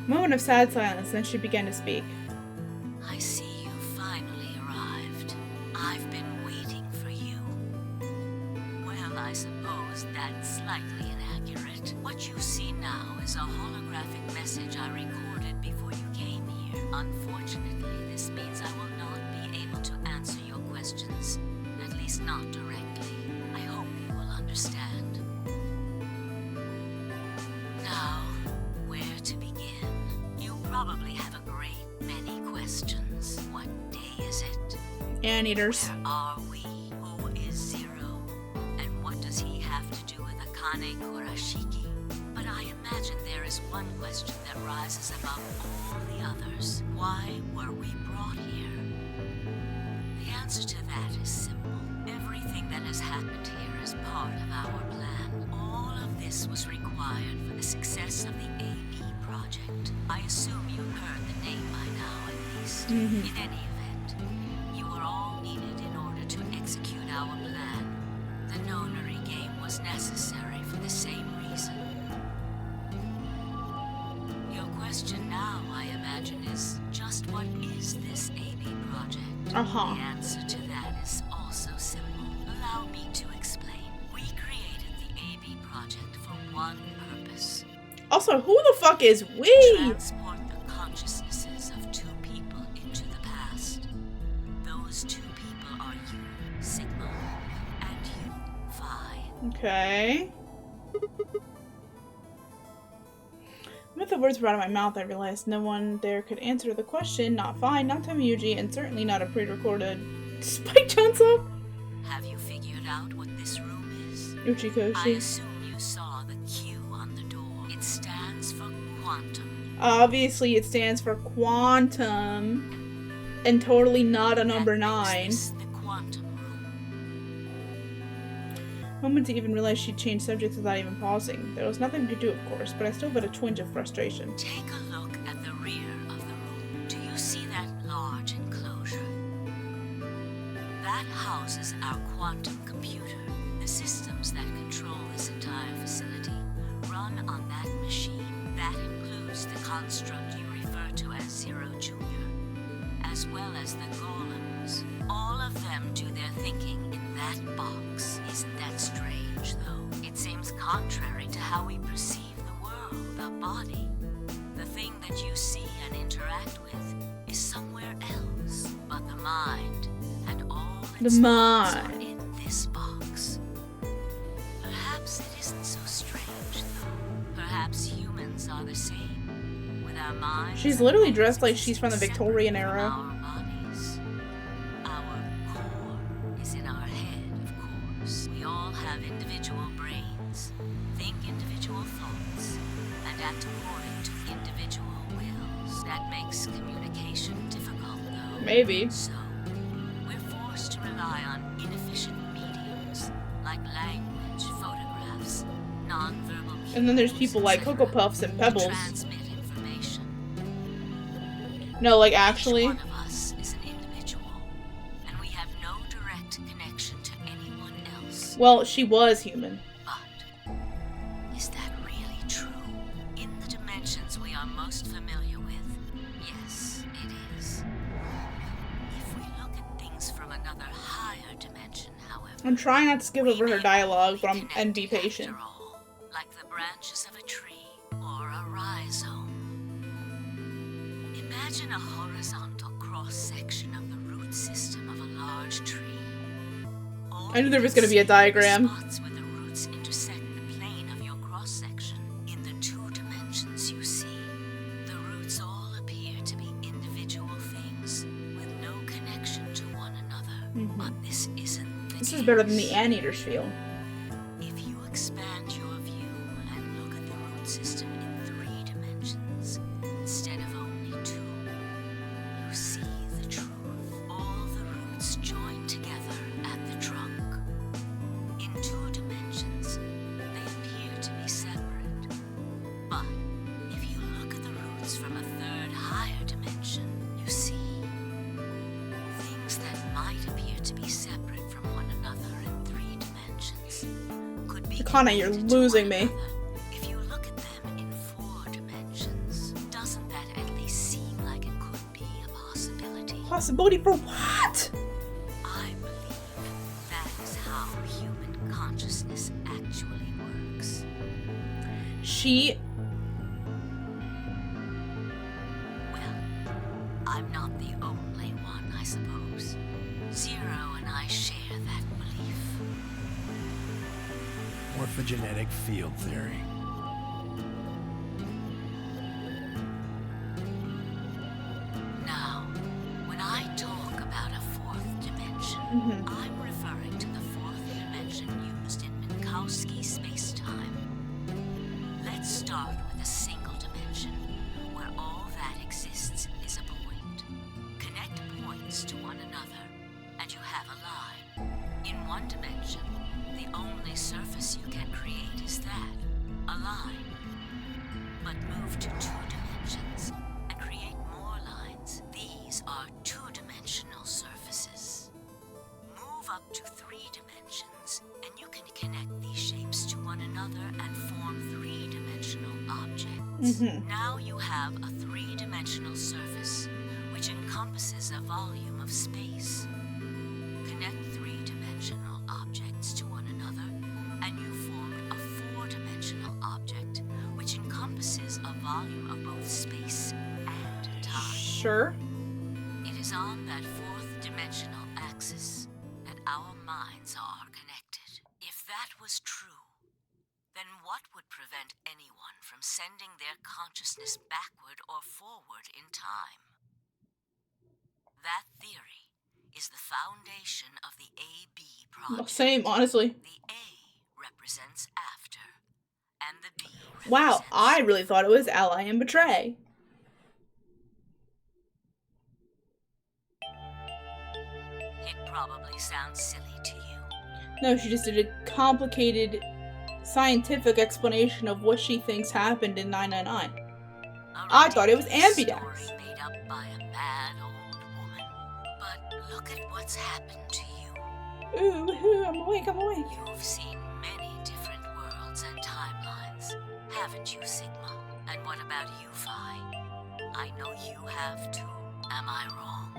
Moment of sad silence, then she began to speak. I see you finally arrived. I've been waiting for you. Well, I suppose that's slightly inaccurate. What you see now is a holographic message I recorded before you came here. Unfortunately, this means I will not be able to answer your questions, at least not directly. I hope you will understand. Now, where to begin? You probably have a great many questions. What day is it? Anteaters. Where are we? Who is Zero? And what does he have to do with Akane Kurashiki? But I imagine there is one question that rises above all the others. Why were we brought here? The answer to that is simple. Everything that has happened here is part of our plan. All of this was recorded required for the success of the AB project. I assume you've heard the name by now, at least. In any event, you are all needed in order to execute our plan. The nonary game was necessary for the same reason. Your question now, I imagine, is just what is this AB project? The answer to that is also simple. Allow me to explain. We created the AB project for one purpose. Also, who the fuck is we? Transport the consciousnesses of two people into the past. Those two people are you, Sigma, and you, Phi. Okay. With the words were out of my mouth, I realized no one there could answer the question. Not Phi, not Tamayuji, and certainly not a pre-recorded Spike jumps up. Have you figured out what this room is? I Uchikoshi. assume you saw the Q on the door. It stands for quantum. Obviously, it stands for quantum, and totally not a number 9. This the quantum room. Moment to even realize she'd changed subjects without even pausing. There was nothing to do, of course, but I still felt a twinge of frustration. Take a look at the rear of the room. Do you see that large enclosure? That houses our quantum computer. The systems that control this entire facility run on that machine. That includes the construct you refer to as Zero Junior, as well as the golems. All of them do their thinking in that box. Isn't that strange, though? It seems contrary to how we perceive the world, the body. The thing that you see and interact with is somewhere else. But the mind and all its thoughts are in this box. Perhaps it isn't so strange, though. Perhaps humans are the same. With our minds. She's literally dressed like she's from the Victorian era. Our bodies. Our core is in our head, of course. We all have individual brains, think individual thoughts, and act according to individual wills. That makes communication difficult, though. Maybe. So, we're forced to rely on inefficient mediums like language, photographs, non-verbal cues, And then there's people like etc., Cocoa Puffs and to Pebbles. transmit information. No, like actually. Each one of us is an individual, and we have no direct connection to anyone else. Well, she was human. But is that really true? In the dimensions we are most familiar with, yes, it is. If we look at things from another higher dimension, however, I'm trying not to skip over her dialogue, but be and be patient. After all, like the branches of a tree or a rhizome. Imagine a horizontal cross-section of the root system of a large tree. All I knew you there was can gonna be a see are the diagram. spots where the roots intersect the plane of your cross-section. In the two dimensions you see, the roots all appear to be individual things with no connection to one another. But this isn't the This case. is better than the Anteater's feel. If you expand your view and look at the root system in 3 dimensions instead of only 2, you see the truth. All the roots join together at the trunk. In 2 dimensions, they appear to be separate. But if you look at the roots from a 3rd higher dimension, you see things that might appear to be separate from one another in 3 dimensions could be Kana, you're connected to losing one me. another. If you look at them in 4 dimensions, doesn't that at least seem like it could be a possibility? Possibility for what? I believe that is how human consciousness actually works. She. Well, I'm not the only one, I suppose. Zero and I share that belief. Morphogenetic field theory. Now, when I talk about a 4th dimension, I'm referring to the 4th dimension used in Minkowski space-time. Let's start with a single dimension, where all that exists is a point. Connect points to one another, and you have a line. In 1 dimension, the only surface you can create is that. a line. But move to 2 dimensions and create more lines. These are 2-dimensional surfaces. Move up to 3 dimensions and you can connect these shapes to one another and form 3-dimensional objects. Now you have a 3-dimensional surface which encompasses a volume of space. Connect 3-dimensional objects to one another and you formed a 4-dimensional object which encompasses a volume of both space and time. Sure. It is on that 4th dimensional axis that our minds are connected. If that was true, then what would prevent anyone from sending their consciousness backward or forward in time? That theory is the foundation of the AB project. Same, honestly. The A represents after, and the B represents... Wow, I really thought it was ally and betray. It probably sounds silly to you. No, she just did a complicated scientific explanation of what she thinks happened in 999. I thought it was ambidex. Story made up by a mad old woman. But look at what's happened to you. Ooh, woohoo, I'm awake, I'm awake. You've seen many different worlds and timelines, haven't you, Sigma? And what about you, Phi? I know you have too. Am I wrong?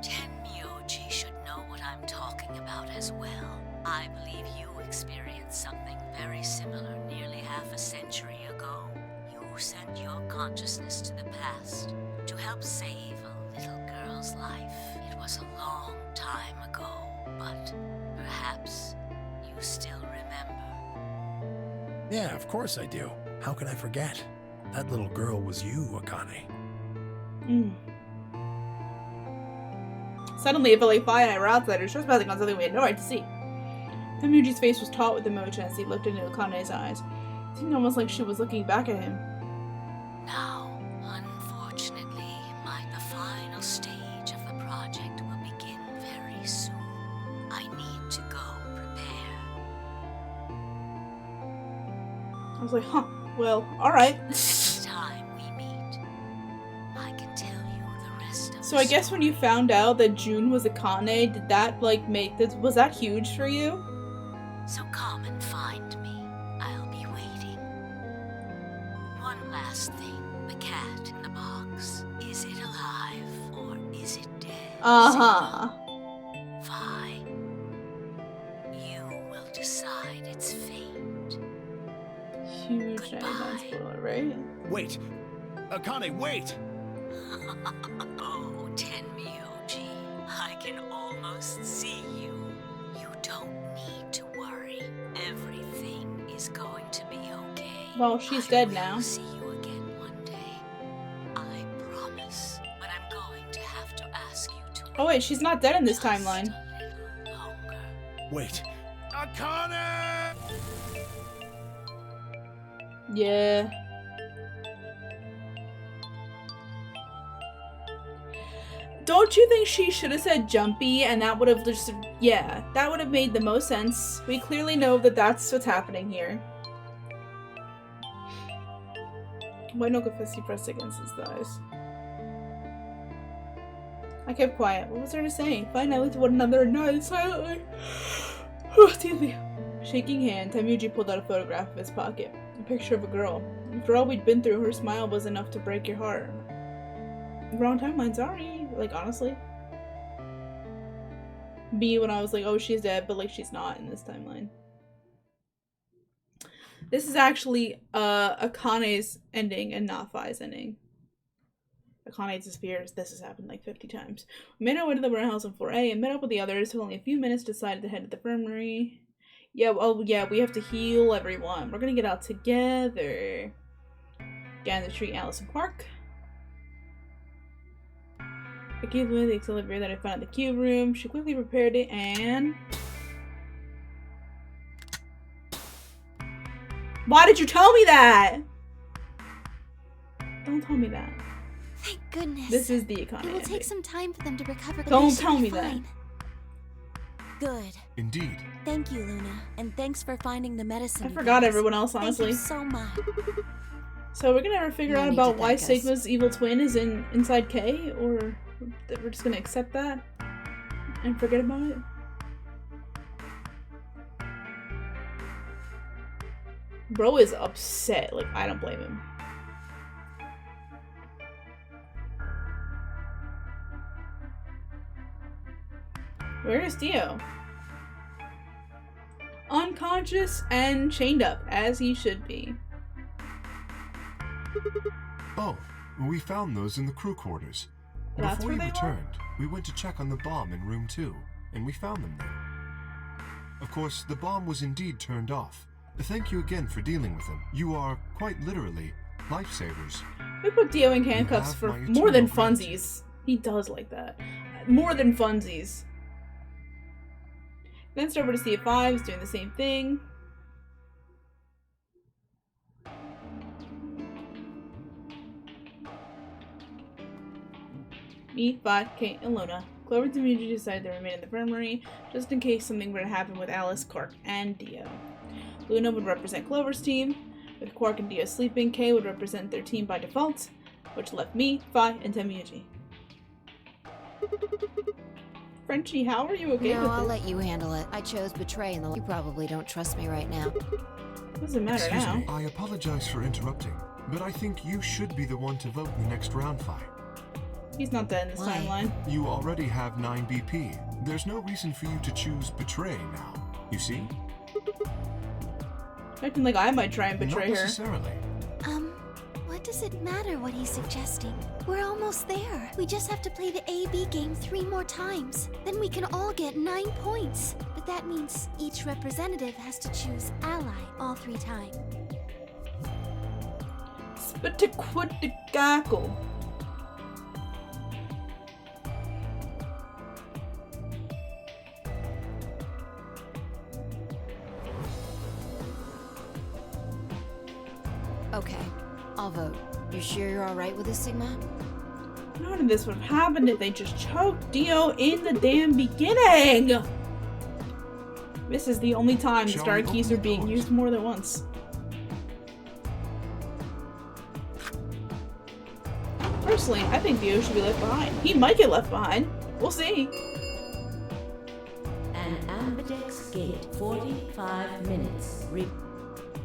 Tenmyoji should know what I'm talking about as well. I believe you experienced something very similar nearly half a century ago. You sent your consciousness to the past to help save a little girl's life. It was a long time ago, but perhaps you still remember. Yeah, of course I do. How can I forget? That little girl was you, Akane. Suddenly, it felt like Phi and I were outsiders, trespassing on something we had no right to see. Temmuji's face was taut with emotion as he looked into Akane's eyes. It seemed almost like she was looking back at him. Now, unfortunately, the final stage of the project will begin very soon. I need to go prepare. I was like, huh, well, alright. Next time we meet, I can tell you the rest of So the I guess when you story. found out that June was Akane, did that, like, was that huge for you? So come and find me. I'll be waiting. One last thing. The cat in the box. Is it alive or is it dead? Uh-huh. Sigma? Phi. You will decide its fate. Huge Goodbye. 99 spoiler, right? Wait! Akane, wait! Oh, Tenmyoji. I can almost see you. You don't need to worry. Everything is going to be okay. Well, she's I dead will now. see you again one day. I promise. But I'm going to have to ask you to Oh wait, she's not dead in this just timeline. a little longer. Wait! Akane! Yeah. Don't you think she should have said jumpy and that would have just, yeah, that would have made the most sense. We clearly know that that's what's happening here. Why no Confessi pressed against his thighs? I kept quiet. What was there to say? Fine, I looked at one another and nodded silently. Excuse me. Shaking hand, Temmuji pulled out a photograph of his pocket. A picture of a girl. For all we'd been through, her smile was enough to break your heart. Wrong timeline, sorry. Like, honestly. Me when I was like, oh, she's dead, but like, she's not in this timeline. This is actually Akane's ending and not Phi's ending. Akane disappears. This has happened like 50 times. We made our way to the warehouse on floor A and met up with the others who only a few minutes decided to head to the infirmary. Yeah, well, yeah, we have to heal everyone. We're gonna get out together. Down the street, Allison Park. I gave away the accelerator that I found in the cube room. She quickly prepared it and... Why did you tell me that? Don't tell me that. Thank goodness. This is the Akane It will ending. take some time for them to recover, but Don't they should tell be me that. fine. Good. Indeed. Thank you, Luna. And thanks for finding the medicine. I you forgot guys. everyone else, honestly. Thank you so much. So we're gonna ever figure No out need about to why thank us. Sigma's evil twin is inside K, or that we're just gonna accept that and forget about it? Bro is upset. Like, I don't blame him. Where is Dio? Unconscious and chained up, as he should be. Oh, we found those in the crew quarters. That's Before where you they were? returned, we went to check on the bomb in room 2, and we found them there. Of course, the bomb was indeed turned off. Thank you again for dealing with them. You are, quite literally, lifesavers. We put Dio in handcuffs have for my more than eternal gratitude. funsies. He does like that. More than funsies. Glanced over to see if Five's doing the same thing. Me, Five, Kate, and Luna. Clover and Muji decided to remain in the infirmary, just in case something were to happen with Alice, Quark, and Dio. Luna would represent Clover's team. With Quark and Dio sleeping, Kay would represent their team by default, which left me, Fi, and Temuji. Frenchie, how are you okay No, with I'll this? let you handle it. I chose betray in the. You probably don't trust me right now. Doesn't matter Excuse now. me, I apologize for interrupting, but I think you should be the one to vote in the next round, Fi. He's not dead in this Why? timeline. You already have 9 BP. There's no reason for you to choose betray now. You see? Acting like I might try and Not betray her. necessarily. What does it matter what he's suggesting? We're almost there. We just have to play the A-B game 3 more times. Then we can all get 9 points. But that means each representative has to choose ally all 3 times. Spitiquiticaco. Okay, I'll vote. You sure you're alright with this, Sigma? None of this would have happened if they just choked Dio in the damn beginning! This is the only time the Shall star we keys open are the being doors? used more than once. Personally, I think Dio should be left behind. He might get left behind. We'll see. An ambidex gate, 45 minutes.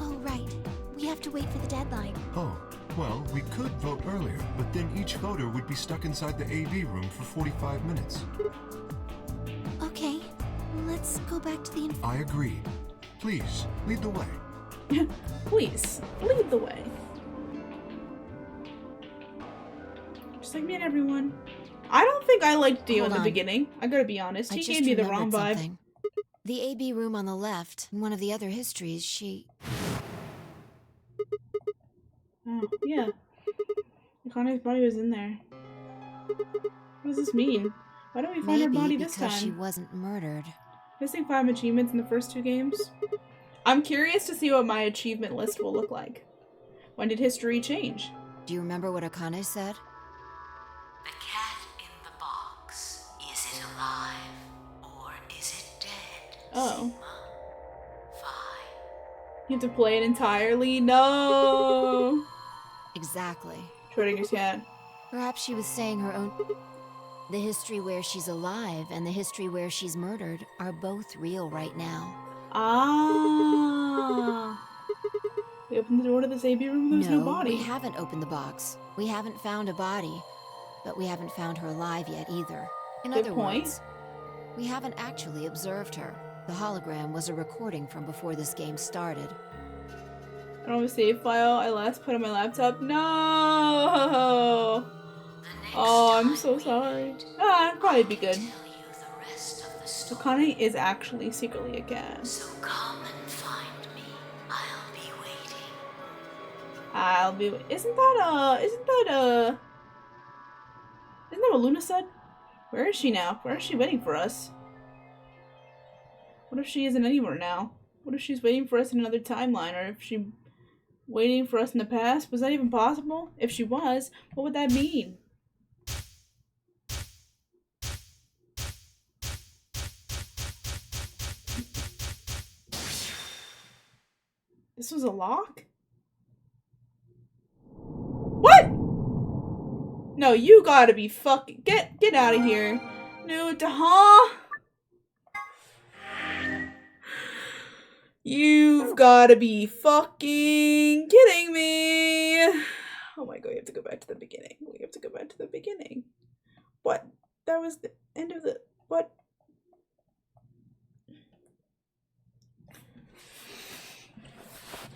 Oh, right. We have to wait for the deadline. Oh, well, we could vote earlier, but then each voter would be stuck inside the AV room for 45 minutes. Okay, let's go back to the I agree. Please, lead the way. Please, lead the way. Just like me and everyone. I don't think I liked Dio in Hold the on. beginning. I gotta be honest. I He just gave me the wrong remembered vibe. something. The AB room on the left, in one of the other histories, she... Oh, yeah. Connie's body was in there. What does this mean? Why don't we find her Maybe body this because she time? wasn't murdered. Missing 5 achievements in the first 2 games? I'm curious to see what my achievement list will look like. When did history change? Do you remember what Akane said? The cat in the box. Is it alive or is it dead? Oh. Fine. You have to play it entirely? No! Exactly. Schrodinger's cat. Perhaps she was saying her own... The history where she's alive and the history where she's murdered are both real right now. Ah. We opened the door to this AB room, there's no body. we haven't opened the box. We haven't found a body. But we haven't found her alive yet either. In Good other point. words, we haven't actually observed her. The hologram was a recording from before this game started. I don't have a save file I last put on my laptop. No! Oh, I'm so sorry. Ah, it'd probably be good. Tell you the rest of the story. Akane is actually secretly a cat. So come and find me. I'll be waiting. I'll be. Isn't that what Luna said? Where is she now? Where is she waiting for us? What if she isn't anywhere now? What if she's waiting for us in another timeline? Or if she waiting for us in the past? Was that even possible? If she was, what would that mean? This was a lock? What? No, you gotta be fucking get out of here. No, huh? You've gotta be fucking kidding me. Oh my god, we have to go back to the beginning. We have to go back to the beginning. What? That was the end of the what?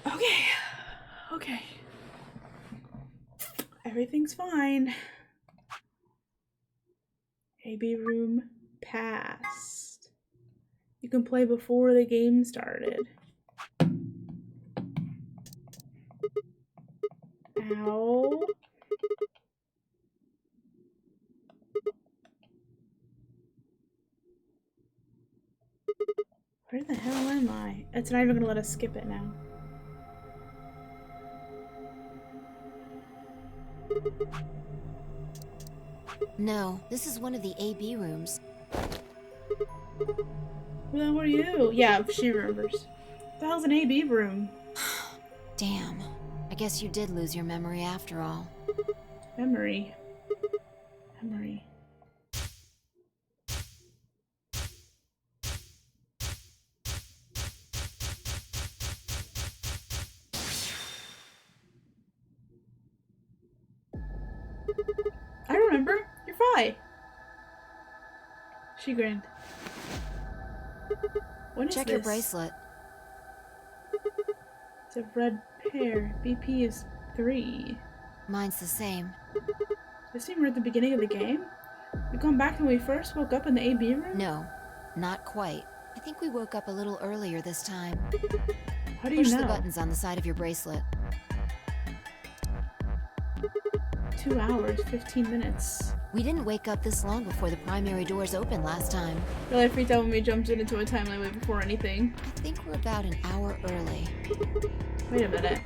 Okay. Okay. Everything's fine. AB room passed. You can play before the game started. Ow. Where the hell am I? It's not even gonna let us skip it now. No, this is one of the AB rooms. Who the hell are you? Yeah, she remembers. The hell's an AB room? Damn. I guess you did lose your memory after all. Memory. Memory. I remember. You're fine. She grinned. What is Check this? your bracelet. It's a red pair. BP is 3. Mine's the same. This seemed we're at the beginning of the game. We gone back when we first woke up in the AB room? No, not quite. I think we woke up a little earlier this time. How do you Push know? the buttons on the side of your bracelet. 2 hours, 15 minutes. We didn't wake up this long before the primary doors opened last time. Really freaked out when we jumped into a time limit before anything. I think we're about an hour early. Wait a minute.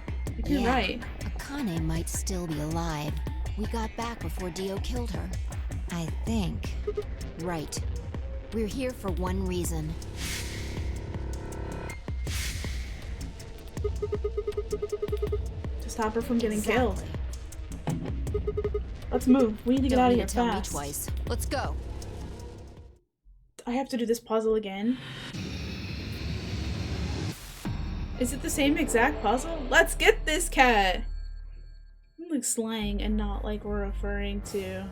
You're Yeah. right. Akane might still be alive. We got back before Dio killed her. I think. Right. We're here for one reason. To stop her from getting Exactly. killed. Let's move. We need to get Don't out of need here to tell me fast. twice. Let's go. I have to do this puzzle again. Is it the same exact puzzle? Let's get this cat! I'm like slang and not like we're referring to.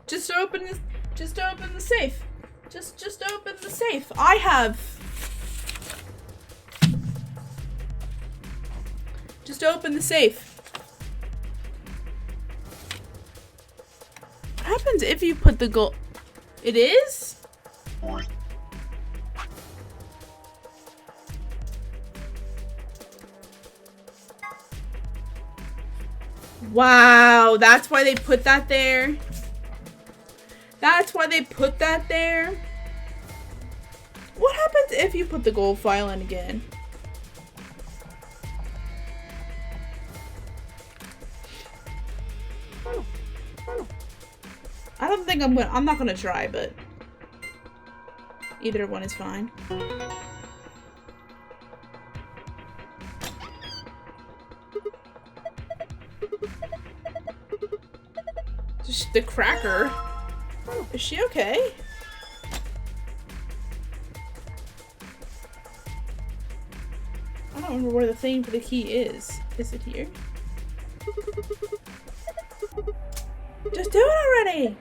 Just open this. Just open the safe. Just open the safe. I have. Just open the safe. What happens if you put the gold? It is? Wow, that's why they put that there. That's why they put that there. What happens if you put the gold file in again? I don't think I'm not gonna try, but either one is fine. Just the cracker. Is she okay? I don't remember where the thing for the key is. Is it here? Just do it already!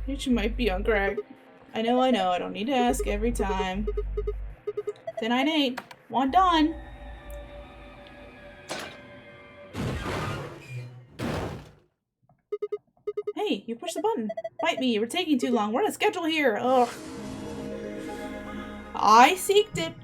You might be on crack. I know, I don't need to ask every time. 10-9-8. One done. Hey, you pushed the button. Bite me, you were taking too long. We're on a schedule here. Ugh. I seeked it.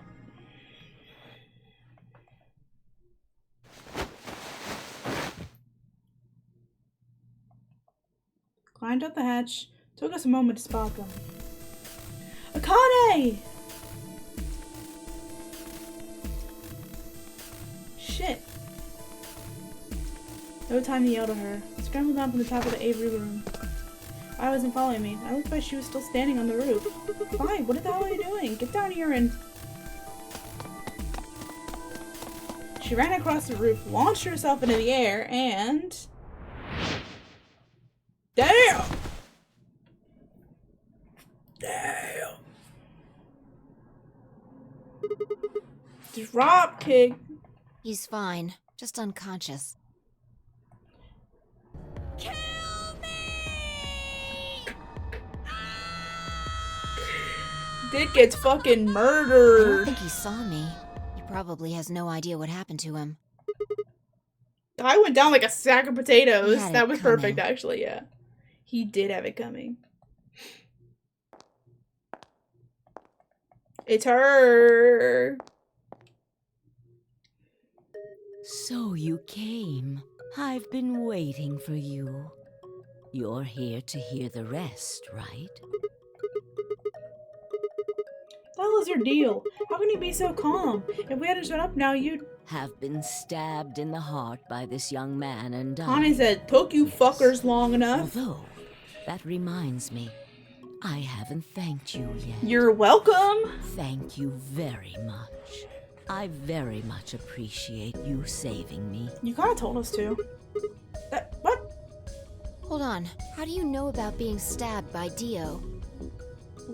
Climbed up the hatch. Took us a moment to spot them. Akane! Shit. No time to yell to her. I scrambled down from the top of the Avery room. Why wasn't following me? I looked like she was still standing on the roof. Fine, what the hell are you doing? Get down here and... She ran across the roof, launched herself into the air, and... Damn! Damn! Drop kick. He's fine, just unconscious. Kill me! Dick gets fucking I don't murdered. think he saw me. He probably has no idea what happened to him. Guy went down like a sack of potatoes. He had That it was perfect, coming. actually, yeah. He did have it coming. It's her. So you came. I've been waiting for you. You're here to hear the rest, right? What the hell is your deal? How can you be so calm? If we hadn't shut up now, you'd... Have been stabbed in the heart by this young man and died. Connie said, took you Yes. fuckers long enough. Although, that reminds me, I haven't thanked you yet. You're welcome. Thank you very much. I very much appreciate you saving me. You kinda told us to. What? Hold on, how do you know about being stabbed by Dio?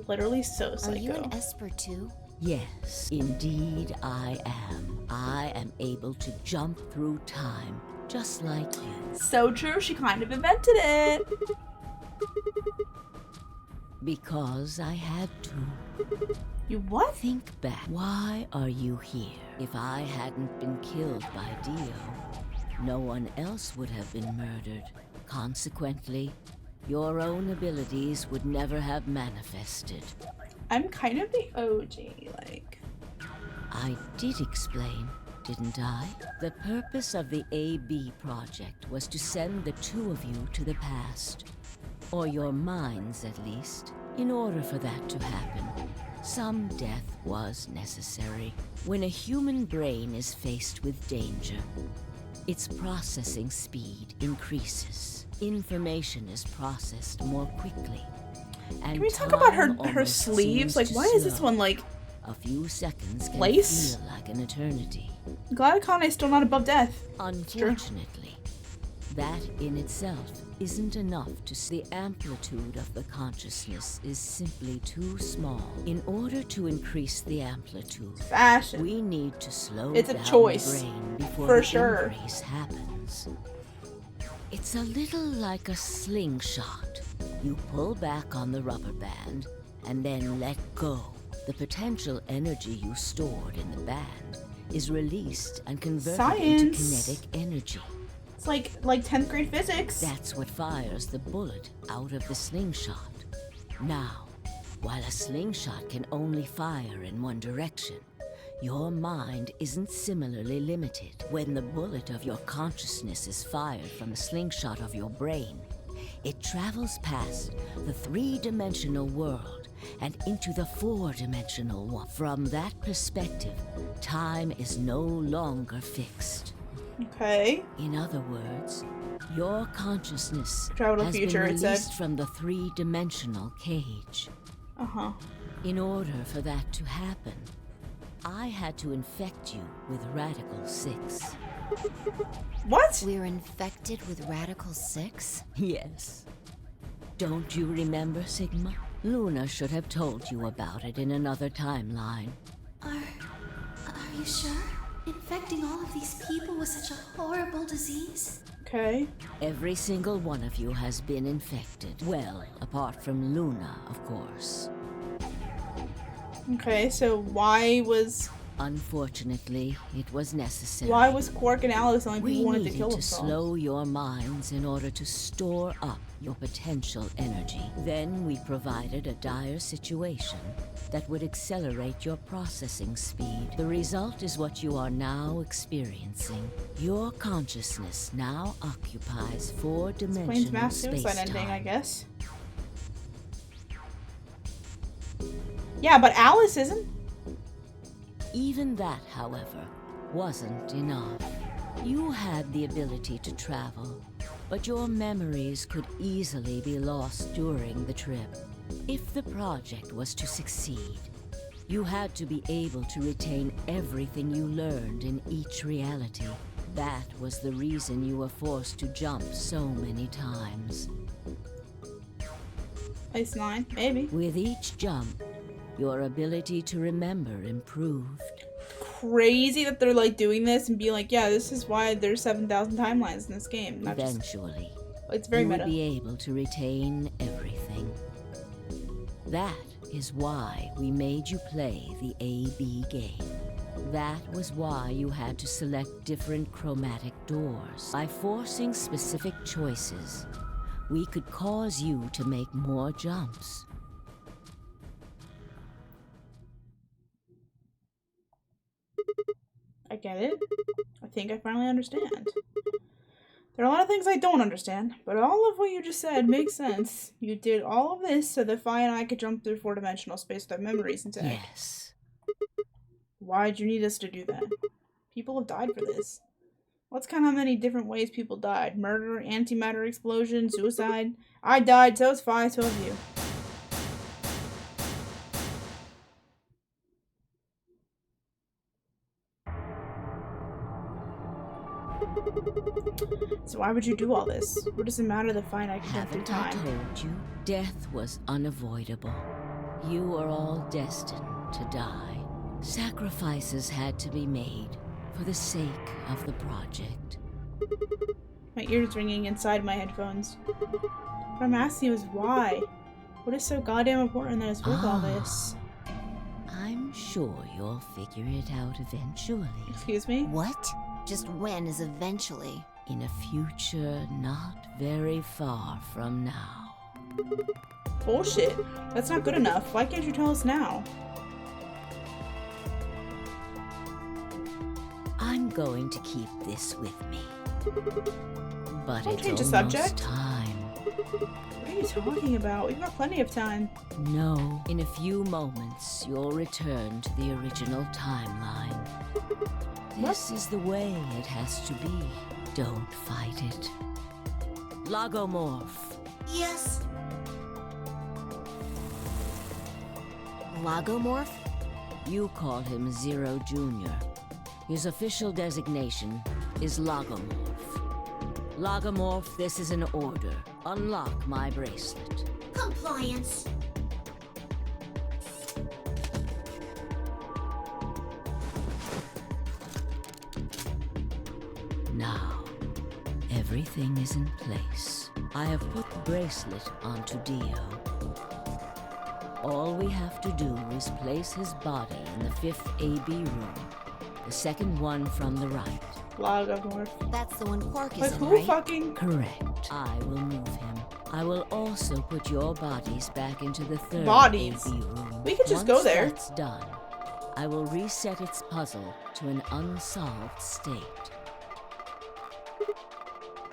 Literally so Are you psycho. an Esper too? Yes, indeed I am. I am able to jump through time, just like you. So true, she kind of invented it. Because I had to. You what? Think back. Why are you here? If I hadn't been killed by Dio, no one else would have been murdered. Consequently, your own abilities would never have manifested. I'm kind of the OG, like... I did explain, didn't I? The purpose of the AB project was to send the two of you to the past. Or your minds, at least. In order for that to happen, some death was necessary. When a human brain is faced with danger, its processing speed increases. Information is processed more quickly. And Can we talk about her time almost sleeves? seems Like, to why is this slow. one, like... A few seconds can Lace? feel like an eternity. Glad Kane's still not above death. Unfortunately, that in itself isn't enough to see the amplitude of the consciousness is simply too small. In order to increase the amplitude, Fashion. we need to slow It's a down choice, the brain before for the sure. increase happens. It's a little like a slingshot. You pull back on the rubber band and then let go. The potential energy you stored in the band is released and converted into Science. kinetic energy. It's like 10th grade physics. That's what fires the bullet out of the slingshot. Now, while a slingshot can only fire in one direction, your mind isn't similarly limited. When the bullet of your consciousness is fired from the slingshot of your brain, it travels past the three-dimensional world and into the four-dimensional one. From that perspective, time is no longer fixed. Okay. In other words, your consciousness Travel to has future, been it said. released from the three-dimensional cage. Uh-huh. In order for that to happen, I had to infect you with Radical 6. What? We're infected with Radical 6? Yes. Don't you remember, Sigma? Luna should have told you about it in another timeline. Are you sure? Infecting all of these people with such a horrible disease? Okay. Every single one of you has been infected. Well, apart from Luna, of course. Okay, so why was Unfortunately, it was necessary. Why was Quark and Alice the only We people who wanted to needed kill to themselves? slow your minds in order to store up your potential energy. Then we provided a dire situation that would accelerate your processing speed. The result is what you are now experiencing. Your consciousness now occupies Explains four-dimensional mass suicide space-time. ending, I guess. Yeah, but Alice isn't. Even that, however, wasn't enough. You had the ability to travel, but your memories could easily be lost during the trip. If the project was to succeed, you had to be able to retain everything you learned in each reality. That was the reason you were forced to jump so many times. Ice 9, maybe. With each jump, your ability to remember improved. Crazy that they're like doing this and being like, yeah, this is why there's 7,000 timelines in this game. Not just, Eventually, it's very you meta. would be able to retain everything. That is why we made you play the A-B game. That was why you had to select different chromatic doors. By forcing specific choices, we could cause you to make more jumps. I get it. I think I finally understand. There are a lot of things I don't understand, but all of what you just said makes sense. You did all of this so that Fi and I could jump through four-dimensional space with our memories intact. Yes. Why'd you need us to do that? People have died for this. Let's count how many different ways people died. Murder, antimatter explosion, suicide. I died, so is Fi, so have you. So why would you do all this? What does it matter that Fi and I can jump through Haven't I time? told you? Death was unavoidable. You are all destined to die. Sacrifices had to be made for the sake of the project. My ears ringing inside my headphones. What I'm asking you is why? What is so goddamn important that it's worth all this? I'm sure you'll figure it out eventually. Excuse me? What? Just when is eventually? In a future not very far from now. Bullshit. That's not good enough. Why can't you tell us now? I'm going to keep this with me. But Don't it's change the almost subject. time. What are you talking about? We've got plenty of time. No. In a few moments, you'll return to the original timeline. This is the way it has to be. Don't fight it. Logomorph. Yes. Logomorph? You call him Zero Jr. His official designation is Logomorph. Logomorph, this is an order. Unlock my bracelet. Compliance. Now, everything is in place. I have put the bracelet onto Dio. All we have to do is place his body in the 5th AB room, the second one from the right. Logomorph. That's the one Quark is But in, who right? fucking... Correct. I will move him. I will also put your bodies back into the 3rd Bodies? AB room. We could just go Once there. That's done, I will reset its puzzle to an unsolved state.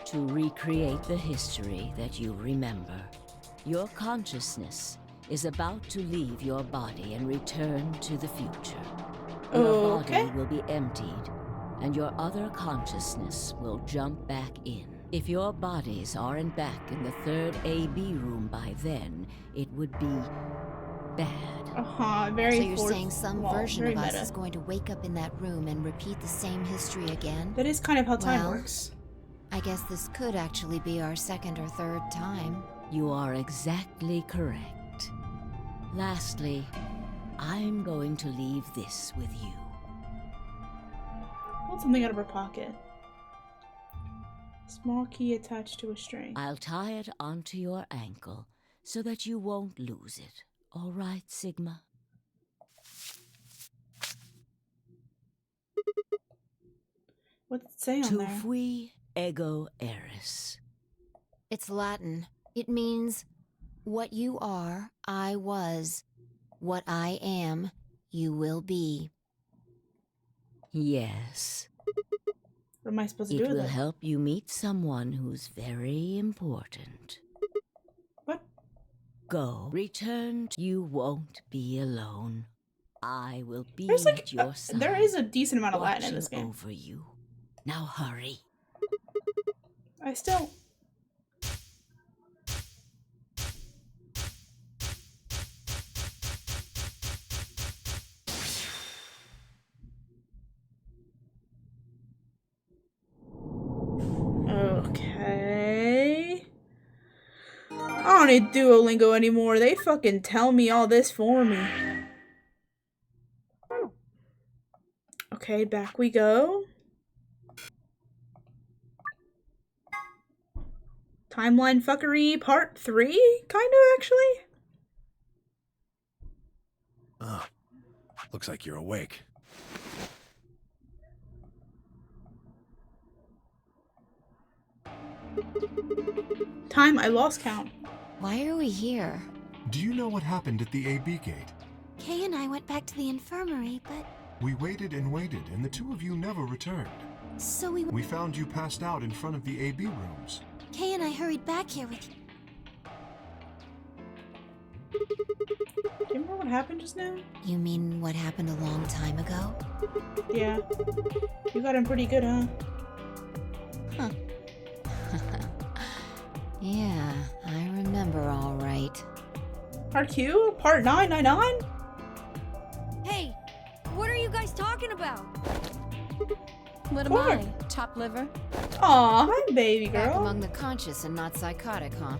To recreate the history that you remember. Your consciousness is about to leave your body and return to the future. Your Okay. body will be emptied, and your other consciousness will jump back in. If your bodies aren't back in the 3rd AB room by then, it would be bad. Uh-huh, very So you're fourth saying some wall, version very of us meta. is going to wake up in that room and repeat the same history again? That is kind of how time Well, works. I guess this could actually be our second or third time. You are exactly correct. Lastly, I'm going to leave this with you. Pulled something out of her pocket. Small key attached to a string. I'll tie it onto your ankle so that you won't lose it. All right, Sigma? What's it say on Tu there? fui ego eris. It's Latin. It means, what you are, I was. What I am, you will be. Yes. What am I supposed to It do with will it? help you meet someone who's very important. What? Go. Return. You won't be alone. I will be There's like at your side. there is a decent amount of Latin in watching this game. over you. Now hurry. I still. Okay. I don't need Duolingo anymore. They fucking tell me all this for me. Okay, back we go. Timeline fuckery part 3? Kind of, actually. Looks like you're awake. Time, I lost count. Why are we here? Do you know what happened at the AB gate? Kay and I went back to the infirmary, but We waited and waited, and the two of you never returned. so we We found you passed out in front of the AB rooms. Kay and I hurried back here with you. Do you remember what happened just now? You mean what happened a long time ago? Yeah. You got him pretty good, huh? Yeah, I remember all right. Part Q? Part 999? Hey, what are you guys talking about? What am Pork. I? Top liver? Aw, hi, baby Back girl. among the conscious and not psychotic, huh?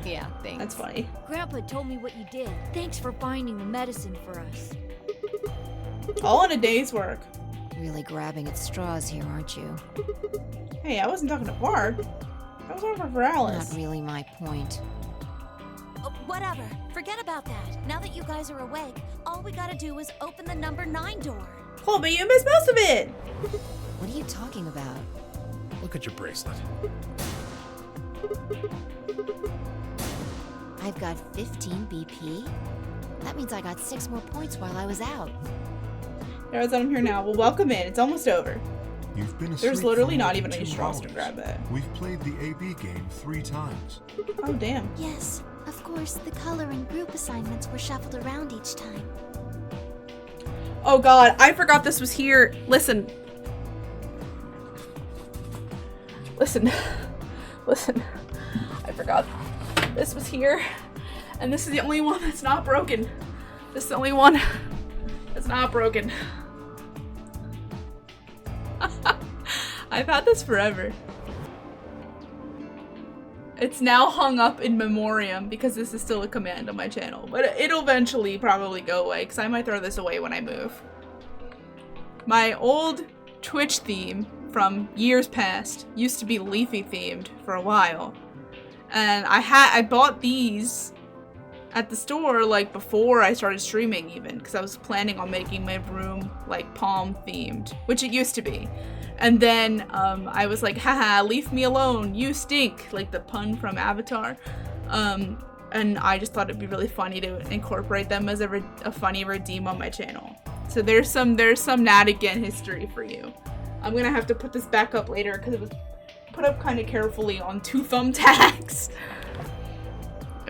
Yeah, thanks. That's funny. Grandpa told me what you did. Thanks for finding the medicine for us. All in a day's work. Really grabbing at straws here, aren't you? Hey, I wasn't talking to Bart. I was talking for Alice. Not really my point. Oh, whatever. Forget about that. Now that you guys are awake, all we gotta do is open the number 9 door. Cool, but you missed most of it. What are you talking about? Look at your bracelet. I've got 15 BP? That means I got 6 more points while I was out. There's I'm here now. Well, welcome in. It's almost over. You've been asleep There's literally for more not than even any 2 straws to hours. grab that. We've played the AB game 3 times. Oh, damn. Yes, of course, the color and group assignments were shuffled around each time. Oh, God. I forgot this was here. Listen. Listen. Listen. I forgot this was here. And this is the only one that's not broken. This is the only one that's not broken. I've had this forever. It's now hung up in memoriam because this is still a command on my channel. But it'll eventually probably go away because I might throw this away when I move. My old Twitch theme from years past used to be Leafy themed for a while. And I bought these at the store like before I started streaming even because I was planning on making my room like palm themed, which it used to be. And then I was like, haha, leave me alone, you stink, like the pun from Avatar. And I just thought it'd be really funny to incorporate them as a funny redeem on my channel. So there's some Nat Again history for you. I'm gonna have to put this back up later because it was put up kind of carefully on 2 thumbtacks.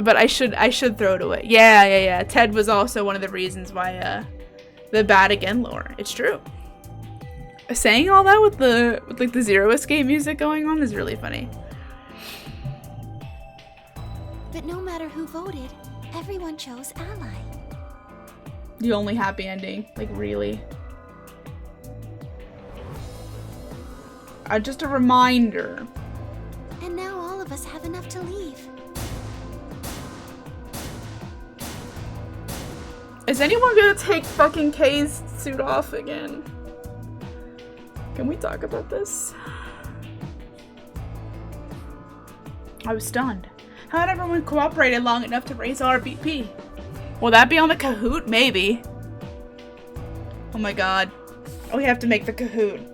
But I should throw it away. Yeah. Ted was also one of the reasons why the Bad Again lore. It's true. Saying all that with like the Zero Escape music going on is really funny. But no matter who voted, everyone chose Ally. The only happy ending, like really. Just a reminder. And now all of us have enough to leave. Is anyone gonna take fucking Kay's suit off again? Can we talk about this? I was stunned. How had everyone cooperated long enough to raise our BP? Will that be on the Kahoot? Maybe. Oh my god. Oh, we have to make the Kahoot.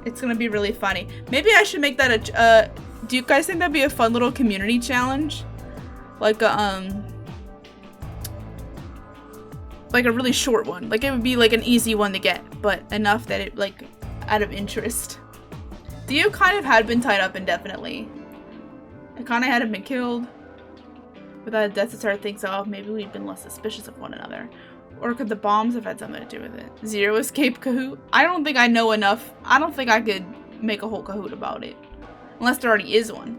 It's gonna be really funny. Maybe I should make that a, do you guys think that'd be a fun little community challenge? Like a really short one. Like it would be like an easy one to get, but enough that it like out of interest. Dio kind of had been tied up indefinitely. It kind of hadn't been killed. Without a death to start things off, maybe we'd been less suspicious of one another. Or could the bombs have had something to do with it? Zero escape Kahoot? I don't think I know enough. I don't think I could make a whole Kahoot about it. Unless there already is one.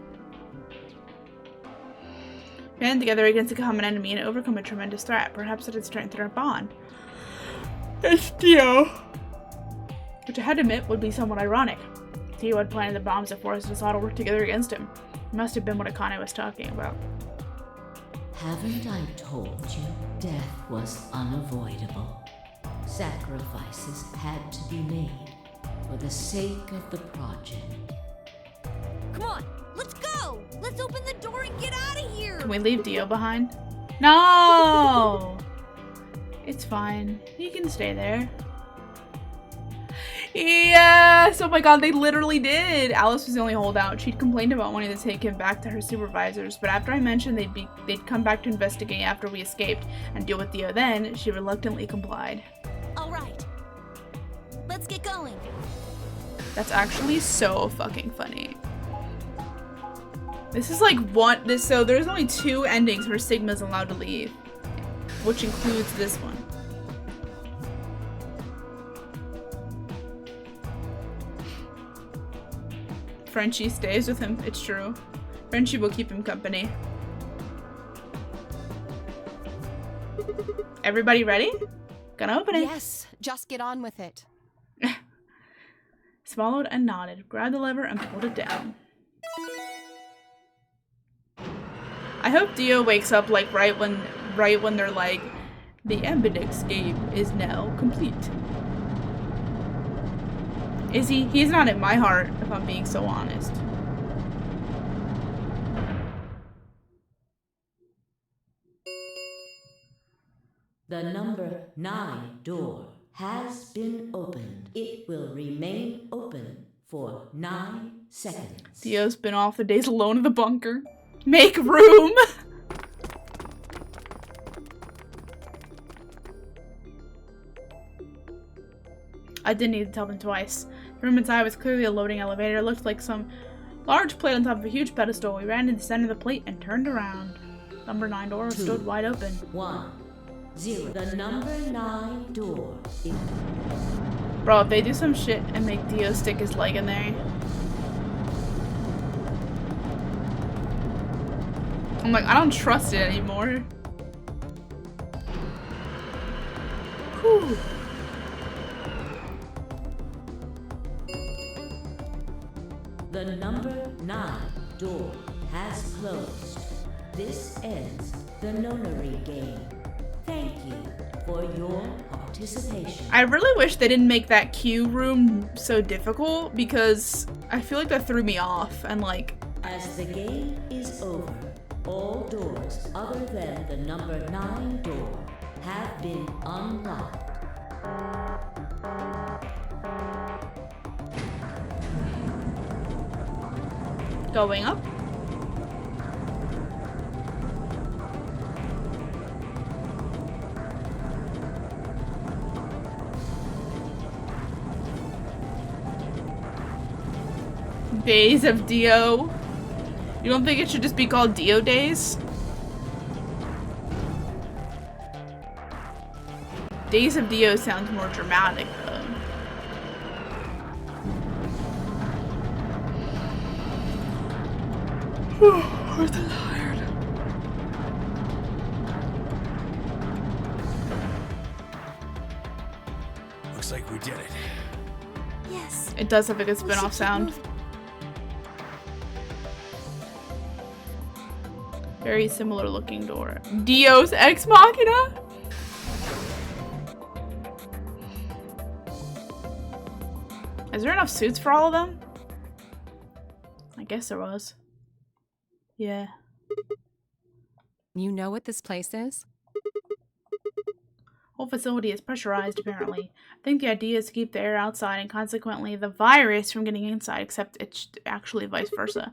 Band together against a common enemy and overcome a tremendous threat. Perhaps it had strengthened our bond. It's Dio. Which I had to admit would be somewhat ironic. Dio had planted the bombs that forced us all to work together against him. It must have been what Akane was talking about. Haven't I told you death was unavoidable? Sacrifices had to be made for the sake of the project. Come on, let's go! Let's open the door and get out of here! Can we leave Dio behind? No! It's fine. He can stay there. Yes! Oh my god, they literally did! Alice was the only holdout. She'd complained about wanting to take him back to her supervisors, but after I mentioned they'd come back to investigate after we escaped and deal with Dio then, she reluctantly complied. Alright. Let's get going. That's actually so fucking funny. This is like so there's only 2 endings where Sigma's allowed to leave, which includes this one. Frenchie stays with him, it's true. Frenchie will keep him company. Everybody ready? Gonna open it. Yes, just get on with it. Swallowed and nodded, grabbed the lever and pulled it down. I hope Dio wakes up like right when they're like, the Ambidex game is now complete. Is he? He's not in my heart, if I'm being so honest. The number 9 door has been opened. It will remain open for 9 seconds. Dio's been off the days alone in the bunker. Make room! I didn't need to tell them twice. The room inside was clearly a loading elevator. It looked like some large plate on top of a huge pedestal. We ran to the center of the plate and turned around. Number 9 door stood wide open. 1 0. The number 9 door is... Bro, if they do some shit and make Dio stick his leg in there. I'm like, I don't trust it anymore. Whew. The number 9 door has closed. This ends the nonary game. Thank you for your participation. I really wish they didn't make that queue room so difficult because I feel like that threw me off and like... As the game is over, all doors other than the number 9 door have been unlocked. Going up. Days of Dio. You don't think it should just be called Dio Days? Days of Dio sounds more dramatic though. We're tired. Looks like we did it. Yes. It does have a good We should spin-off keep sound. moving. Very similar looking door. Dio's Ex Machina? Is there enough suits for all of them? I guess there was. Yeah. You know what this place is? Whole facility is pressurized, apparently. I think the idea is to keep the air outside and consequently the virus from getting inside, except it's actually vice versa.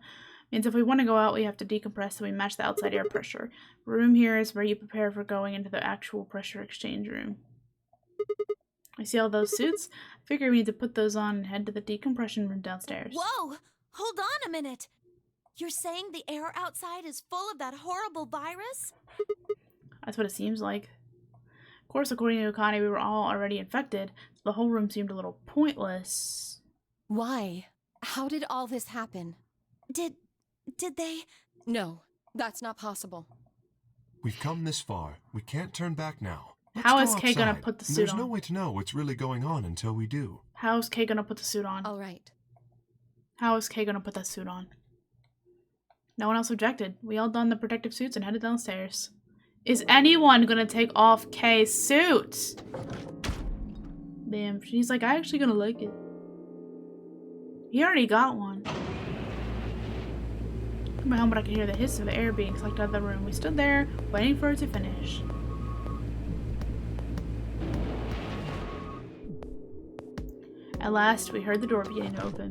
Means if we want to go out, we have to decompress so we match the outside air pressure. The room here is where you prepare for going into the actual pressure exchange room. I see all those suits. I figure we need to put those on and head to the decompression room downstairs. Whoa! Hold on a minute! You're saying the air outside is full of that horrible virus? That's what it seems like. Of course, according to Akane, we were all already infected, so the whole room seemed a little pointless. Why? How did all this happen? Did they? No, that's not possible. We've come this far. We can't turn back now. How is Let's Kay go gonna outside. put the suit There's on? no way to know what's really going on until we do. How is Kay gonna put the suit on? All right. How is Kay gonna put that suit on? No one else objected. We all donned the protective suits and headed downstairs. Is anyone gonna take off Kay's suit? Damn, she's like, I actually gonna like it. He already got one. In my home, but I could hear the hiss of the air being sucked out of the room. We stood there, waiting for it to finish. At last, we heard the door beginning to open.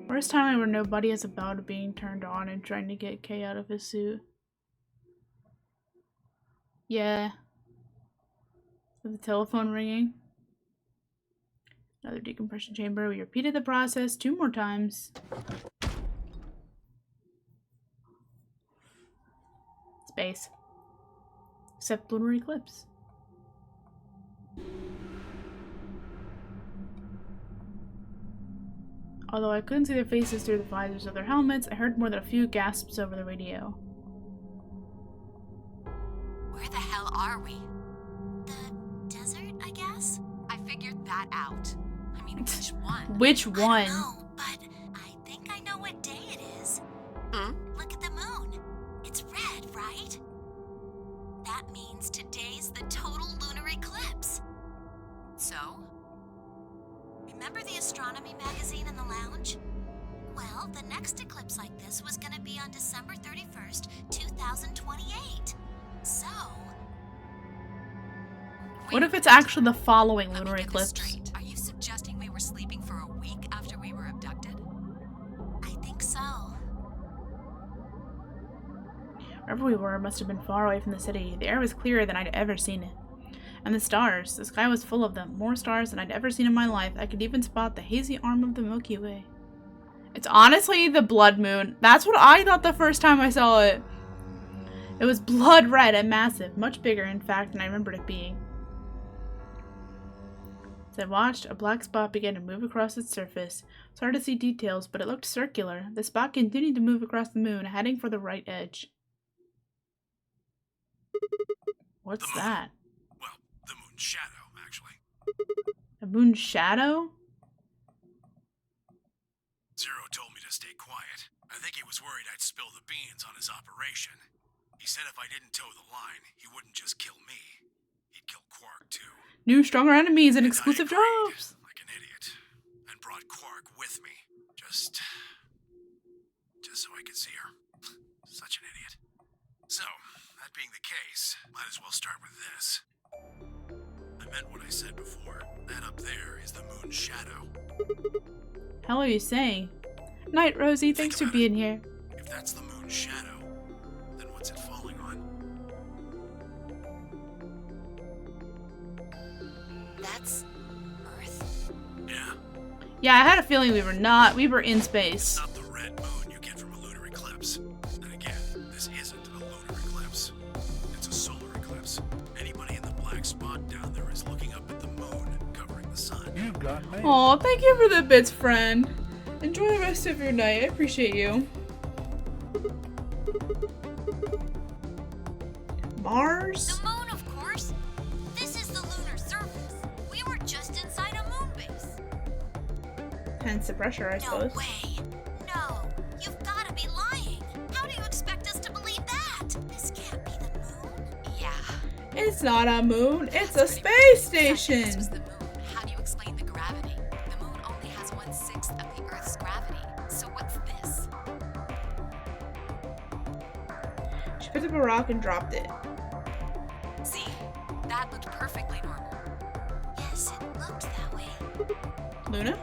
Worst time where nobody is about being turned on and trying to get Kay out of his suit. Yeah. With the telephone ringing. Another decompression chamber. We repeated the process 2 more times. Space. Except lunar eclipse. Although I couldn't see their faces through the visors of their helmets, I heard more than a few gasps over the radio. Where the hell are we? The desert, I guess? I figured that out. I mean, which one? Which one? I don't know, but I think I know what day it is. Look at the moon. It's red, right? That means today's the total lunar eclipse. So? Remember the astronomy magazine in the lounge? Well, the next eclipse like this was gonna be on December 31st, 2028. So... What if it's actually the following Let me lunar get this eclipse? straight. Are you suggesting we were sleeping for a week after we were abducted? I think so. Wherever we were must have been far away from the city. The air was clearer than I'd ever seen it. And the stars. The sky was full of them. More stars than I'd ever seen in my life. I could even spot the hazy arm of the Milky Way. It's honestly the blood moon. That's what I thought the first time I saw it. It was blood red and massive. Much bigger, in fact, than I remembered it being. As I watched, a black spot began to move across its surface. It's hard to see details, but it looked circular. The spot continued to move across the moon, heading for the right edge. What's that? Well, the moon's shadow, actually. A moon shadow? Zero told me to stay quiet. I think he was worried I'd spill the beans on his operation. He said if I didn't toe the line, he wouldn't just kill me. He'd kill Quark, too. New stronger enemies and I exclusive agreed, drops. like an idiot, and brought Quark with me. Just so I could see her. Such an idiot. So, that being the case, might as well start with this. I meant what I said before. That up there is the moon's shadow. Hell are you saying? Night, Rosie. Thanks for being here. If that's the moon's shadow, then what's it falling on? That's Earth? Yeah. Yeah, I had a feeling we were in It's space. not the red moon you get from a lunar eclipse. And again, this isn't a lunar eclipse. It's a solar eclipse. Anybody in the black spot down there is looking up at the moon, covering the sun. You got me. Aw, thank you for the bits, friend. Enjoy the rest of your night. I appreciate you. Mars? The moon, of course. This is the lunar surface. We were just inside a moon base. Hence the pressure, I suppose. No way. No. You've got to be lying. How do you expect us to believe that? This can't be the moon. Yeah. It's not a moon. It's a space This station. was the moon. How do you explain the gravity? The moon only has 1/6 of the Earth's gravity. So what's this? Picked up a rock and dropped it. See? That looked perfectly normal. Yes, it looked that way. Luna?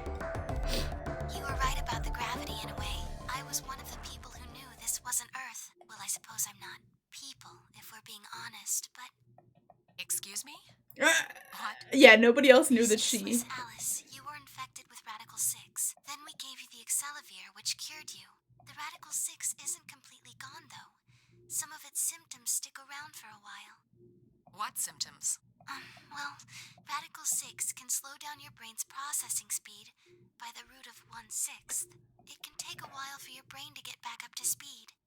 You were right about the gravity in a way. I was one of the people who knew this wasn't Earth. Well, I suppose I'm not people, if we're being honest, but... Excuse me? Uh, What? yeah, nobody else knew that This she... was Alice. You were infected with Radical 6. Then we gave you the Excelavir, which cured you. The Radical 6 isn't completely gone, though. Some of its symptoms stick around for a while. What symptoms? Well, Radical 6 can slow down your brain's processing speed by the root of 1/6. It can take a while for your brain to get back up to speed.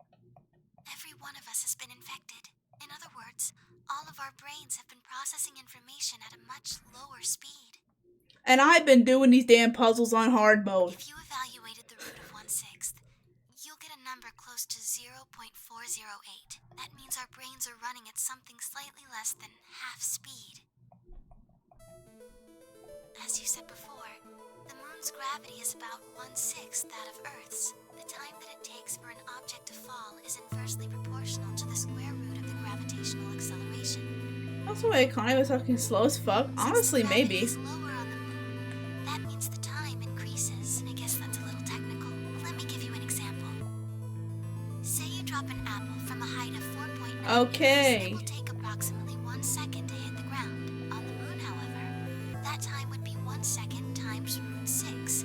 Every one of us has been infected. In other words, all of our brains have been processing information at a much lower speed. And I've been doing these damn puzzles on hard mode. If you evaluated the root of 1/6, you'll get a number close to 0.408. That means our brains are running at something slightly less than half speed. As you said before, the moon's gravity is about 1/6 that of Earth's. The time that it takes for an object to fall is inversely proportional to the square root of the gravitational acceleration. Also, Iconic was fucking slow as fuck. Honestly, Since the gravity maybe. is lower on the moon, that means the time increases. I guess that's a little technical. Let me give you an example. Say you drop an apple from a height of 4.9 Okay. meters. It will take approximately 1 second to hit the ground. On the moon, however, that time would be 1 second times root 6,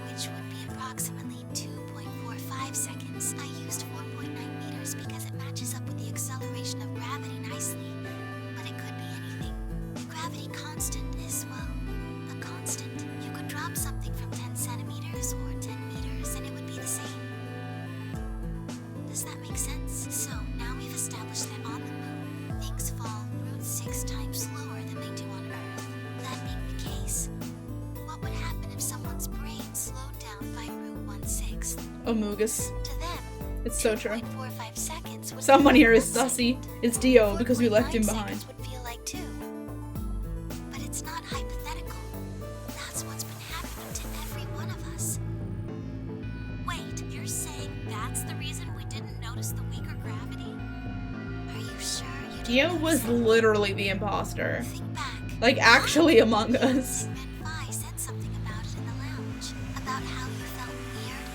which would be approximately 2.45 seconds. I used 4.9 meters because it matches up with the acceleration of gravity nicely, but it could be anything. The gravity constant is, well, a constant. You could drop something from 10 centimeters or 10 meters and it would be the same. Does that make sense? So, now we've established that on the moon, things fall root 6 times slower than they do on Earth. That being the case, what would happen if someone's brain slowed down by root 1/6? Amogus. To them, It's so true. 2.45 seconds would Someone feel here like is 1 sussy. second. It's Dio because we left him 4.9 behind. seconds would feel like 2. But it's not hypothetical. That's what's been happening to every one of us. Wait, you're saying that's the reason we didn't notice the weaker gravity? Are you sure you didn't Dio notice was that? literally the imposter. Think back. Like, actually among us. Ben Phi said something about it in the lounge. About how you felt weird.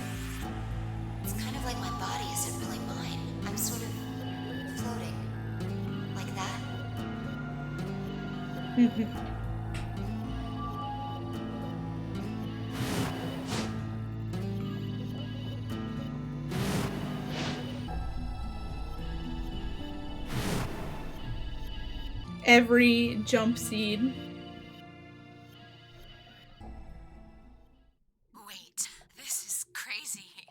It's kind of like my body isn't really mine. I'm sort of floating. Like that. Every jump seed. Wait, this is crazy.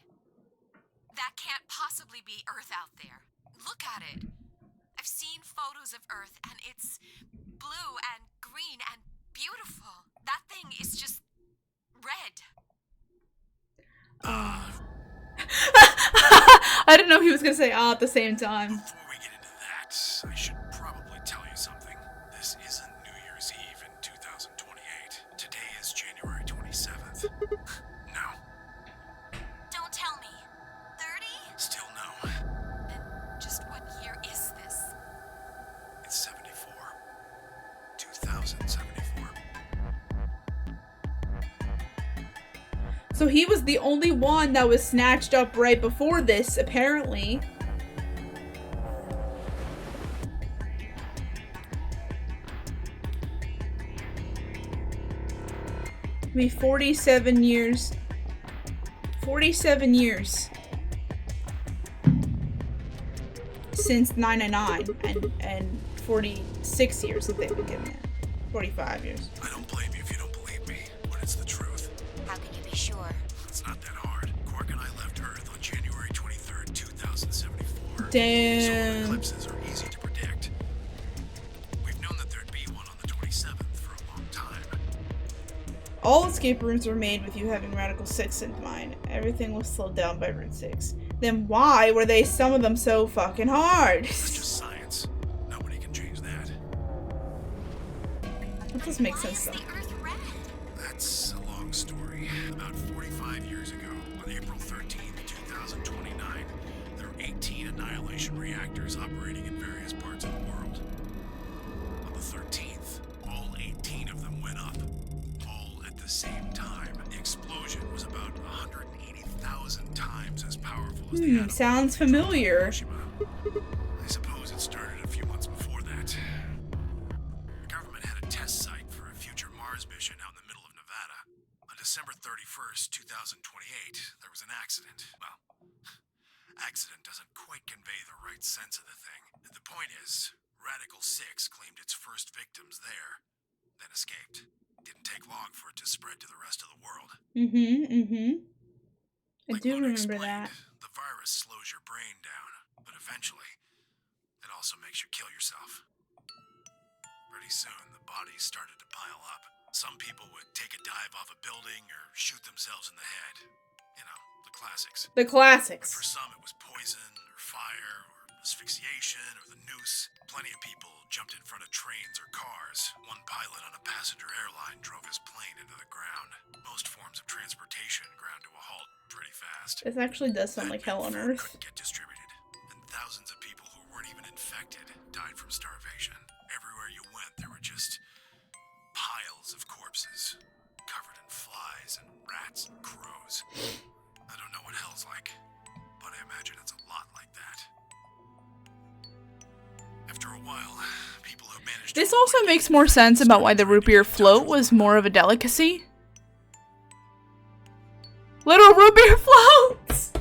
That can't possibly be Earth out there. Look at it. I've seen photos of Earth and it's blue and green and beautiful. That thing is just red. I didn't know he was gonna say ah at the same time. Before we get into that, I should probably tell you something. This isn't New Year's Eve in 2028. Today is January 27th. No. Don't tell me. 30? Still no. Then just what year is this? It's 74. 2074. So he was the only one that was snatched up right before this, apparently. I mean, 47 years. 47 years. Since 999 and 46 years if they've been given it. 45 years. I don't blame you if you don't believe me, but it's the truth. How can you be sure? It's not that hard. Quark and I left Earth on January 23rd, 2074. Damn. Solar eclipses are easy to predict. We've known that there'd be one on the 27th for a long time. All escape rooms were made with you having Radical 6 in mind. Everything was slowed down by Root 6. Then why were they some of them so fucking hard? It's just science. Nobody can change that. That doesn't make Why sense is though. the Earth red? That's a long story. About 45 years ago, on April 13th, 2029, there were 18 annihilations annihilation reactors operating in various parts of the world. On the 13th, all 18 of them went up, all at the same time. The explosion was about 180,000 times as powerful as the atom Sounds familiar. I suppose it started a few months before that. The government had a test site for a future Mars mission out in the middle of Nevada. On December 31st, 2028, there was an accident. Well, accident doesn't quite convey the right sense of the thing. The point is, Radical 6 claimed its first victims there, then escaped. Didn't take long for it to spread to the rest of the world. I Like do Mona remember explained, that. the virus slows your brain down, but eventually, it also makes you kill yourself. Pretty soon, the bodies started to pile up. Some people would take a dive off a building or shoot themselves in the head. You know, the classics. The classics. But for some, it was poison, or fire, or asphyxiation, or the noose. Plenty of people jumped in front of trains or cars. One pilot on a passenger airline drove his plane into the ground. Most forms of transportation ground to a halt pretty fast. This actually does sound like hell on Food earth. couldn't get distributed, and thousands of people who weren't even infected died from starvation. Everywhere you went, there were just piles of corpses, covered in flies and rats and crows. I don't know what hell's like, but I imagine it's a lot like that. After a while, people who managed This to also avoid makes getting more infected sense about why the started root beer trying to get in touch float with was one more of a another. delicacy. Little root beer floats!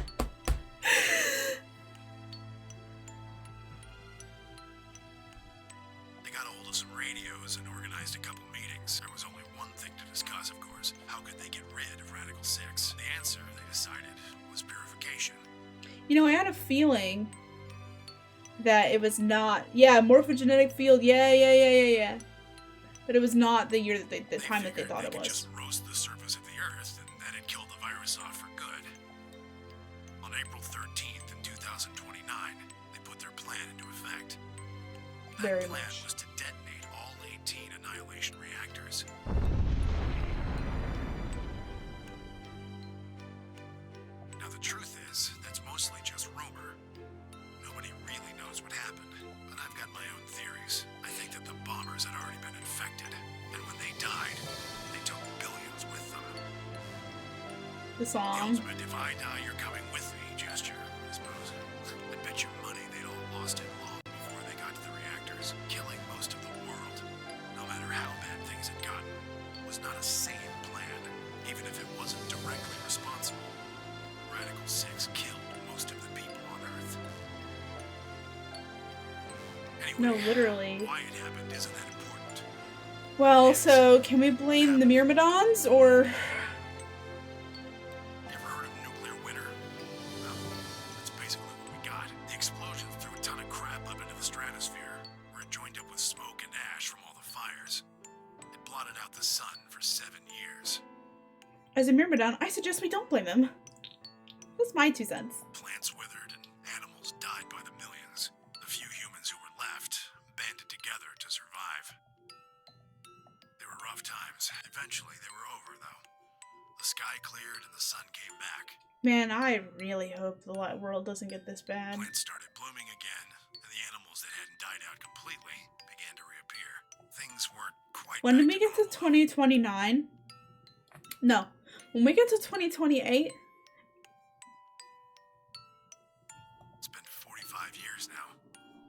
They got a hold of some radios and organized a couple meetings. There was only one thing to discuss, of course. How could they get rid of Radical 6? The answer, they decided, was purification. You know, I had a feeling that it was not. Yeah, morphogenetic field. Yeah. But it was not the year that the time that they figured thought they it could was. just roast the surface of the Earth, and that'd kill the virus off for good. On April 13th in 2029, they put their plan into effect. That Very plan much. was to detonate all 18 annihilation reactors. Now the truth is, that's mostly just rumor. Nobody really knows what happened, but I've got my own theories. I think that the bombers had already been infected, and when they died, they took billions with them. The The song. ultimate if I die, you're coming with me gesture, I suppose. I bet you money they'd all lost it long before they got to the reactors. Killing most of the world, no matter how bad things had gotten, was not a sane plan, even if it wasn't directly responsible. Radical 6 killed most of the people on Earth. Anyway, No, literally. why it happened isn't that important. Well, so can we blame the Myrmidons or? Ever heard of nuclear winter? Well, that's basically what we got. The explosion threw a ton of crap up into the stratosphere, where it joined up with smoke and ash from all the fires. It blotted out the sun for 7 years. As a Myrmidon, I suggest we don't blame them. That's my 2 cents. Plants withered and animals died by the millions. The few humans who were left banded together to survive. They were rough times. Eventually, they were over, though. The sky cleared and the sun came back. Man, I really hope the world doesn't get this bad. Plants started blooming again, and the animals that hadn't died out completely began to reappear. Things weren't quite When back we get to normal. 2029? No. When we get to 2028, It's been 45 years now,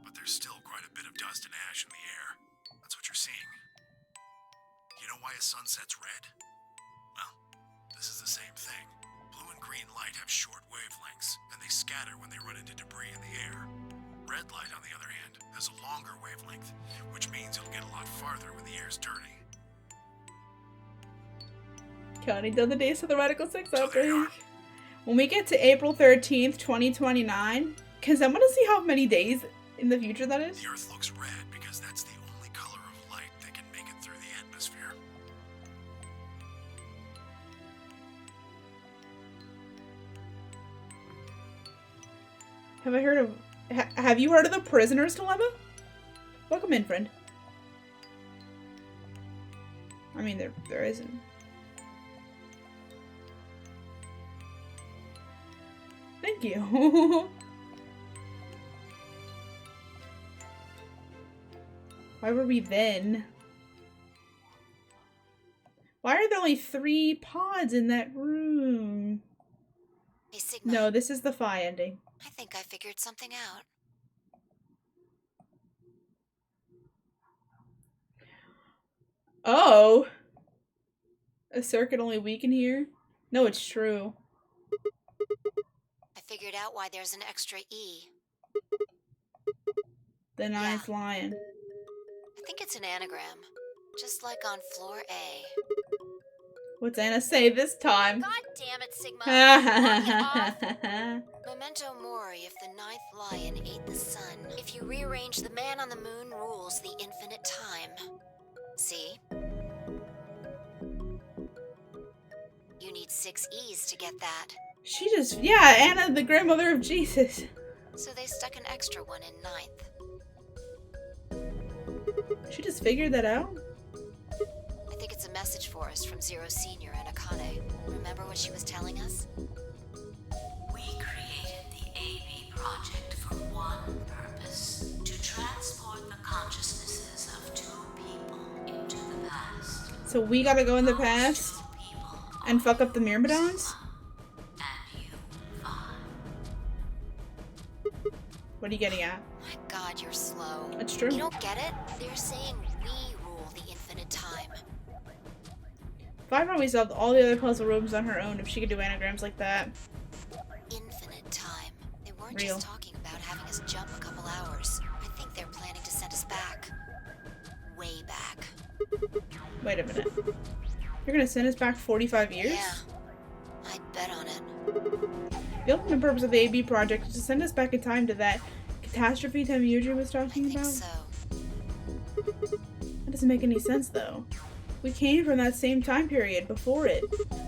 but there's still quite a bit of dust and ash in the air. That's what you're seeing. You know why a sunset's red? Well, this is the same thing. Blue and green light have short wavelengths, and they scatter when they run into debris in the air. Red light, on the other hand, has a longer wavelength, which means it'll get a lot farther when the air's dirty. counting down the days to the Radical 6 So there you outbreak. are. When we get to April 13th, 2029, because I want to see how many days in the future that is. The Earth looks red because that's the only color of light that can make it through the atmosphere. Have I heard of... have you heard of the prisoner's dilemma? Welcome in, friend. I mean, there isn't. Thank you. Why were we then? Why are there only 3 pods in that room? Hey, Sigma. No, this is the Phi ending. I think I figured something out. Oh! A circuit only we can hear? No, it's true. I figured out why there's an extra E. The ninth lion. I think it's an anagram. Just like on floor A. What's Anna say this time? God damn it, Sigma! Knock it off. Memento Memento mori if the ninth lion ate the sun. If you rearrange the man on the moon rules the infinite time. See? You need 6 E's to get that. She just, yeah, Anna, the grandmother of Jesus. So they stuck an extra one in ninth. She just figured that out? I think it's a message for us from Zero Senior and Akane. Remember what she was telling us? We created the AB project for one purpose: to transport the consciousnesses of 2 people into the past. So we gotta go in the past and fuck up the Myrmidons? And you, Vi. What are you getting at? My God, you're slow. That's true. You don't get it? They're saying we rule the infinite time. Vi probably solved all the other puzzle rooms on her own if she could do anagrams like that. Infinite time. They weren't Real. just talking about having us jump a couple hours. I think they're planning to send us back. Way back. Wait a minute. You're gonna send us back 45 years? Yeah. I'd bet on it. The ultimate purpose of the AB project is to send us back in time to that catastrophe Temuyuji was talking I think about? so. That doesn't make any sense, though. We came from that same time period, before it.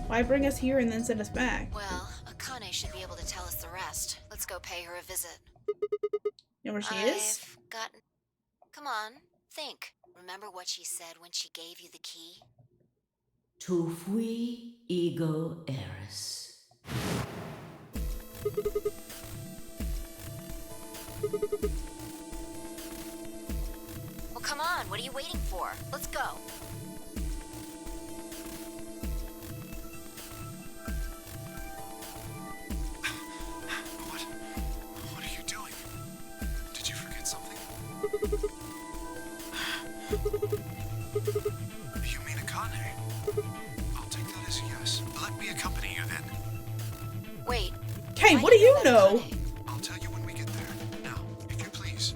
Why bring us here and then send us back? Well, Akane should be able to tell us the rest. Let's go pay her a visit. You know where she is? I've gotten... Come on, think. Remember what she said when she gave you the key? Tu fui ego eris. Well, come on, what are you waiting for? Let's go. What are you doing? Did you forget something? You mean Akane? I'll take that as a yes. Let me accompany you then. Wait. Hey, why what do you you know know? that Akane? I'll tell you when we get there. Now, if you please.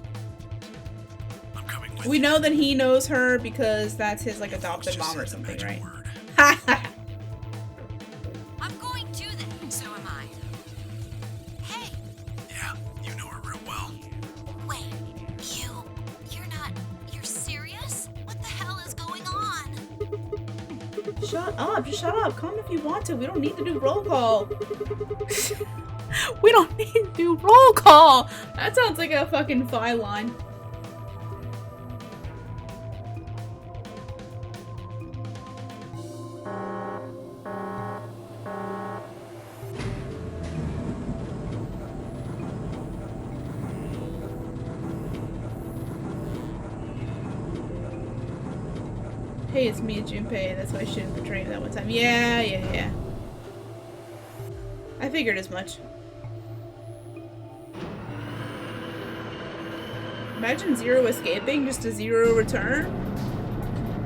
I'm coming with We you. know that he knows her because that's his, like, Folks adopted just mom said or the something, magic right? word. I'm going to then. So am I. Hey, Yeah, you know her real well. Wait, you're serious? What the hell is going on? Shut up, just shut up. Come if you want to. We don't need to do roll call. We don't need to do roll call. That sounds like a fucking Phi line. Hey, it's me, Junpei. That's why I shouldn't betray him that one time. Yeah. I figured as much. Imagine Zero escaping, just a Zero return.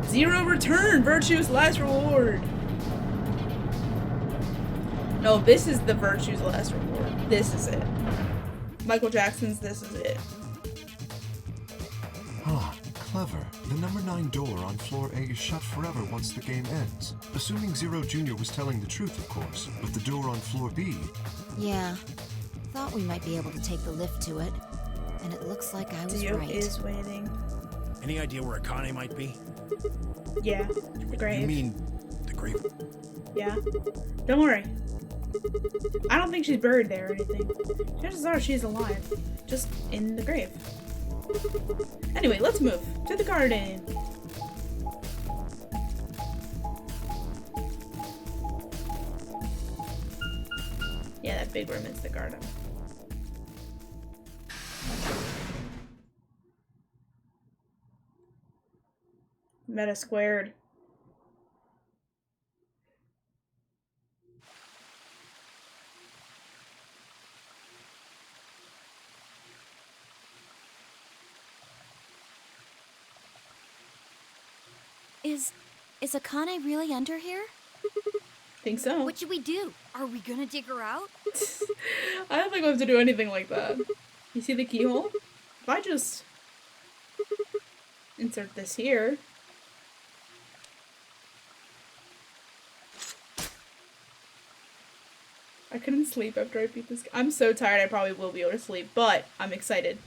Zero return! Virtue's last reward! No, this is the Virtue's last reward. This is it. Michael Jackson's This Is It. Ah, clever. The number 9 door on floor A is shut forever once the game ends. Assuming Zero Jr. was telling the truth, of course. But the door on floor B... yeah. Thought we might be able to take the lift to it. And it looks like I was Dio right. is waiting. Any idea where Akane might be? Yeah, the grave. You mean the grave? Yeah. Don't worry. I don't think she's buried there or anything. Chances are she's alive. Just in the grave. Anyway, let's move to the garden. Yeah, that big room is the garden. Meta squared. Is Akane really under here? Think so. What should we do? Are we gonna dig her out? I don't think we have to do anything like that. You see the keyhole? If I just insert this here. I couldn't sleep after I beat this. I'm so tired I probably will be able to sleep, but I'm excited.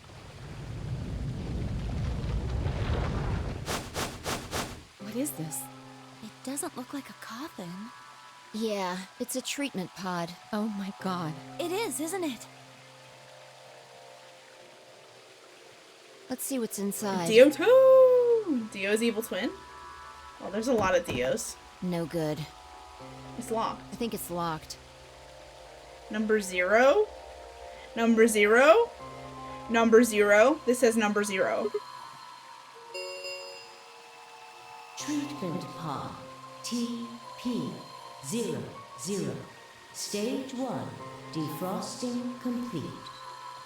What is this? It doesn't look like a coffin. Yeah, it's a treatment pod. Oh my god. It is, isn't it? Let's see what's inside. Dio 2! Dio's evil twin? Well, there's a lot of Dios. No good. It's locked. I think it's locked. Number 0? Number 0? Number 0? This says number 0. Treatment pod TP00. Stage 1 defrosting complete.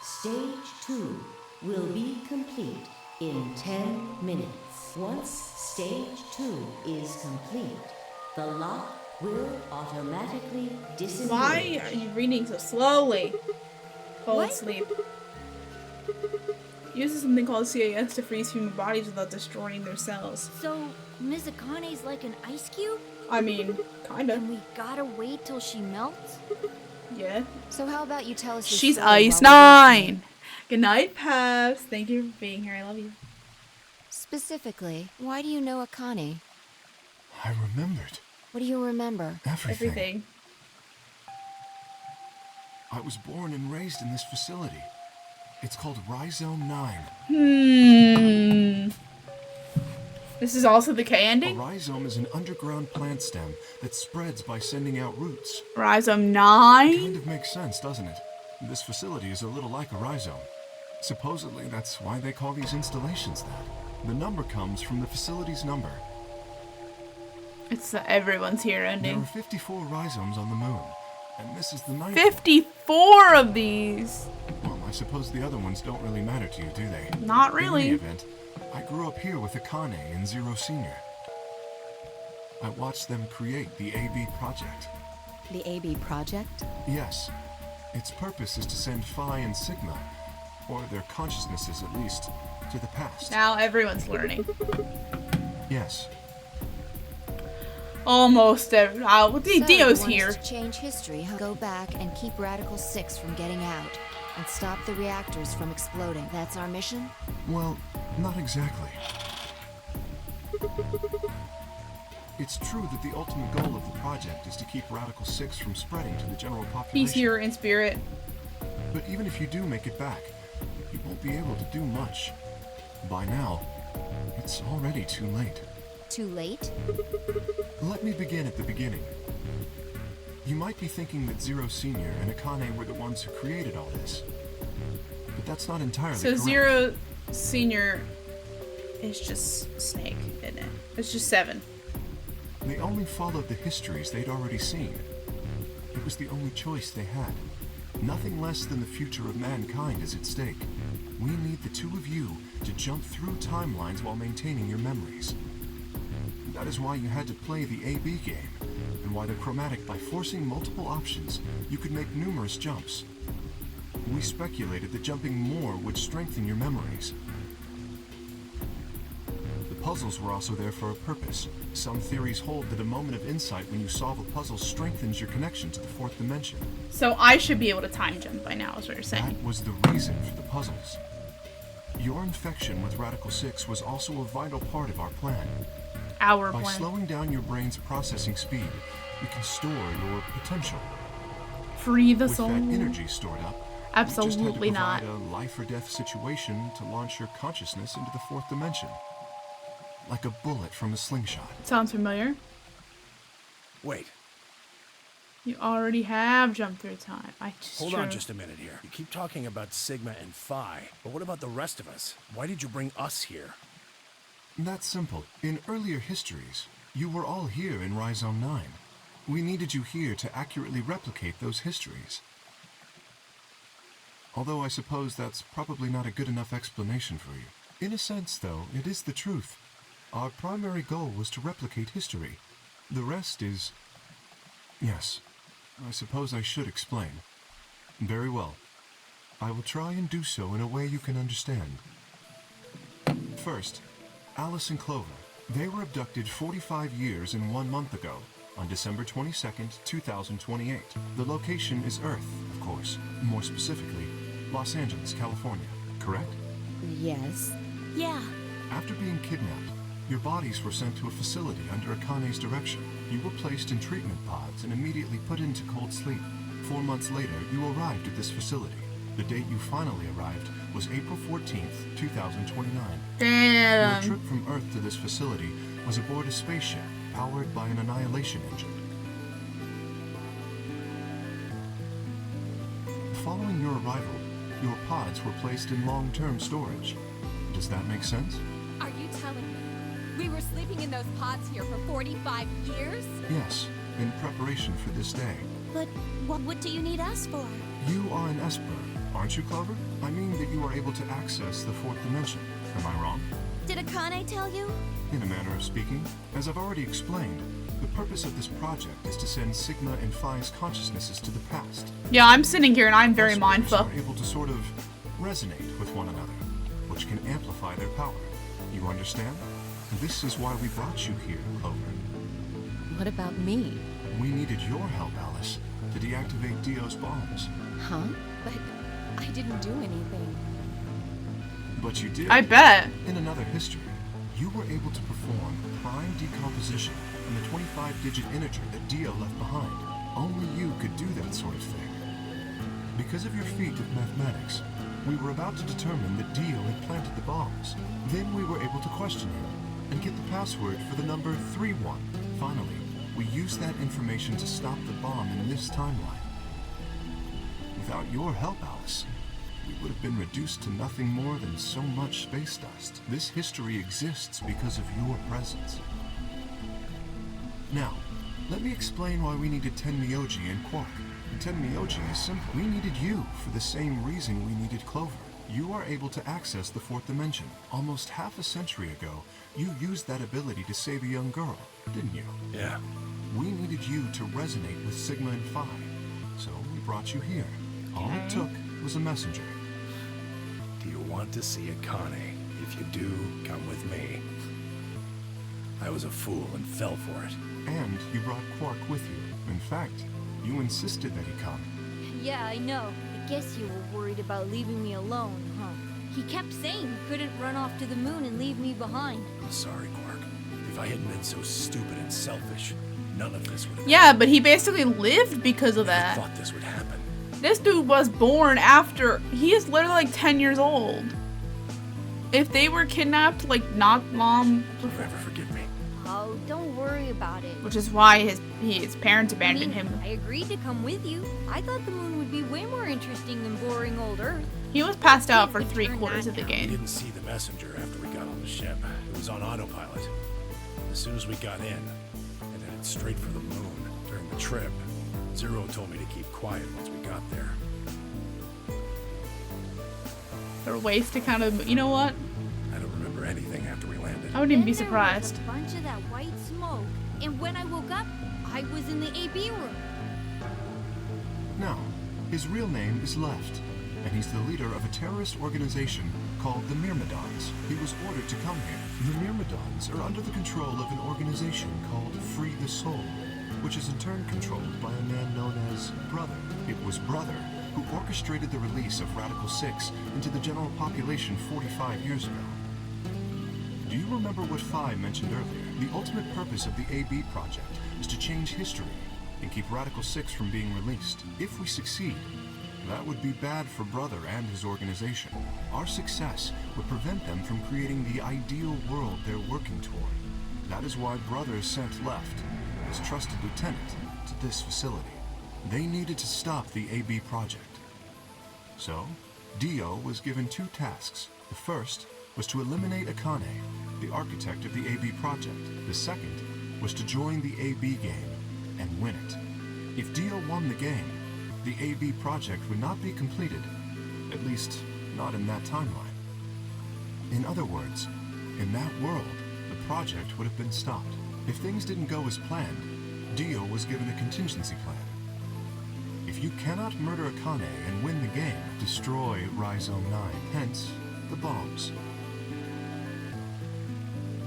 Stage 2 will be complete in 10 minutes. Once stage 2 is complete, the lock will automatically disengage. Why are you reading so slowly? Fall asleep. Uses something called CAS to freeze human bodies without destroying their cells. So, Ms. Akane's like an ice cube? I mean, kinda. And we gotta wait till she melts? Yeah. So how about you tell us your She's story Ice while we 9! Good night, Paps. Thank you for being here. I love you. Specifically, why do you know Akane? I remembered. What do you remember? Everything. I was born and raised in this facility. It's called Rhizome Hmm.9. This is also the K A ending? rhizome is an underground plant stem that spreads by sending out roots. Rhizome 9? Kind of makes sense, doesn't it? This facility is a little like a rhizome. Supposedly, that's why they call these installations that. The number comes from the facility's number. It's the everyone's here There ending. are 54 rhizomes on the moon, and this is the 9th. 54 of these! Well, I suppose the other ones don't really matter to you, do they? Not really. In any event, I grew up here with Akane and Zero Senior. I watched them create the AB project. The AB project? Yes. Its purpose is to send Phi and Sigma, or their consciousnesses at least, to the past. Now everyone's learning. Yes. Almost every. Dio's So, you here. want us to change history, huh? Go back and keep Radical 6 from getting out, and stop the reactors from exploding. That's our mission? Well, not exactly. It's true that the ultimate goal of the project is to keep Radical 6 from spreading to the general population. He's here in spirit. But even if you do make it back, you won't be able to do much. By now, it's already too late. Too late? Let me begin at the beginning. You might be thinking that Zero Senior and Akane were the ones who created all this. But that's not entirely So correct. Zero Senior is just Snake, isn't it? It's just 7. They only followed the histories they'd already seen. It was the only choice they had. Nothing less than the future of mankind is at stake. We need the two of you to jump through timelines while maintaining your memories. That is why you had to play the AB game, and why the chromatic, by forcing multiple options, you could make numerous jumps. We speculated that jumping more would strengthen your memories. The puzzles were also there for a purpose. Some theories hold that a moment of insight when you solve a puzzle strengthens your connection to the fourth dimension. So I should be able to time jump by now, is what you're saying. That was the reason for the puzzles. Your infection with Radical 6 was also a vital part of our plan. Our By plan. slowing down your brain's processing speed, you can store your potential. Free the With soul. that energy stored up, Absolutely you just not. had to provide a life or death situation to launch your consciousness into the fourth dimension. Like a bullet from a slingshot. Sounds familiar. Wait, You already have jumped through time. hold on just a minute here. You keep talking about Sigma and Phi, but what about the rest of us? Why did you bring us here? That's simple. In earlier histories, you were all here in Rhizome 9. We needed you here to accurately replicate those histories. Although I suppose that's probably not a good enough explanation for you. In a sense, though, it is the truth. Our primary goal was to replicate history. The rest is... Yes, I suppose I should explain. Very well. I will try and do so in a way you can understand. First, Alice and Clover. They were abducted 45 years and 1 month ago, on December 22nd, 2028. The location is Earth, of course. More specifically, Los Angeles, California. Correct? Yes. Yeah. After being kidnapped, your bodies were sent to a facility under Akane's direction. You were placed in treatment pods and immediately put into cold sleep. 4 months later, you arrived at this facility. The date you finally arrived was April 14th, 2029. Damn. Your trip from Earth to this facility was aboard a spaceship powered by an annihilation engine. Following your arrival, your pods were placed in long-term storage. Does that make sense? Are you telling me we were sleeping in those pods here for 45 years? Yes, in preparation for this day. But what do you need us for? You are an Esper, aren't you, Clover? I mean that you are able to access the fourth dimension. Am I wrong? Did Akane tell you? In a manner of speaking, as I've already explained, the purpose of this project is to send Sigma and Phi's consciousnesses to the past. Yeah, I'm sitting here and I'm very Espers mindful. are able to sort of resonate with one another, which can amplify their power. You understand? This is why we brought you here, Clover. What about me? We needed your help, Alice, to deactivate Dio's bombs. Huh? But I didn't do anything. But you did. I bet. In another history, you were able to perform prime decomposition in the 25-digit integer that Dio left behind. Only you could do that sort of thing. Because of your feat of mathematics, we were about to determine that Dio had planted the bombs. Then we were able to question him and get the password for the number 31. Finally, we used that information to stop the bomb in this timeline. Without your help, Alice, we would have been reduced to nothing more than so much space dust. This history exists because of your presence. Now, let me explain why we needed Tenmyoji and Quark. Tenmyoji is simple. We needed you for the same reason we needed Clover. You are able to access the fourth dimension. Almost half a century ago, you used that ability to save a young girl, didn't you? Yeah. We needed you to resonate with Sigma and Phi, so we brought you here. All it took was a messenger. Do you want to see Akane? If you do, come with me. I was a fool and fell for it. And you brought Quark with you. In fact, you insisted that he come. Yeah, I know. I guess you were worried about leaving me alone, huh? He kept saying he couldn't run off to the moon and leave me behind. I'm sorry, Quark. If I hadn't been so stupid and selfish, none of this would have Yeah, but he basically lived because of I that. thought this would happen. This dude was born after. He is literally like 10 years old. If they were kidnapped, like, not long Don't ever forgive me. Oh, don't worry about it. which is why his parents abandoned him. I agreed to come with you. I thought the moon would be way more interesting than boring old Earth. He was passed out for Can't 3/4 turn of the that We game. didn't see the messenger after we got on the ship. It was on autopilot. As soon as we got in, it headed straight for the moon. During the trip, Zero told me to keep quiet once we got there. There are ways to kind of, you know what? I don't remember anything after we landed. I wouldn't even be Then there was surprised. a bunch of that white smoke, and when I woke up, I was in the AB room. Now, his real name is Left, and he's the leader of a terrorist organization called the Myrmidons. He was ordered to come here. The Myrmidons are under the control of an organization called Free the Soul, which is in turn controlled by a man known as Brother. It was Brother who orchestrated the release of Radical 6 into the general population 45 years ago. Do you remember what Phi mentioned earlier? The ultimate purpose of the AB project is to change history and keep Radical 6 from being released. If we succeed, that would be bad for Brother and his organization. Our success would prevent them from creating the ideal world they're working toward. That is why Brother sent Left, his trusted lieutenant, to this facility. They needed to stop the AB project. So, Dio was given 2 tasks. The first was to eliminate Akane, the architect of the AB project. The second was to join the AB game and win it. If Dio won the game, the AB project would not be completed, at least not in that timeline. In other words, in that world, the project would have been stopped. If things didn't go as planned, Dio was given a contingency plan. If you cannot murder Akane and win the game, destroy Rhizome 9, hence the bombs.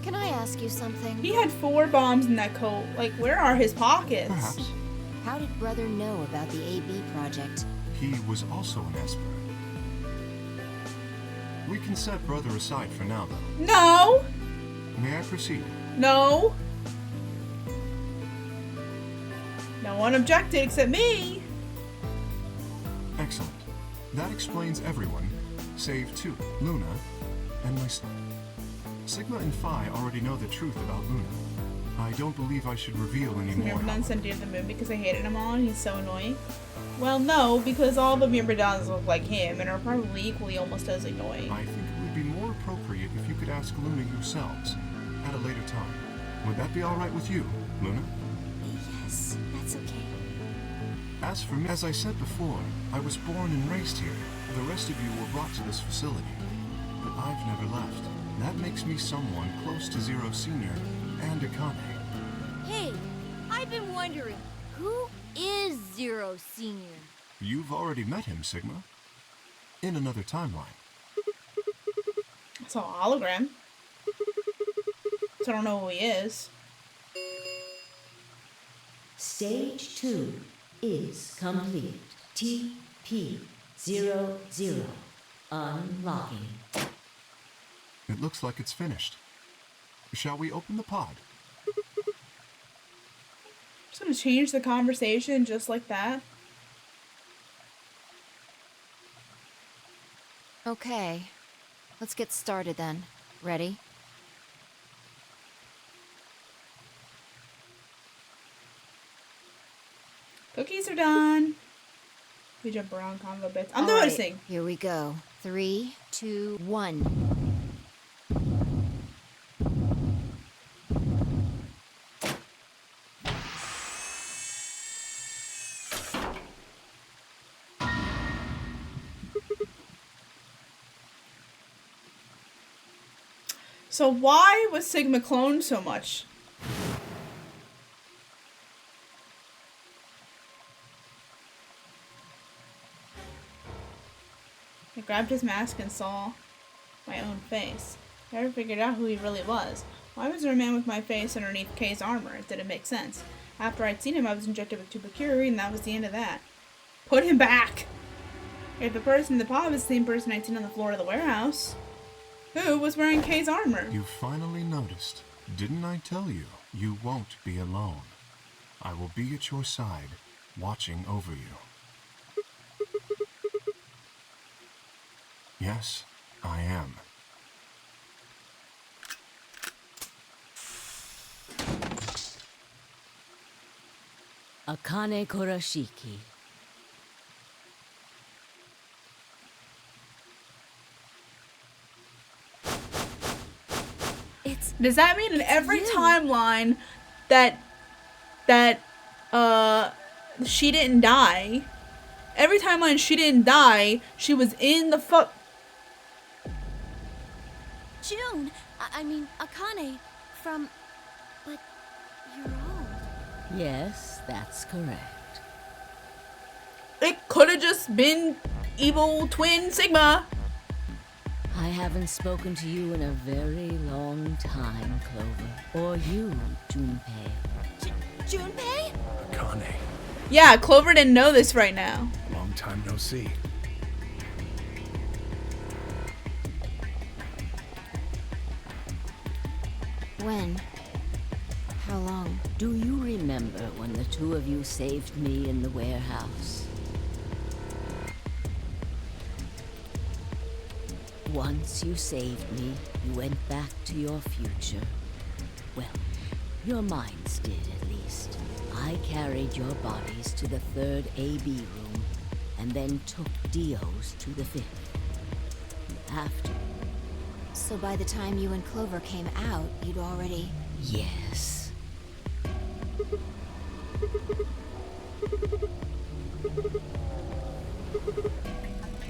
Can I ask you something? He had 4 bombs in that coat. Like, where are his pockets? Perhaps. How did Brother know about the AB project? He was also an Esper. We can set Brother aside for now, though. No! May I proceed? No! No one objected except me! Excellent. That explains everyone, save 2, Luna and myself. Sigma and Phi already know the truth about Luna. I don't believe I should reveal any more. Myrmidon sent Dio to the moon because I hated him all and he's so annoying. Well, no, because all the Myrmidons look like him and are probably equally almost as annoying. I think it would be more appropriate if you could ask Luna yourselves at a later time. Would that be all right with you, Luna? Yes, that's okay. As for me, as I said before, I was born and raised here. The rest of you were brought to this facility, but I've never left. That makes me someone close to Zero Senior and Akane. Hey, I've been wondering, who is Zero Senior? You've already met him, Sigma. In another timeline. I saw a hologram. So I don't know who he is. Stage 2 is complete. TP00 unlocking. It looks like it's finished. Shall we open the pod? Just gonna change the conversation just like that. Okay. Let's get started then. Ready? Cookies are done. We jump around combo bits. I'm All right, noticing. here we go. 3, 2, 1. So why was Sigma cloned so much? I grabbed his mask and saw my own face. I never figured out who he really was. Why was there a man with my face underneath Kay's armor? It didn't make sense. After I'd seen him, I was injected with Tubacuri, and that was the end of that. Put him back! If the person in the pod was the same person I'd seen on the floor of the warehouse, who was wearing Kay's armor? You finally noticed. Didn't I tell you? You won't be alone. I will be at your side, watching over you. Yes, I am. Akane Kurashiki. Does that mean in every timeline that she didn't die? Every timeline she didn't die, she was in the June! I mean, Akane from... But you're old. Yes, that's correct. It could have just been evil twin Sigma. I haven't spoken to you in a very long time, Clover. Or you, Junpei. Junpei? Akane. Yeah, Clover didn't know this right now. Long time no see. When? How long? Do you remember when the two of you saved me in the warehouse? Once you saved me, you went back to your future. Well, your minds did, at least. I carried your bodies to the 3rd AB room, and then took Dio's to the 5th. After... So by the time you and Clover came out, you'd already... Yes.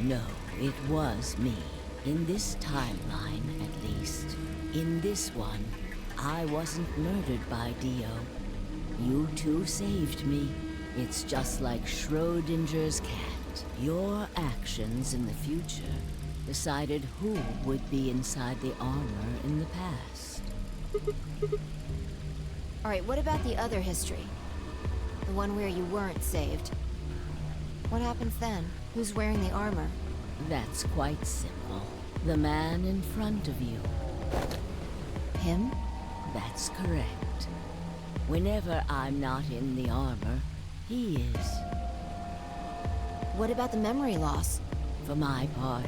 No, it was me. In this timeline, at least. In this one, I wasn't murdered by Dio. You two saved me. It's just like Schrodinger's cat. Your actions in the future decided who would be inside the armor in the past. Alright, what about the other history? The one where you weren't saved. What happens then? Who's wearing the armor? That's quite simple. The man in front of you. Him? That's correct. Whenever I'm not in the armor, he is. What about the memory loss? For my part,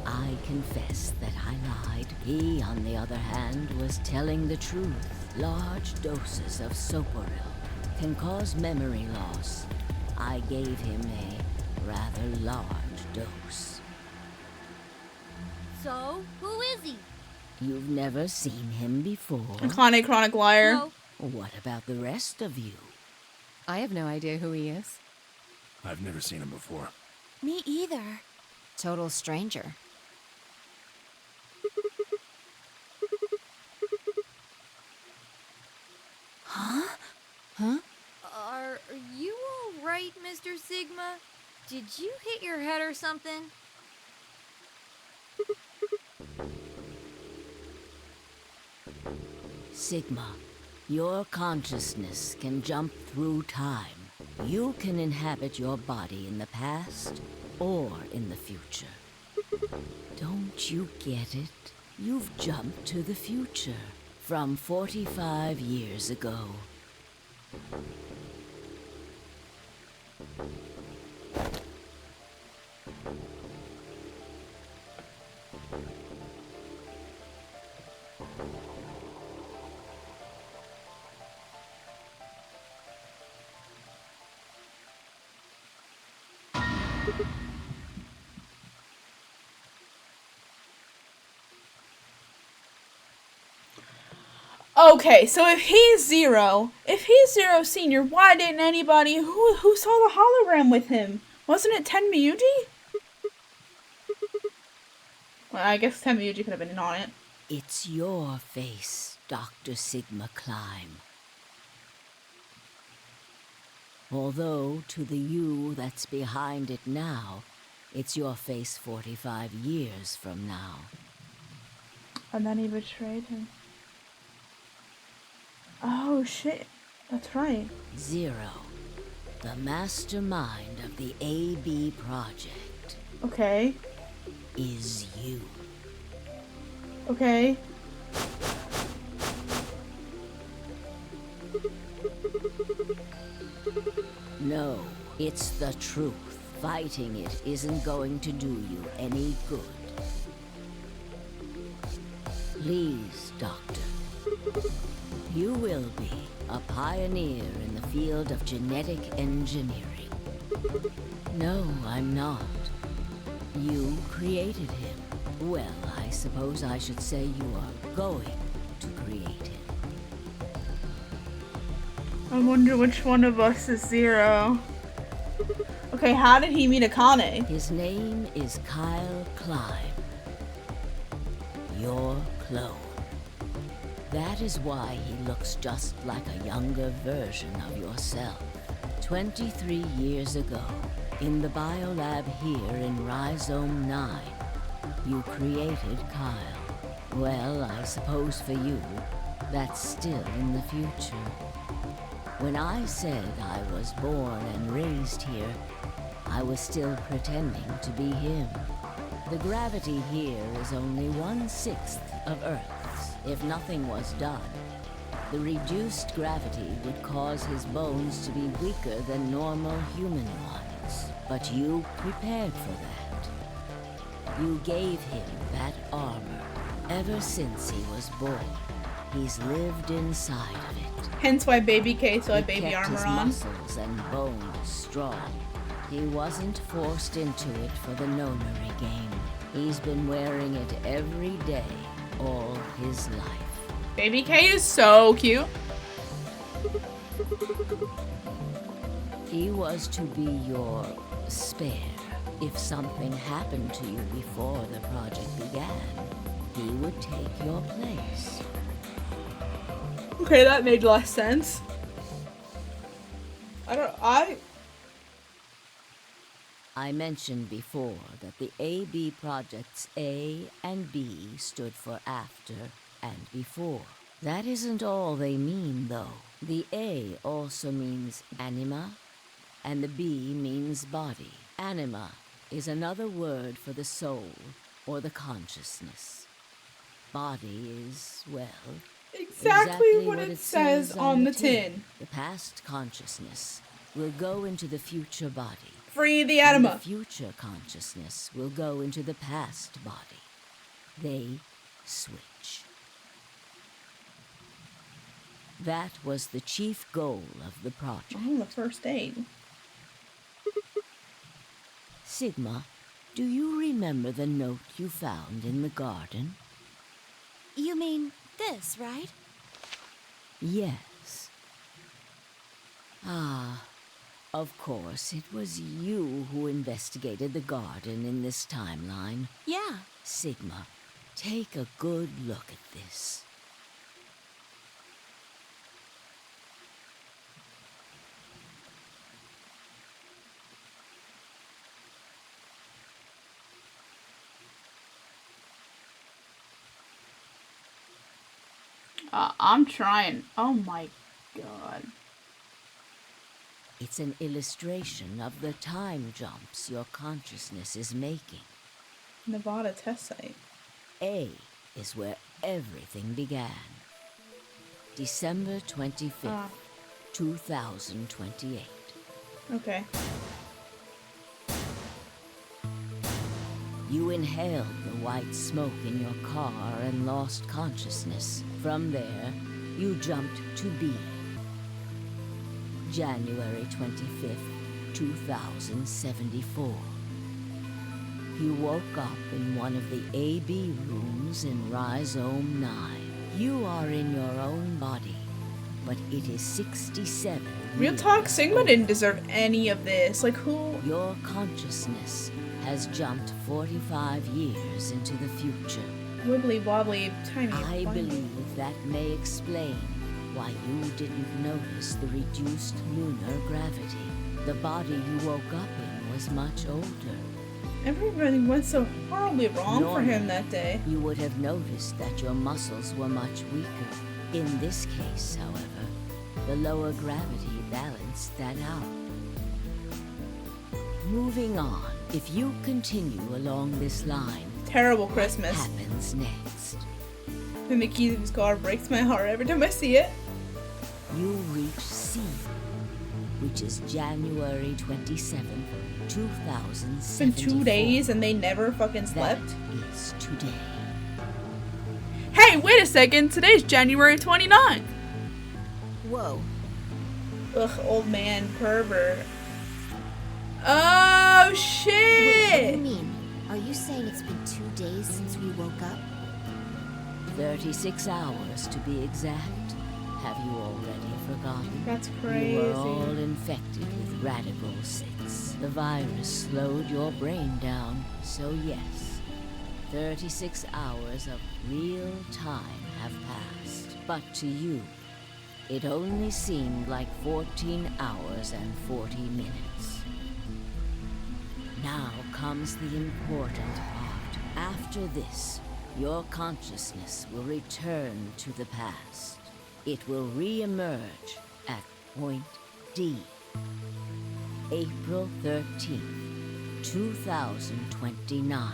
I confess that I lied. He, on the other hand, was telling the truth. Large doses of soporil can cause memory loss. I gave him a rather large dose. So, who is he? You've never seen him before? Chronic liar. No. What about the rest of you? I have no idea who he is. I've never seen him before. Me either. Total stranger. Huh? Huh? Are you alright, Mr. Sigma? Did you hit your head or something? Sigma, your consciousness can jump through time. You can inhabit your body in the past or in the future. Don't you get it? You've jumped to the future from 45 years ago. Okay, so if he's Zero Senior, why didn't anybody who saw the hologram with him? Wasn't it Tenmyuji? Well, I guess Tenmyuji could have been in on it. It's your face, Dr. Sigma Climb. Although, to the you that's behind it now, it's your face 45 years from now. And then he betrayed him. Oh shit, that's right. Zero, the mastermind of the AB project. Okay. Is you. Okay. No, it's the truth. Fighting it isn't going to do you any good. Please, Doctor. You will be a pioneer in the field of genetic engineering. No, I'm not. You created him. Well, I suppose I should say you are going to create him. I wonder which one of us is Zero. Okay, how did he meet Akane? His name is Kyle Climb. Your clone. That is why he looks just like a younger version of yourself. 23 years ago, in the biolab here in Rhizome 9, you created Kyle. Well, I suppose for you, that's still in the future. When I said I was born and raised here, I was still pretending to be him. The gravity here is only 1/6 of Earth's. If nothing was done, the reduced gravity would cause his bones to be weaker than normal human ones. But you prepared for that. You gave him that armor. Ever since he was born, he's lived inside of it. Hence why Baby K still had It baby kept armor his on. muscles and bones strong. He wasn't forced into it for the nonary game. He's been wearing it every day all his life. Baby K is so cute. He was to be your spare. If something happened to you before the project began, he would take your place. Okay, that made less sense. I mentioned before that the AB projects A and B stood for after and before. That isn't all they mean, though. The A also means anima, and the B means body. Anima is another word for the soul or the consciousness. Body is, well, exactly what it says on the tin. The past consciousness will go into the future body. Free the And anima. the future consciousness will go into the past body. They switch. That was the chief goal of the project. Oh, the first aid. Sigma, do you remember the note you found in the garden? You mean this, right? Yes. Ah, of course, it was you who investigated the garden in this timeline. Yeah. Sigma, take a good look at this. I'm trying. Oh my god. It's an illustration of the time jumps your consciousness is making. Nevada test site. A is where everything began. December 25th, 2028. Okay. You inhaled the white smoke in your car and lost consciousness. From there, you jumped to B. January 25th, 2074. You woke up in one of the AB rooms in Rhizome 9. You are in your own body, but it is 67. Real talk, Sigma didn't deserve any of this. Like, who? Your consciousness has jumped 45 years into the future. Wibbly wobbly, tiny. I believe that may explain why you didn't notice the reduced lunar gravity. The body you woke up in was much older. Everything went so horribly wrong for him that day. You would have noticed that your muscles were much weaker. In this case, however, the lower gravity balanced that out. Moving on, if you continue along this line, terrible Christmas. What happens next? The Mickey's car breaks my heart every time I see it. You reach C, which is January 27th, 2074. It's been 2 days and they never fucking slept. That is today. Hey, wait a second. Today's January 29th. Whoa. Ugh, old man pervert. Oh, shit! Wait, what do you mean? Are you saying it's been 2 days since we woke up? 36 hours to be exact. Have you already forgotten? That's crazy. You were all infected with Radical 6. The virus slowed your brain down, so yes. 36 hours of real time have passed. But to you, it only seemed like 14 hours and 40 minutes. Now comes the important part. After this, your consciousness will return to the past. It will re-emerge at point D. April 13th, 2029.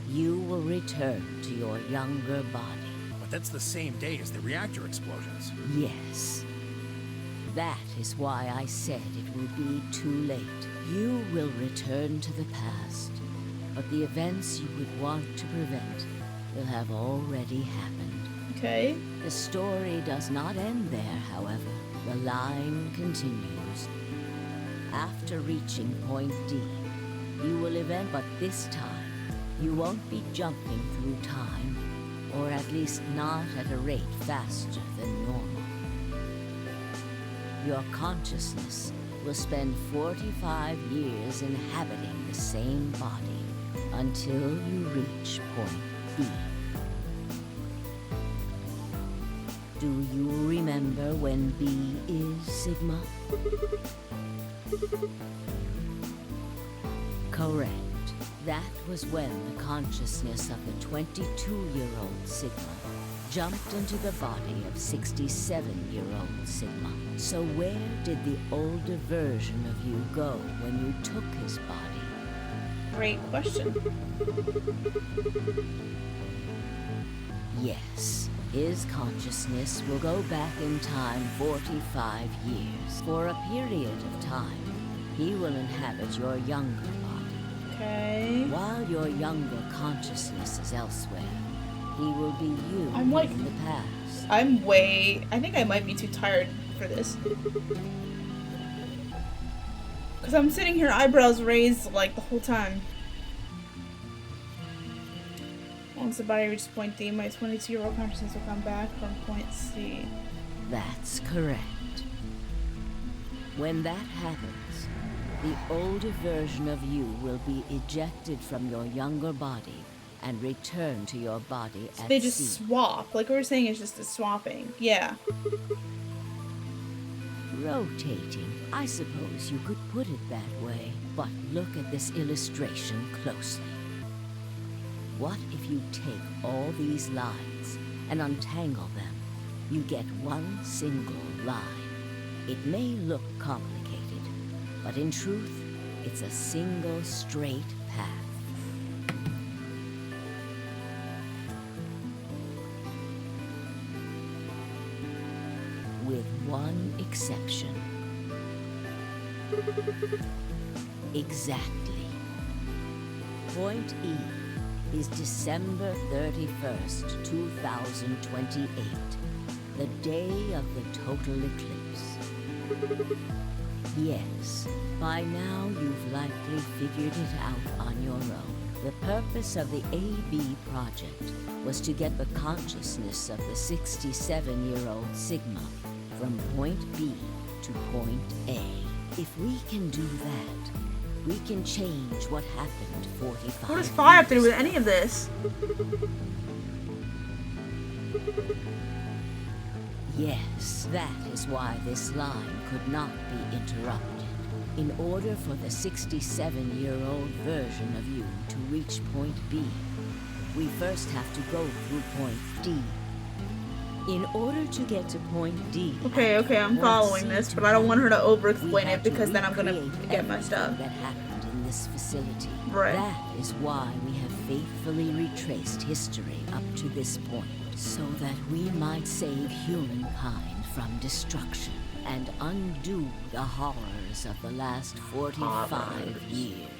You will return to your younger body. But that's the same day as the reactor explosions. Yes. That is why I said it will be too late. You will return to the past, but the events you would want to prevent will have already happened. Okay. The story does not end there, however. The line continues. After reaching point D, you will event, but this time, you won't be jumping through time. or at least not at a rate faster than normal. Your consciousness will spend 45 years inhabiting the same body until you reach point B. Do you remember when B is Sigma? Correct. That was when the consciousness of the 22-year-old Sigma jumped into the body of 67-year-old Sigma. So where did the older version of you go when you took his body? Great question. Yes, his consciousness will go back in time 45 years. For a period of time, he will inhabit your younger body. Okay. While your younger consciousness is elsewhere, he will be you I'm like, in the past. I think I might be too tired for this. Because I'm sitting here eyebrows raised like the whole time. Once the body reaches point D, my 22-year-old consciousness will come back from point C. That's correct. When that happens, the older version of you will be ejected from your younger body and return to your body So at they just sea. swap. Like we were saying, it's just a swapping. Yeah. Rotating, I suppose you could put it that way. But look at this illustration closely. What if you take all these lines and untangle them? You get one single line. It may look complicated, but in truth, it's a single straight path. With one exception. Exactly. Point E is December 31st, 2028, the day of the total eclipse. Yes, by now you've likely figured it out on your own. The purpose of the AB project was to get the consciousness of the 67-year-old Sigma from point B to point A. If we can do that, we can change what happened 45 What does Phi have to do with any of this? Yes, that is why this line could not be interrupted. In order for the 67-year-old version of you to reach point B, we first have to go through point D. In order to get to point D... Okay, I'm following this, but I don't want her to over-explain it because then I'm gonna get messed up. That happened in this facility. Right. That is why we have faithfully retraced history up to this point, so that we might save humankind from destruction and undo the horrors of the last 45 years.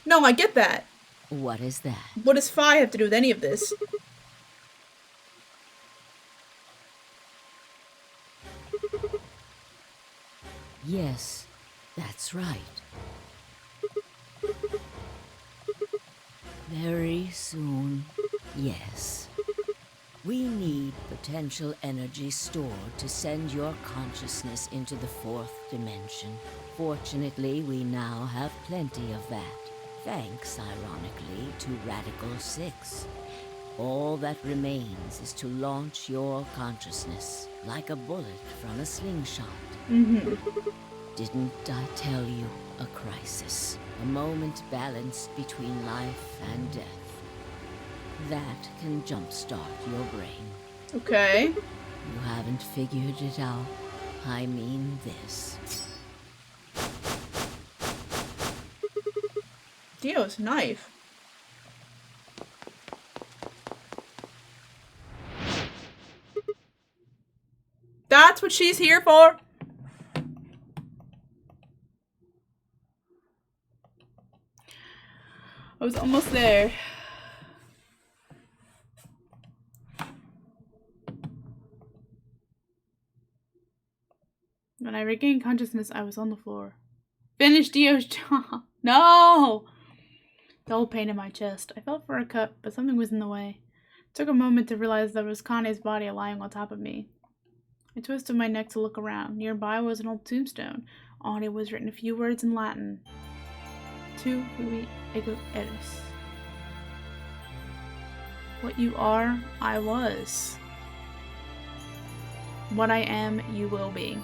No, I get that. What is that? What does Phi have to do with any of this? Yes, that's right. Very soon, yes. We need potential energy stored to send your consciousness into the fourth dimension. Fortunately, we now have plenty of that. Thanks, ironically, to Radical 6. All that remains is to launch your consciousness, like a bullet from a slingshot. Didn't I tell you? A crisis. A moment balanced between life and death. That can jumpstart your brain. Okay. You haven't figured it out. I mean this. Dio's knife. That's what she's here for? I was almost there. When I regained consciousness, I was on the floor. Finish Dio's job. No! The old pain in my chest. I felt for a cup, but something was in the way. It took a moment to realize that it was Kane's body lying on top of me. I twisted my neck to look around. Nearby was an old tombstone. On it was written a few words in Latin. Tu fui ego eris. What you are, I was. What I am, you will be.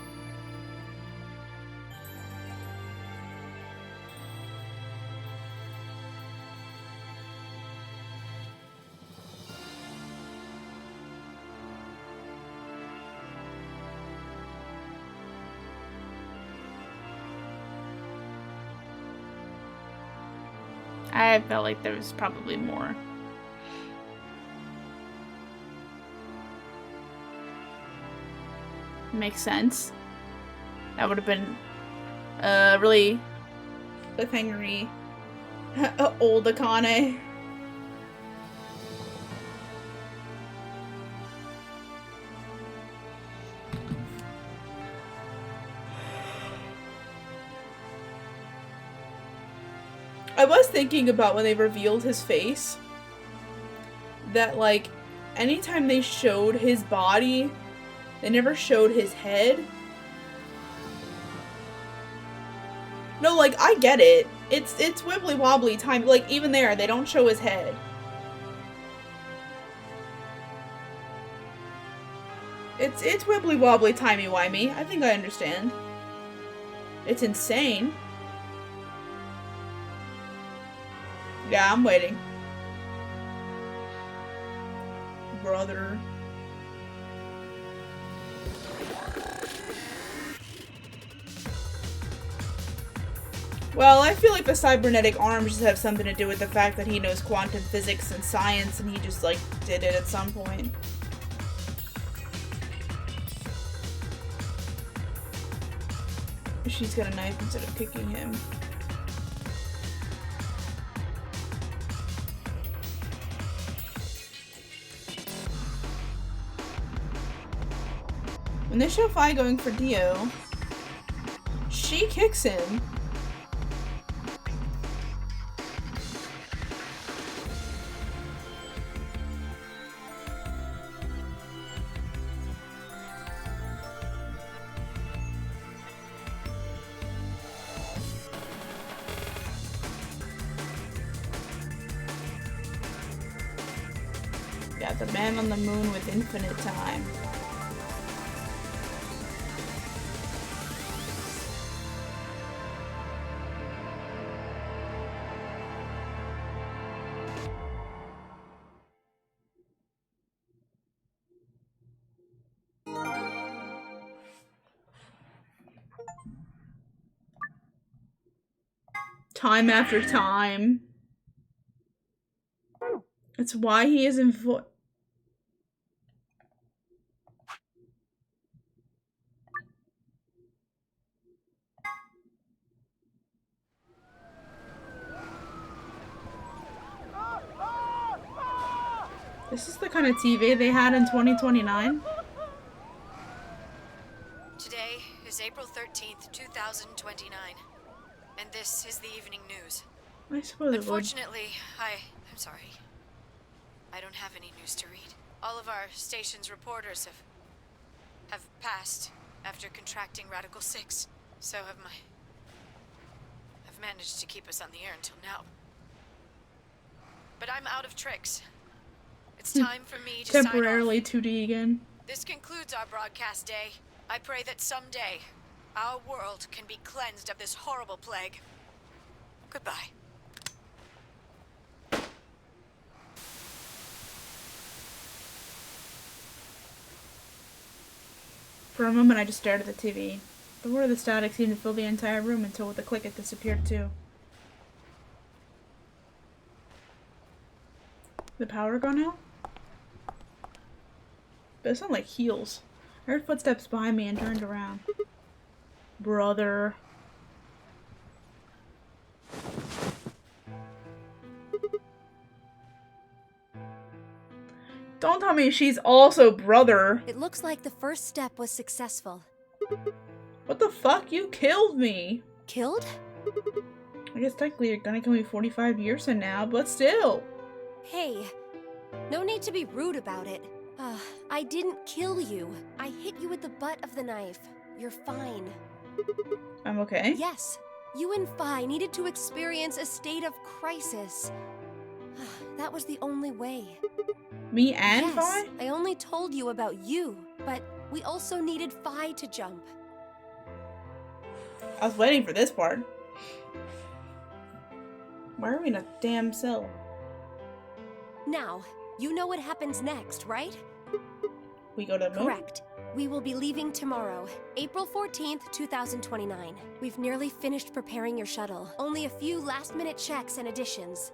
I felt like there was probably more. Makes sense. That would have been really cliffhangery. Old Akane. I was thinking about when they revealed his face, that like anytime they showed his body, they never showed his head. No, like I get it. It's wibbly wobbly time. Like even there, they don't show his head. It's wibbly wobbly timey wimey. I think I understand. It's insane. Yeah, I'm waiting. Brother. Well, I feel like the cybernetic arms just have something to do with the fact that he knows quantum physics and science and he just, like, did it at some point. She's got a knife instead of kicking him. When they show Fi going for Dio, she kicks him. Yeah, the man on the moon with infinite time. Time after time. It's why he is This is the kind of TV they had in 2029? Today is April 13th, 2029. And this is the evening news. I suppose Unfortunately, I'm sorry. I don't have any news to read. All of our station's reporters have passed after contracting Radical 6. So have I've managed to keep us on the air until now. But I'm out of tricks. It's time for me to temporarily sign off. 2D again. This concludes our broadcast day. I pray that someday our world can be cleansed of this horrible plague. Goodbye. For a moment, I just stared at the TV. The roar of the static seemed to fill the entire room until with a click it disappeared too. The power gone out? But it sounded like heels. I heard footsteps behind me and turned around. Brother. Don't tell me she's also brother. It looks like the first step was successful. What the fuck? You killed me. Killed? I guess technically you're gonna kill me 45 years from now, but still. Hey, no need to be rude about it. I didn't kill you. I hit you with the butt of the knife. You're fine. I'm okay? Yes, you and Phi needed to experience a state of crisis. That was the only way. Me and yes, Phi? I only told you about you, but we also needed Phi to jump. I was waiting for this part. Why are we in a damn cell? Now, you know what happens next, right? We go to the moon? Correct. We will be leaving tomorrow, April 14th, 2029. We've nearly finished preparing your shuttle. Only a few last-minute checks and additions.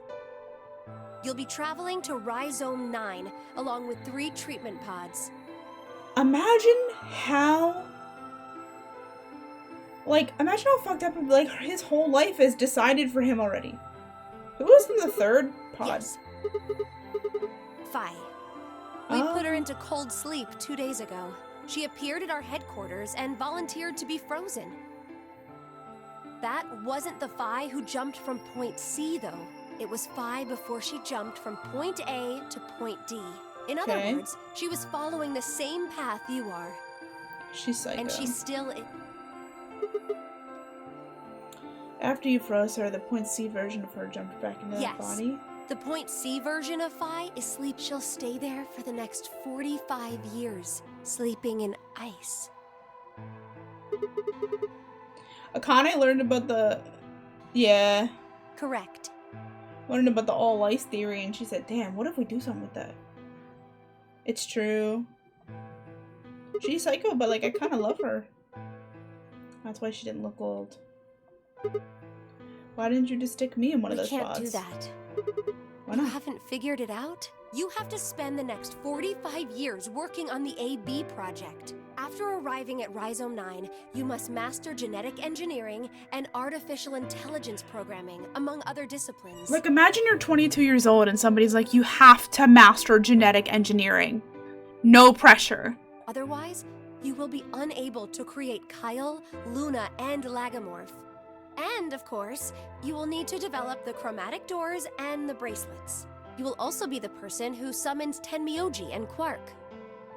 You'll be traveling to Rhizome 9, along with 3 treatment pods. Imagine how... Like, imagine how fucked up, like, his whole life is decided for him already. Who was in the 3rd pod? Yes. Phi. We put her into cold sleep 2 days ago. She appeared at our headquarters and volunteered to be frozen. That wasn't the Phi who jumped from point C, though. It was Phi before she jumped from point A to point D. In other words, she was following the same path you are. She's psycho. And she's still in... After you froze her, the point C version of her jumped back into yes. the body? The point C version of Phi is sleep. She'll stay there for the next 45 years, sleeping in ice. Akane learned about the... Yeah. Correct. Learned about the all ice theory, and she said, damn, what if we do something with that? It's true. She's psycho, but, like, I kind of love her. That's why she didn't look old. Why didn't you just stick me in one of those pods? We can't do that. Why not? You haven't figured it out? You have to spend the next 45 years working on the AB project. After arriving at Rhizome 9, you must master genetic engineering and artificial intelligence programming, among other disciplines. Like, imagine you're 22 years old and somebody's like, you have to master genetic engineering. No pressure. Otherwise, you will be unable to create Kyle, Luna, and Lagomorph. And, of course, you will need to develop the chromatic doors and the bracelets. You will also be the person who summons Tenmyoji and Quark.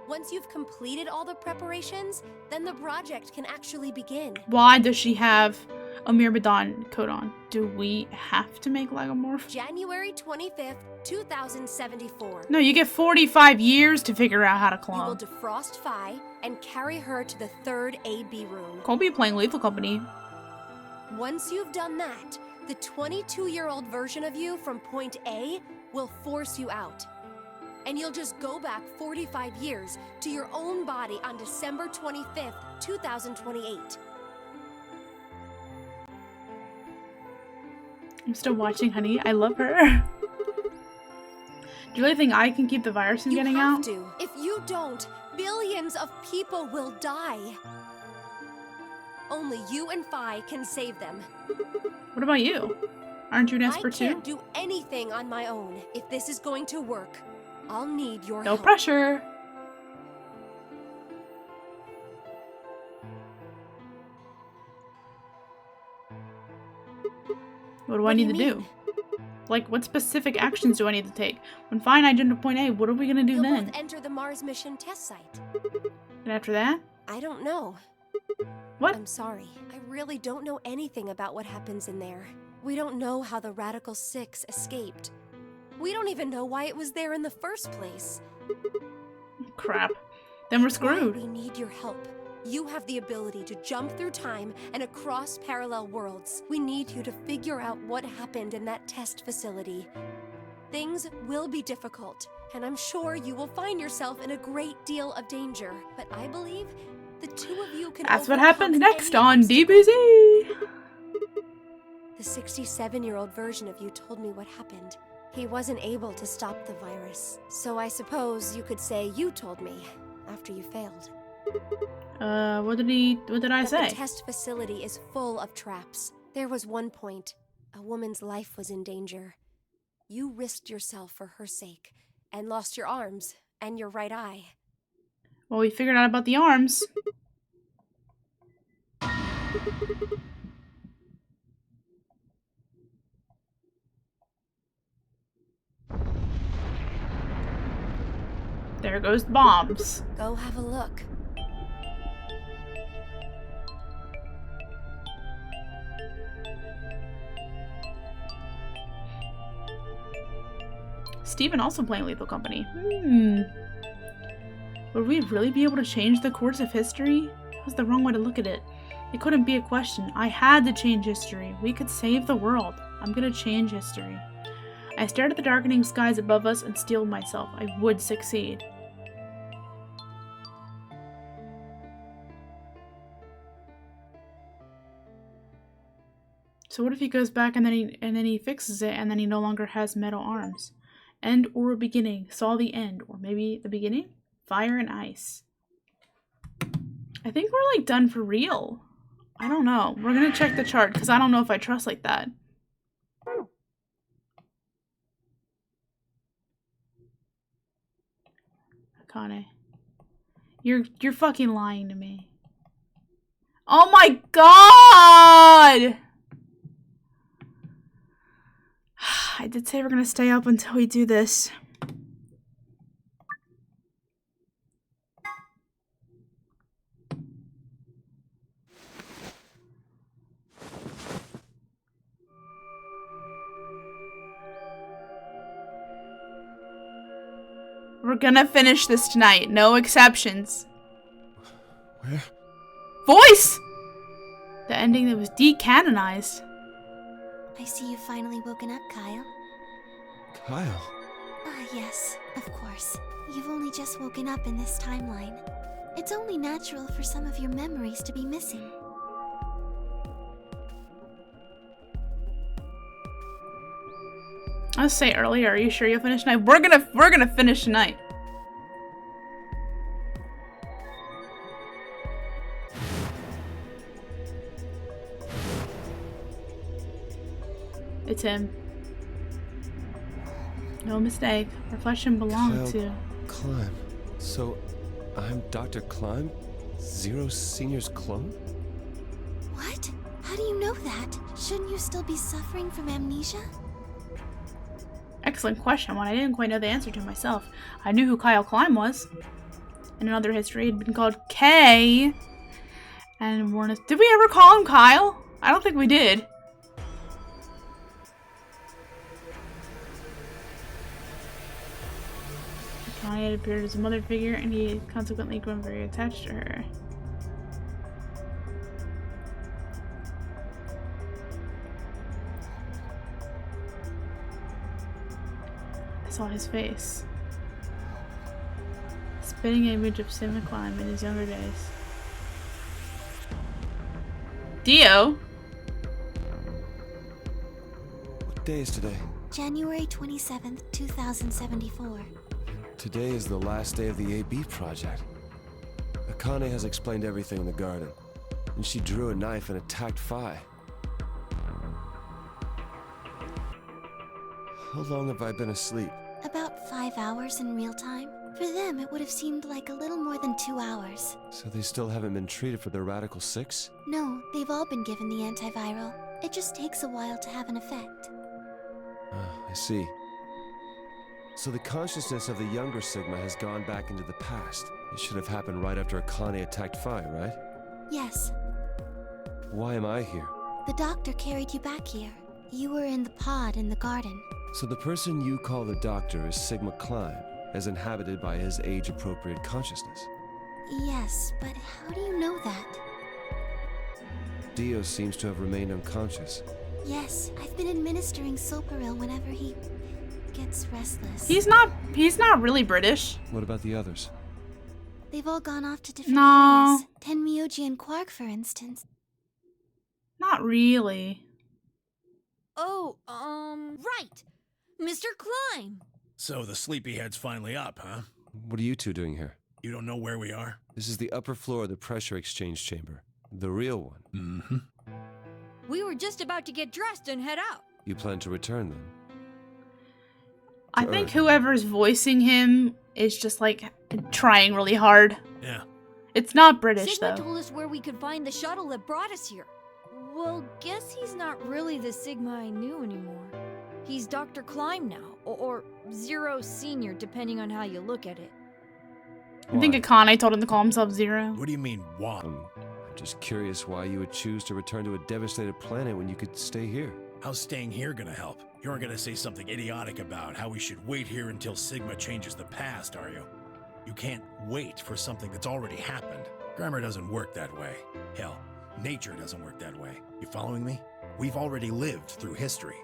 Once you've completed all the preparations, then the project can actually begin. Why does she have a Myrmidon coat on? Do we have to make Lagomorph? January 25th, 2074. No, you get 45 years to figure out how to You will clone. defrost Phi and carry her to the 3rd AB room. Colby playing Lethal Company. Once you've done that, the 22-year-old version of you from point A will force you out. And you'll just go back 45 years to your own body on December 25th, 2028. I'm still watching, honey. I love her. Do you really think I can keep the virus from getting out? You have to. If you don't, billions of people will die. Only you and Phi can save them. What about you? Aren't you an Esper too? I can't do anything on my own. If this is going to work, I'll need your No help. pressure. What do I need to do? Like, what specific actions do I need to take? When Phi and I jump to point A, what are we gonna do You'll then? both enter the Mars mission test site. And after that? I don't know. What? I'm sorry. I really don't know anything about what happens in there. We don't know how the Radical 6 escaped. We don't even know why it was there in the first place. Crap. Then we're That's why screwed. we need your help. You have the ability to jump through time and across parallel worlds. We need you to figure out what happened in that test facility. Things will be difficult, and I'm sure you will find yourself in a great deal of danger. But I believe the two of you can That's what overcome happens next any on obstacle. DBZ. The 67-year-old version of you told me what happened. He wasn't able to stop the virus. So I suppose you could say you told me after you failed. What did I say? The test facility is full of traps. There was one point. A woman's life was in danger. You risked yourself for her sake and lost your arms and your right eye. Well, we figured out about the arms. There goes the bombs. Go have a look. Steven also playing Lethal Company. Would we really be able to change the course of history? That was the wrong way to look at it. It couldn't be a question. I had to change history. We could save the world. I'm gonna change history. I stared at the darkening skies above us and steeled myself. I would succeed. So what if he goes back and then he fixes it and then he no longer has metal arms? End or beginning. Saw the end. Or maybe the beginning? Fire and ice. I think we're like done for real. I don't know. We're gonna check the chart because I don't know if I trust like that. Akane. You're fucking lying to me. Oh my god! I did say we're gonna stay up until we do this. We're gonna finish this tonight. No exceptions. Where? Voice! The ending that was decanonized. I see you've finally woken up, Kyle. Kyle? Ah, yes, of course. You've only just woken up in this timeline. It's only natural for some of your memories to be missing. I was saying earlier, are you sure you'll finish tonight? We're gonna finish tonight. It's him. No mistake. Reflection belonged to. Climb. So, I'm Dr. Climb? Zero Senior's clone? What? How do you know that? Shouldn't you still be suffering from amnesia? Excellent question, one I didn't quite know the answer to myself. I knew who Kyle Climb was. In another history, he'd been called K. And warned us. Did we ever call him Kyle? I don't think we did. Connie had appeared as a mother figure, and he had consequently grown very attached to her. I saw his face. Spitting image of Sim McClimb in his younger days. Dio? What day is today? January 27th, 2074. Today is the last day of the AB project. Akane has explained everything in the garden, and she drew a knife and attacked Phi. How long have I been asleep? About 5 hours in real time. For them, it would have seemed like a little more than 2 hours. So they still haven't been treated for their Radical 6? No, they've all been given the antiviral. It just takes a while to have an effect. I see. So the consciousness of the younger Sigma has gone back into the past. It should have happened right after Akane attacked Phi, right? Yes. Why am I here? The doctor carried you back here. You were in the pod in the garden. So the person you call the doctor is Sigma Climb, as inhabited by his age-appropriate consciousness. Yes, but how do you know that? Dio seems to have remained unconscious. Yes, I've been administering Soparil whenever he gets restless. He's not really British. What about the others? They've all gone off to different areas. Tenmyoji and Quark, for instance. Not really. Oh, right. Mr. Climb. So the sleepyhead's finally up, huh? What are you two doing here? You don't know where we are? This is the upper floor of the pressure exchange chamber. The real one. Mm-hmm. We were just about to get dressed and head out. You plan to return then? I think whoever's voicing him is just like trying really hard. Yeah. It's not British, Sigma though. told us where we could find the shuttle that brought us here. Well, guess he's not really the Sigma I knew anymore. He's Dr. Klein now, or Zero Senior, depending on how you look at it. I think Akane told him to call himself Zero. What do you mean, why? I'm just curious why you would choose to return to a devastated planet when you could stay here. How's staying here gonna help? You aren't gonna say something idiotic about how we should wait here until Sigma changes the past, are you? You can't wait for something that's already happened. Grammar doesn't work that way. Hell, nature doesn't work that way. You following me? We've already lived through history.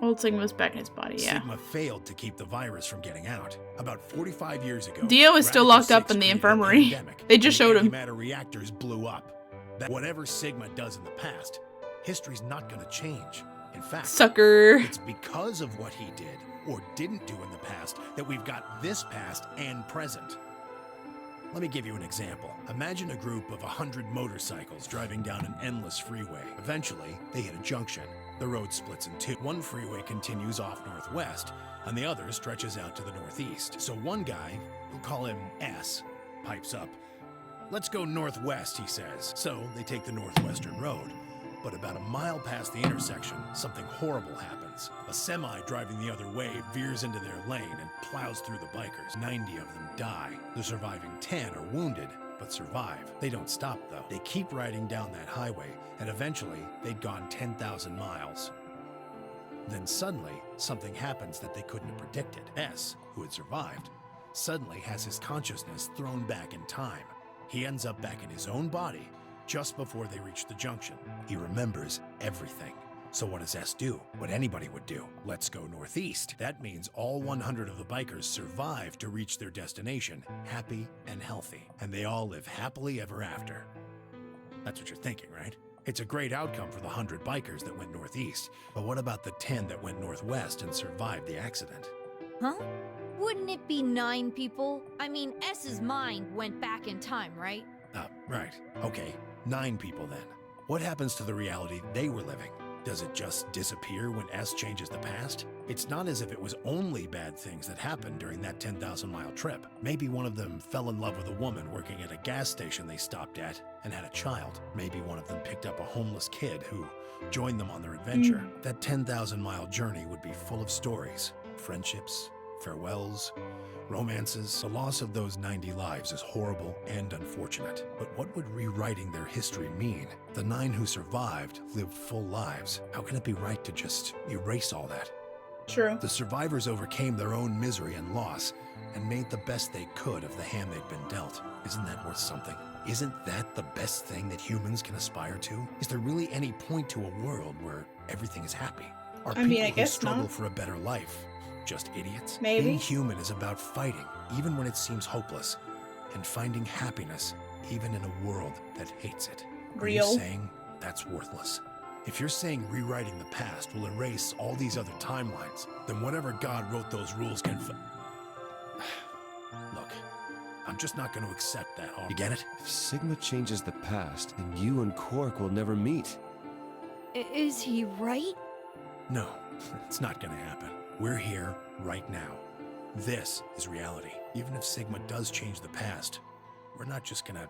Old Sigma's back in his body, yeah. Sigma failed to keep the virus from getting out. About 45 years ago, Dio is still locked up in the infirmary. They just showed him. Antimatter reactors blew up. That whatever Sigma does in the past, history's not gonna change. In fact, Sucker. It's because of what he did or didn't do in the past that we've got this past and present. Let me give you an example. Imagine a group of 100 motorcycles driving down an endless freeway. Eventually, they hit a junction. The road splits in two. One freeway continues off northwest, and the other stretches out to the northeast. So one guy, we'll call him S, pipes up. "Let's go northwest," he says. So they take the northwestern road. But about a mile past the intersection, something horrible happens. A semi driving the other way veers into their lane and plows through the bikers. 90 of them die. The surviving 10 are wounded, but survive. They don't stop, though. They keep riding down that highway, and eventually, they'd gone 10,000 miles. Then suddenly, something happens that they couldn't have predicted. S, who had survived, suddenly has his consciousness thrown back in time. He ends up back in his own body, just before they reach the junction. He remembers everything. So what does S do? What anybody would do. Let's go northeast. That means all 100 of the bikers survive to reach their destination, happy and healthy. And they all live happily ever after. That's what you're thinking, right? It's a great outcome for the 100 bikers that went northeast. But what about the 10 that went northwest and survived the accident? Huh? Wouldn't it be 9 people? I mean, S's mind went back in time, right? Right. Okay, 9 people then. What happens to the reality they were living? Does it just disappear when S changes the past? It's not as if it was only bad things that happened during that 10,000-mile trip. Maybe one of them fell in love with a woman working at a gas station they stopped at and had a child. Maybe one of them picked up a homeless kid who joined them on their adventure. That 10,000-mile journey would be full of stories, friendships, farewells, romances. The loss of those 90 lives is horrible and unfortunate. But what would rewriting their history mean? The 9 who survived lived full lives. How can it be right to just erase all that? True. The survivors overcame their own misery and loss and made the best they could of the hand they'd been dealt. Isn't that worth something? Isn't that the best thing that humans can aspire to? Is there really any point to a world where everything is happy? Are people who struggle for a better life just idiots? Maybe. Being human is about fighting, even when it seems hopeless, and finding happiness, even in a world that hates it. Are you saying that's worthless? If you're saying rewriting the past will erase all these other timelines, then whatever God wrote those rules can Look, I'm just not going to accept that. You get it? If Sigma changes the past, then you and Quark will never meet. Is he right? No, it's not going to happen. We're here right now. This is reality. Even if Sigma does change the past, we're not just gonna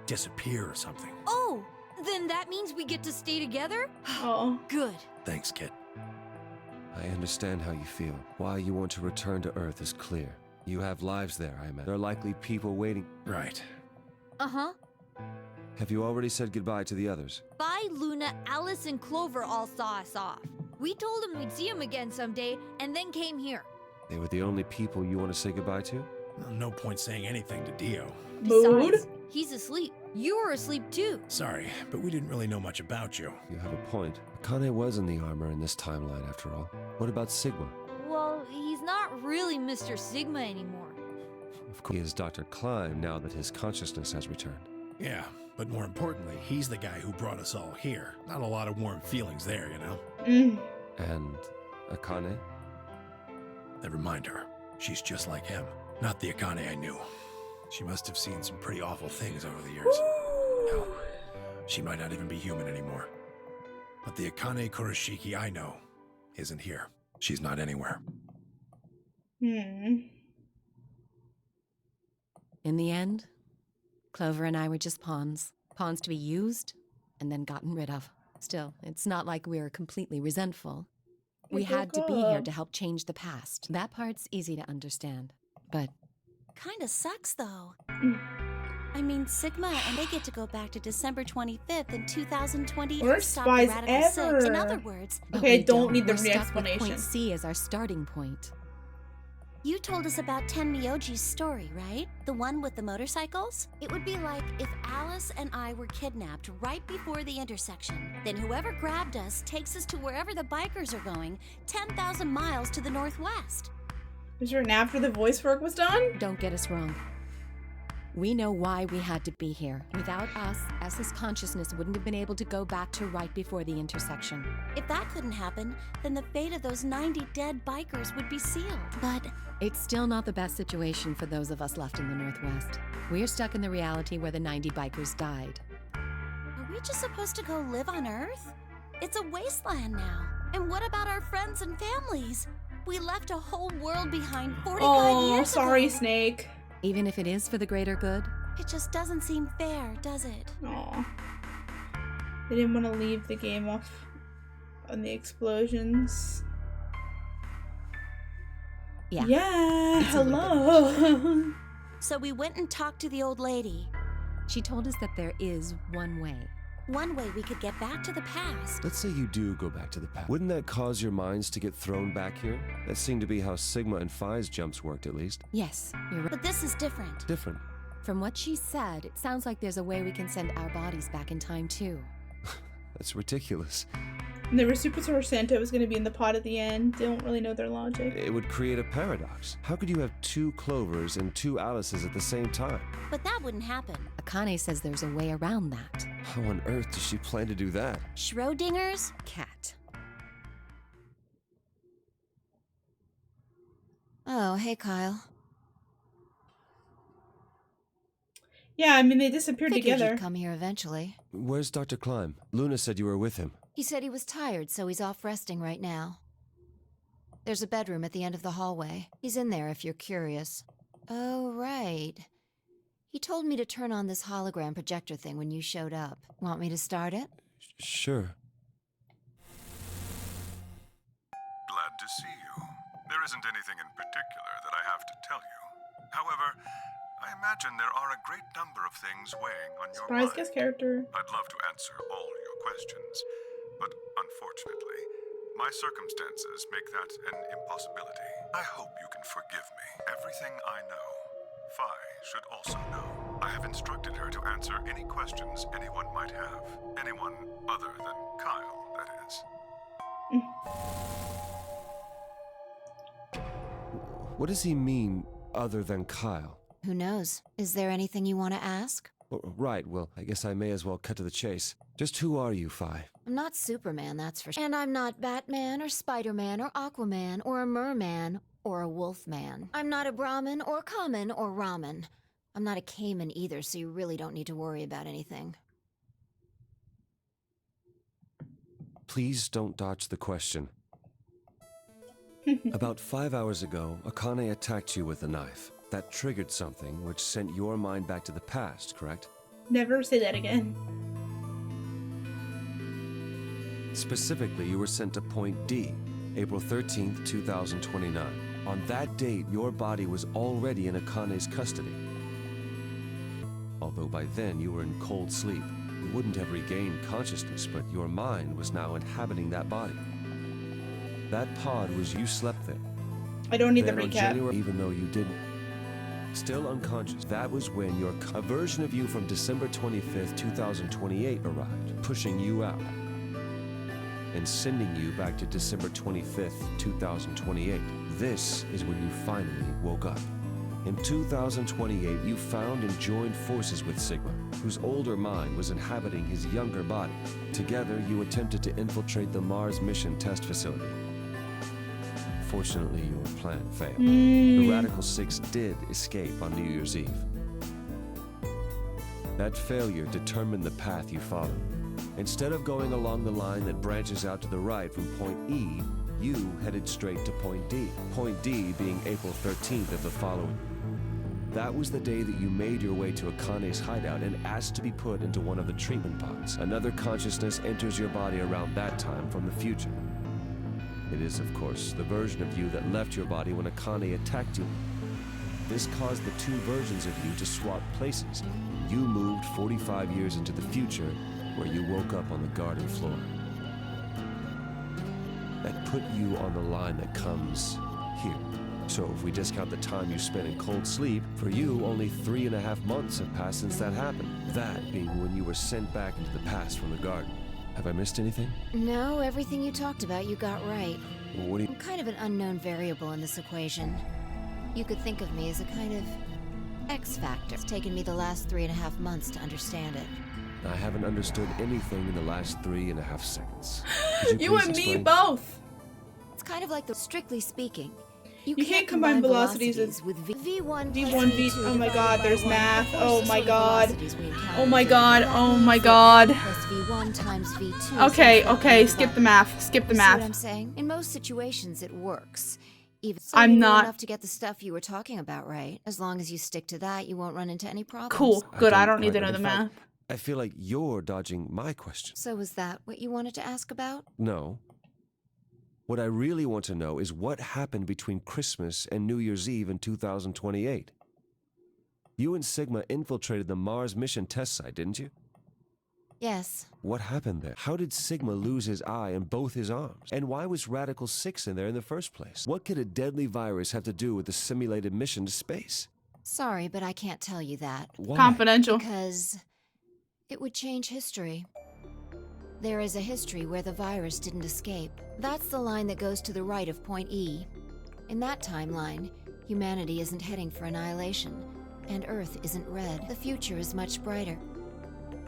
disappear or something. Oh, then that means we get to stay together? Oh, good. Thanks, kid. I understand how you feel. Why you want to return to Earth is clear. You have lives there, I imagine. There are likely people waiting. Right. Uh-huh. Have you already said goodbye to the others? Bye, Luna, Alice, and Clover all saw us off. We told them we'd see them again someday, and then came here. They were the only people you want to say goodbye to? Well, no point saying anything to Dio. Besides, he's asleep. You were asleep too. Sorry, but we didn't really know much about you. You have a point. Akane was in the armor in this timeline, after all. What about Sigma? Well, he's not really Mr. Sigma anymore. Of course, he is Dr. Klein now that his consciousness has returned. Yeah, but more importantly, he's the guy who brought us all here. Not a lot of warm feelings there, you know? And Akane? Never mind her. She's just like him. Not the Akane I knew. She must have seen some pretty awful things over the years. Hell, she might not even be human anymore. But the Akane Kurashiki I know isn't here. She's not anywhere. In the end, Clover and I were just pawns. Pawns to be used and then gotten rid of. Still, it's not like we're completely resentful. We had to be here to help change the past. That part's easy to understand. But Kinda sucks, though. I mean, Sigma and they get to go back to December 25th in 2020 and Worst stop the spies Radical ever. Six. In other words, Okay, I don't need the we're stuck with re-explanation. point C as our starting point. you told us about Ten Miyoji's story, right? The one with the motorcycles? It would be like if Alice and I were kidnapped right before the intersection. Then whoever grabbed us takes us to wherever the bikers are going, 10,000 miles to the northwest. Was written after the voice work was done? Don't get us wrong. We know why we had to be here. Without us, S's consciousness wouldn't have been able to go back to right before the intersection. If that couldn't happen, then the fate of those 90 dead bikers would be sealed. But it's still not the best situation for those of us left in the Northwest. We're stuck in the reality where the 90 bikers died. are we just supposed to go live on Earth? It's a wasteland now. And what about our friends and families? We left a whole world behind 45 years sorry, ago. Snake. Even if it is for the greater good? It just doesn't seem fair, does it? Aw. They didn't want to leave the game off on the explosions. Yeah. Yeah, It's a little hello. So we went and talked to the old lady. She told us that there is one way. One way we could get back to the past. Let's say you do go back to the past. Wouldn't that cause your minds to get thrown back here? That seemed to be how Sigma and Phi's jumps worked, at least. Yes, you're right. But this is different. Different. From what she said, it sounds like there's a way we can send our bodies back in time, too. That's ridiculous. And the Super Santa was going to be in the pod at the end. They don't really know their logic. It would create a paradox. How could you have two Clovers and two Alices at the same time? But that wouldn't happen. Akane says there's a way around that. How on earth does she plan to do that? Schrodinger's cat. Oh, hey, Kyle. Yeah, I mean, they disappeared Figured together. you'd come here eventually. Where's Dr. Klein? Luna said you were with him. He said he was tired, so he's off resting right now. There's a bedroom at the end of the hallway. He's in there if you're curious. Oh, right. He told me to turn on this hologram projector thing when you showed up. Want me to start it? Sure. Glad to see you. There isn't anything in particular that I have to tell you. However, I imagine there are a great number of things weighing on your Surprise mind. guest character. I'd love to answer all your questions, but unfortunately, my circumstances make that an impossibility. I hope you can forgive me. Everything I know, Phi should also know. I have instructed her to answer any questions anyone might have. Anyone other than Kyle, that is. What does he mean, other than Kyle? Who knows? Is there anything you want to ask? Oh, right, well, I guess I may as well cut to the chase. Just who are you, Phi? I'm not Superman, that's for sure. And I'm not Batman or Spider-Man or Aquaman or a Merman or a Wolfman. I'm not a Brahmin or Common or Ramen. I'm not a Cayman either, so you really don't need to worry about anything. Please don't dodge the question. About 5 hours ago, Akane attacked you with a knife. That triggered something which sent your mind back to the past, correct? Never say that again. Specifically, you were sent to Point D, April 13th, 2029. On that date, your body was already in Akane's custody. Although by then you were in cold sleep. You wouldn't have regained consciousness, but your mind was now inhabiting that body. That pod was you slept there. I don't need the Then on recap. January, even though you didn't. Still unconscious, that was when a version of you from December 25th, 2028 arrived, pushing you out and sending you back to December 25th, 2028. This is when you finally woke up. In 2028, you found and joined forces with Sigma, whose older mind was inhabiting his younger body. Together, you attempted to infiltrate the Mars mission test facility. Fortunately, your plan failed. The Radical Six did escape on New Year's Eve. That failure determined the path you followed. Instead of going along the line that branches out to the right from Point E, you headed straight to Point D. Point D being April 13th of the following. That was the day that you made your way to Akane's hideout and asked to be put into one of the treatment pods. Another consciousness enters your body around that time from the future. It is, of course, the version of you that left your body when Akane attacked you. This caused the two versions of you to swap places. You moved 45 years into the future, where you woke up on the garden floor. That put you on the line that comes here. So if we discount the time you spent in cold sleep, for you, only 3.5 months have passed since that happened. That being when you were sent back into the past from the garden. Have I missed anything? No, everything you talked about you got right. Well, what do you... I'm kind of an unknown variable in this equation. You could think of me as a kind of X factor. It's taken me the last 3.5 months to understand it. I haven't understood anything in the last 3.5 seconds. You and me both. It's kind of like the strictly speaking. You can't combine velocities with V1, V1, oh my god, there's math. Oh my god. Oh my god, oh my god. Plus V1 times V2. Okay, skip the math. Skip the math. See what I'm saying? In most situations, it works. Even so, I'm not enough to get the stuff you were talking about right. As long as you stick to that, you won't run into any problems. Cool. Good. I don't need to know the math. I feel like you're dodging my question. So is that what you wanted to ask about? No. What I really want to know is what happened between Christmas and New Year's Eve in 2028. You and Sigma infiltrated the Mars mission test site, didn't you? Yes. What happened there? How did Sigma lose his eye and both his arms? And why was Radical 6 in there in the first place? What could a deadly virus have to do with the simulated mission to space? Sorry, but I can't tell you that. Why? Confidential. Because it would change history. There is a history where the virus didn't escape. That's the line that goes to the right of point E. In that timeline, humanity isn't heading for annihilation, and Earth isn't red. The future is much brighter.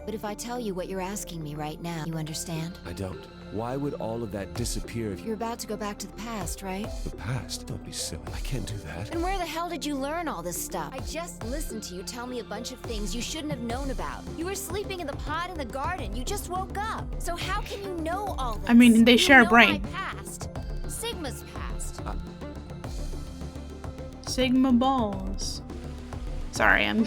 But if I tell you what you're asking me right now, you understand? I don't. Why would all of that disappear if You're about to go back to the past, right? The past? Don't be silly. I can't do that. And where the hell did you learn all this stuff? I just listened to you tell me a bunch of things you shouldn't have known about. You were sleeping in the pod in the garden. You just woke up. So how can you know all this? I mean, they share a You know brain. my past. Sigma's past. Sigma balls. Sorry, I'm...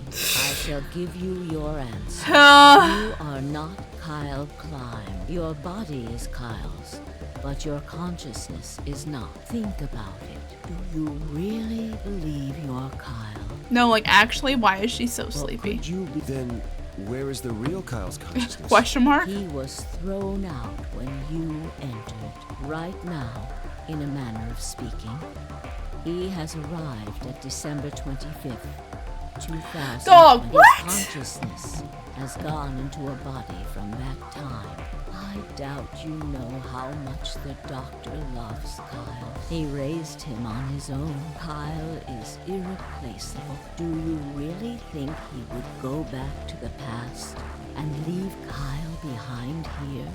I shall give you your answer. You are not Kyle Klein. Your body is Kyle's, but your consciousness is not. Think about it. Do you really believe you're Kyle? No, like, actually, why is she so sleepy? Could you be Then, where is the real Kyle's consciousness? Question mark? He was thrown out when you entered. Right now, in a manner of speaking, he has arrived at December 25th. 2000. Dog, what? His consciousness has gone into a body from that time. I doubt you know how much the doctor loves Kyle. He raised him on his own. Kyle is irreplaceable. Do you really think he would go back to the past and leave Kyle behind here?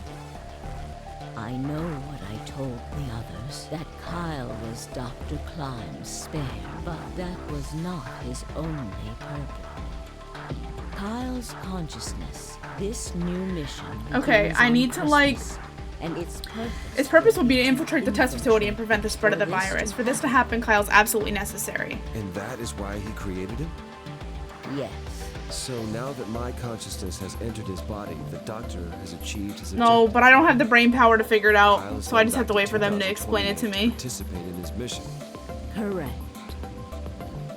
I know what I told the others, that Kyle was Dr. Klein's spare, but that was not his only purpose. Kyle's consciousness, this new mission. Okay, I need to, like... And its purpose will be to infiltrate the test facility and prevent the spread of the virus. For this to happen, Kyle's absolutely necessary. And that is why he created him? Yes. So now that my consciousness has entered his body, the doctor has achieved his No, objective. but I don't have the brain power to figure it out, Kyle's so I gone just have to back wait for them to explain it to me. Participate in his mission. Correct.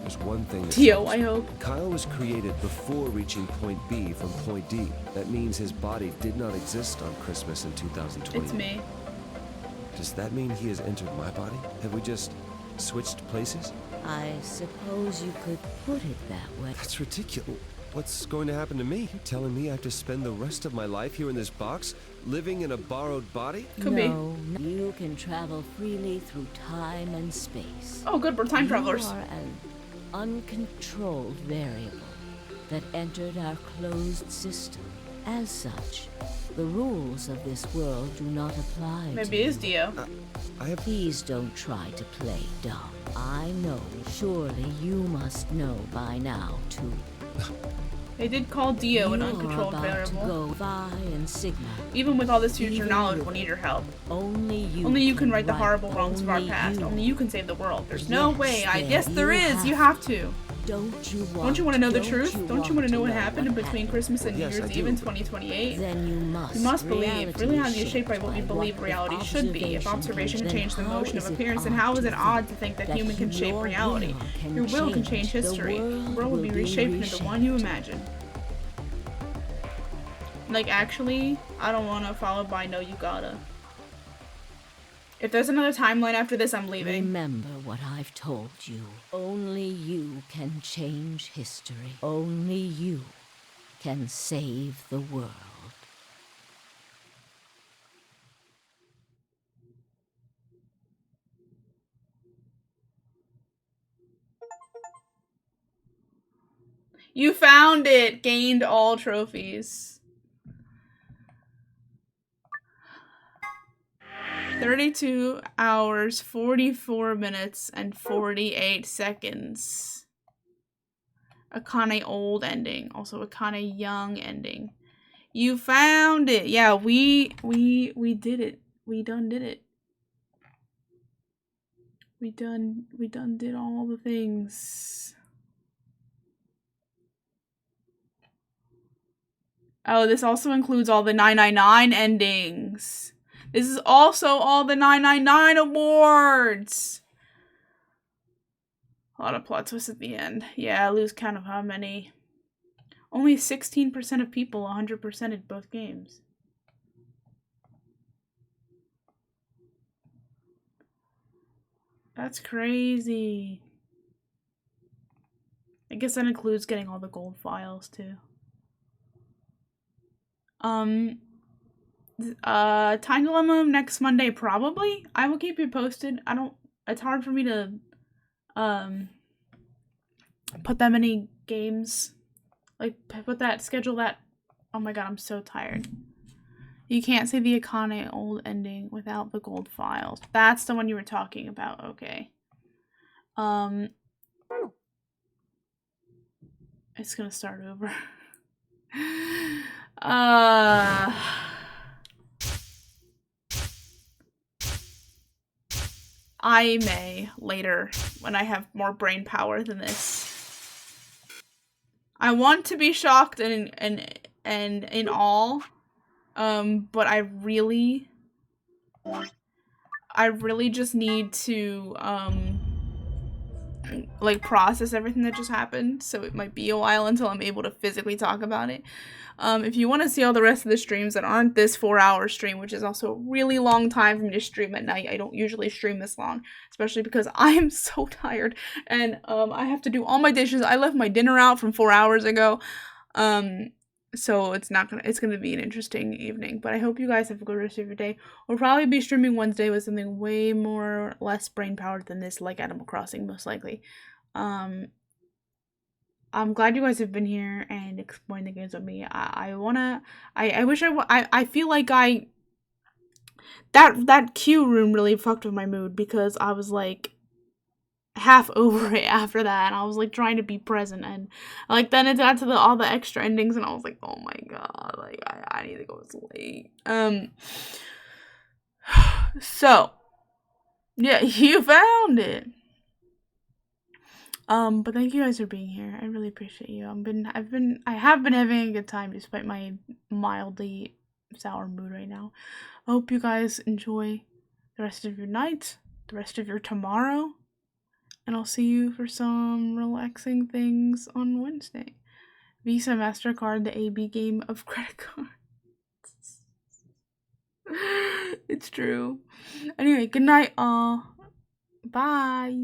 There's one thing that's Tio, I hope. Kyle was created before reaching point B from point D. That means his body did not exist on Christmas in 2020. It's me. Does that mean he has entered my body? Have we just switched places? I suppose you could put it that way. That's ridiculous. What's going to happen to me? You're telling me I have to spend the rest of my life here in this box, living in a borrowed body? Could be. No, you can travel freely through time and space. Oh, good, we're time travelers. You are an uncontrolled variable that entered our closed system. As such, the rules of this world do not apply to Maybe it is Dio. Please don't try to play dumb. I know, surely you must know by now, too. They did call Dio an uncontrolled variable. Even with all this future knowledge, we'll need your help. Only you can right the horrible wrongs of our past. Only you can save the world. There's no way. Yes, there is. You have to. Don't you want to know the truth? Don't you want to know what happened in between Christmas and New Year's Eve in 2028? Then you must believe. Reality is shaped by what we believe reality should be. If observation can change the motion of appearance, then how is it odd to think that human can shape reality? Your will can change history. The world will be reshaped into the one you imagine. Like, actually, I don't want to follow by no you gotta. If there's another timeline after this, I'm leaving. Remember what I've told you. Only you can change history. Only you can save the world. You found it! Gained all trophies. 32 hours, 44 minutes, and 48 seconds. A kinda old ending. Also a kinda young ending. You found it! Yeah, we did it. We done did it. We done did all the things. Oh, this also includes all the 999 endings. This is also all the 999 awards. A lot of plot twists at the end. Yeah, I lose count of how many. Only 16% of people 100%ed both games. That's crazy. I guess that includes getting all the gold files too. Time dilemma next Monday probably. I will keep you posted. It's hard for me to put that many games, like schedule that. Oh my god, I'm so tired. You can't see the iconic old ending without the gold files. That's the one you were talking about. Okay. It's gonna start over. I may later when I have more brain power than this. I want to be shocked and in awe, but I really just need to like process everything that just happened, so it might be a while until I'm able to physically talk about it. If you want to see all the rest of the streams that aren't this 4-hour stream, which is also a really long time for me to stream at night. I don't usually stream this long, especially because I am so tired and I have to do all my dishes. I left my dinner out from 4 hours ago. So it's gonna be an interesting evening, but I hope you guys have a good rest of your day. We'll probably be streaming Wednesday with something way less brain powered than this, like Animal Crossing, most likely. I'm glad you guys have been here and exploring the games with me. I feel like that queue room really fucked with my mood because I was like half over it after that, and I was like trying to be present, and like then it got to all the extra endings, and I was like, oh my god, like I need to go to sleep. So yeah, you found it. But thank you guys for being here. I really appreciate you. I have been having a good time despite my mildly sour mood right now. I hope you guys enjoy the rest of your night, the rest of your tomorrow, and I'll see you for some relaxing things on Wednesday. Visa, MasterCard, the AB game of credit cards. It's true. Anyway, good night all. Bye.